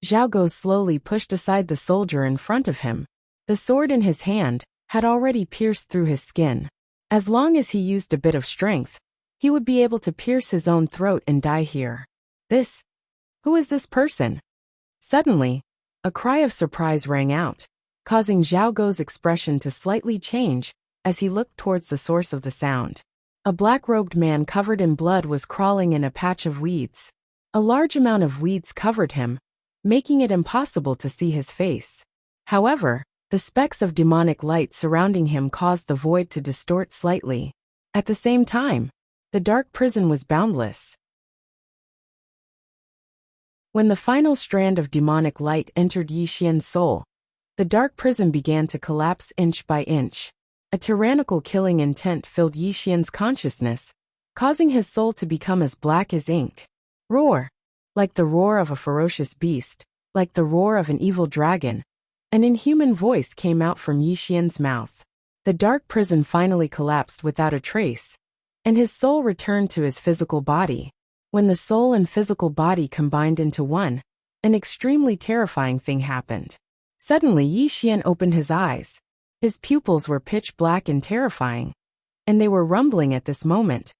Zhao Go slowly pushed aside the soldier in front of him. The sword in his hand had already pierced through his skin. As long as he used a bit of strength, he would be able to pierce his own throat and die here. Who is this person? Suddenly, a cry of surprise rang out, causing Zhao Go's expression to slightly change as he looked towards the source of the sound. A black-robed man covered in blood was crawling in a patch of weeds. A large amount of weeds covered him, making it impossible to see his face. However, the specks of demonic light surrounding him caused the void to distort slightly. At the same time, the dark prison was boundless. When the final strand of demonic light entered Yi Xian's soul, the dark prison began to collapse inch by inch. A tyrannical killing intent filled Yi Xian's consciousness, causing his soul to become as black as ink. Roar! Like the roar of a ferocious beast, like the roar of an evil dragon, an inhuman voice came out from Yi Xian's mouth. The dark prison finally collapsed without a trace, and his soul returned to his physical body. When the soul and physical body combined into one, an extremely terrifying thing happened. Suddenly Yi Xian opened his eyes. His pupils were pitch black and terrifying, and they were rumbling at this moment,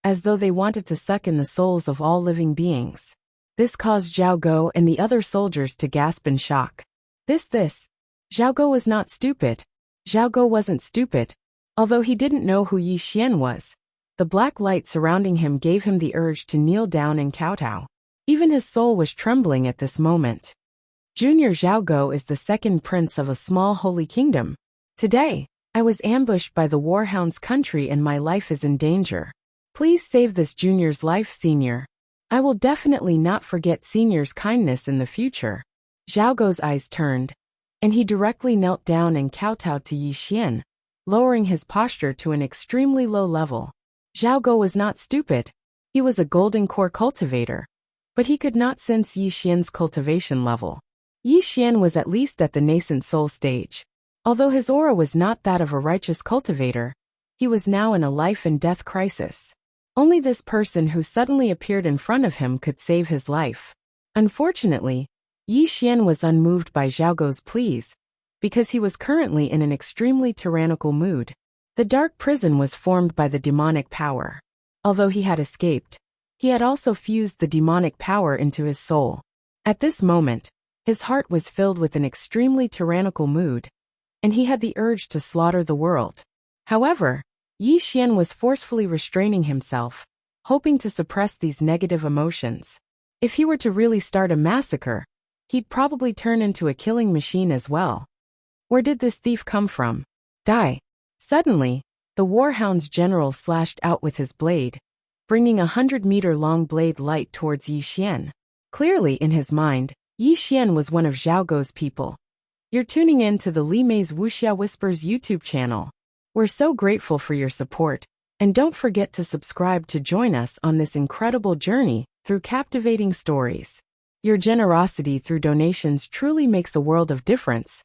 as though they wanted to suck in the souls of all living beings. This caused Zhao Go and the other soldiers to gasp in shock. Zhao Go was not stupid. Zhao Go wasn't stupid. Although he didn't know who Yi Xian was, the black light surrounding him gave him the urge to kneel down and kowtow. Even his soul was trembling at this moment. Junior Zhao Go is the second prince of a small holy kingdom. Today, I was ambushed by the Warhound's country and my life is in danger. Please save this junior's life, senior. I will definitely not forget senior's kindness in the future. Zhao Go's eyes turned, and he directly knelt down and kowtowed to Yi Xian, lowering his posture to an extremely low level. Zhao Go was not stupid. He was a golden core cultivator, but he could not sense Yi Xian's cultivation level. Yi Xian was at least at the nascent soul stage. Although his aura was not that of a righteous cultivator, he was now in a life and death crisis. Only this person who suddenly appeared in front of him could save his life. Unfortunately, Yi Xian was unmoved by Zhao Guo's pleas, because he was currently in an extremely tyrannical mood. The dark prison was formed by the demonic power. Although he had escaped, he had also fused the demonic power into his soul. At this moment, his heart was filled with an extremely tyrannical mood, and he had the urge to slaughter the world. However, Yi Xian was forcefully restraining himself, hoping to suppress these negative emotions. If he were to really start a massacre, he'd probably turn into a killing machine as well. Where did this thief come from? Die. Suddenly, the Warhound's general slashed out with his blade, bringing 100-meter-long blade light towards Yi Xian. Clearly in his mind, Yi Xian was one of Zhao Guo's people. You're tuning in to the Li Mei's Wuxia Whispers YouTube channel. We're so grateful for your support, and don't forget to subscribe to join us on this incredible journey through captivating stories. Your generosity through donations truly makes a world of difference,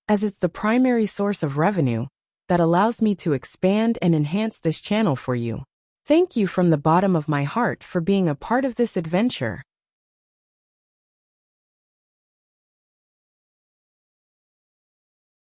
as it's the primary source of revenue that allows me to expand and enhance this channel for you. Thank you from the bottom of my heart for being a part of this adventure.